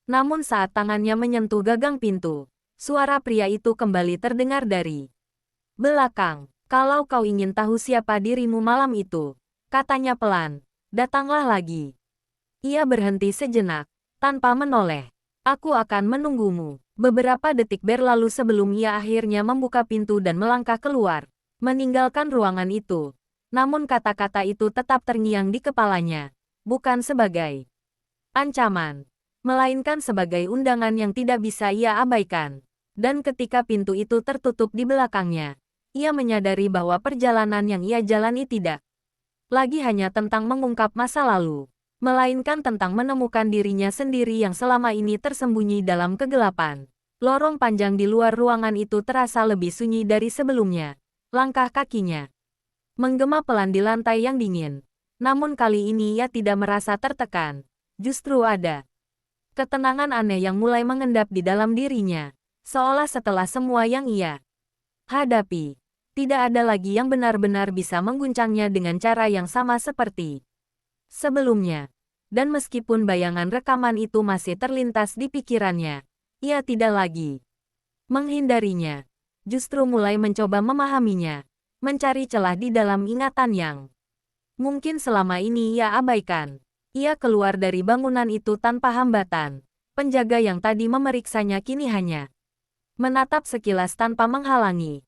Namun saat tangannya menyentuh gagang pintu, suara pria itu kembali terdengar dari belakang. Kalau kau ingin tahu siapa dirimu malam itu, katanya pelan, datanglah lagi. Ia berhenti sejenak, tanpa menoleh. Aku akan menunggumu. Beberapa detik berlalu sebelum ia akhirnya membuka pintu dan melangkah keluar, meninggalkan ruangan itu. Namun kata-kata itu tetap terngiang di kepalanya, bukan sebagai ancaman, melainkan sebagai undangan yang tidak bisa ia abaikan. Dan ketika pintu itu tertutup di belakangnya, ia menyadari bahwa perjalanan yang ia jalani tidak lagi hanya tentang mengungkap masa lalu, melainkan tentang menemukan dirinya sendiri yang selama ini tersembunyi dalam kegelapan. Lorong panjang di luar ruangan itu terasa lebih sunyi dari sebelumnya. Langkah kakinya menggema pelan di lantai yang dingin. Namun kali ini ia tidak merasa tertekan. Justru ada ketenangan aneh yang mulai mengendap di dalam dirinya. Seolah setelah semua yang ia hadapi, tidak ada lagi yang benar-benar bisa mengguncangnya dengan cara yang sama seperti sebelumnya. Dan meskipun bayangan rekaman itu masih terlintas di pikirannya, ia tidak lagi menghindarinya. Justru mulai mencoba memahaminya, mencari celah di dalam ingatan yang mungkin selama ini ia abaikan. Ia keluar dari bangunan itu tanpa hambatan. Penjaga yang tadi memeriksanya kini hanya menatap sekilas tanpa menghalangi.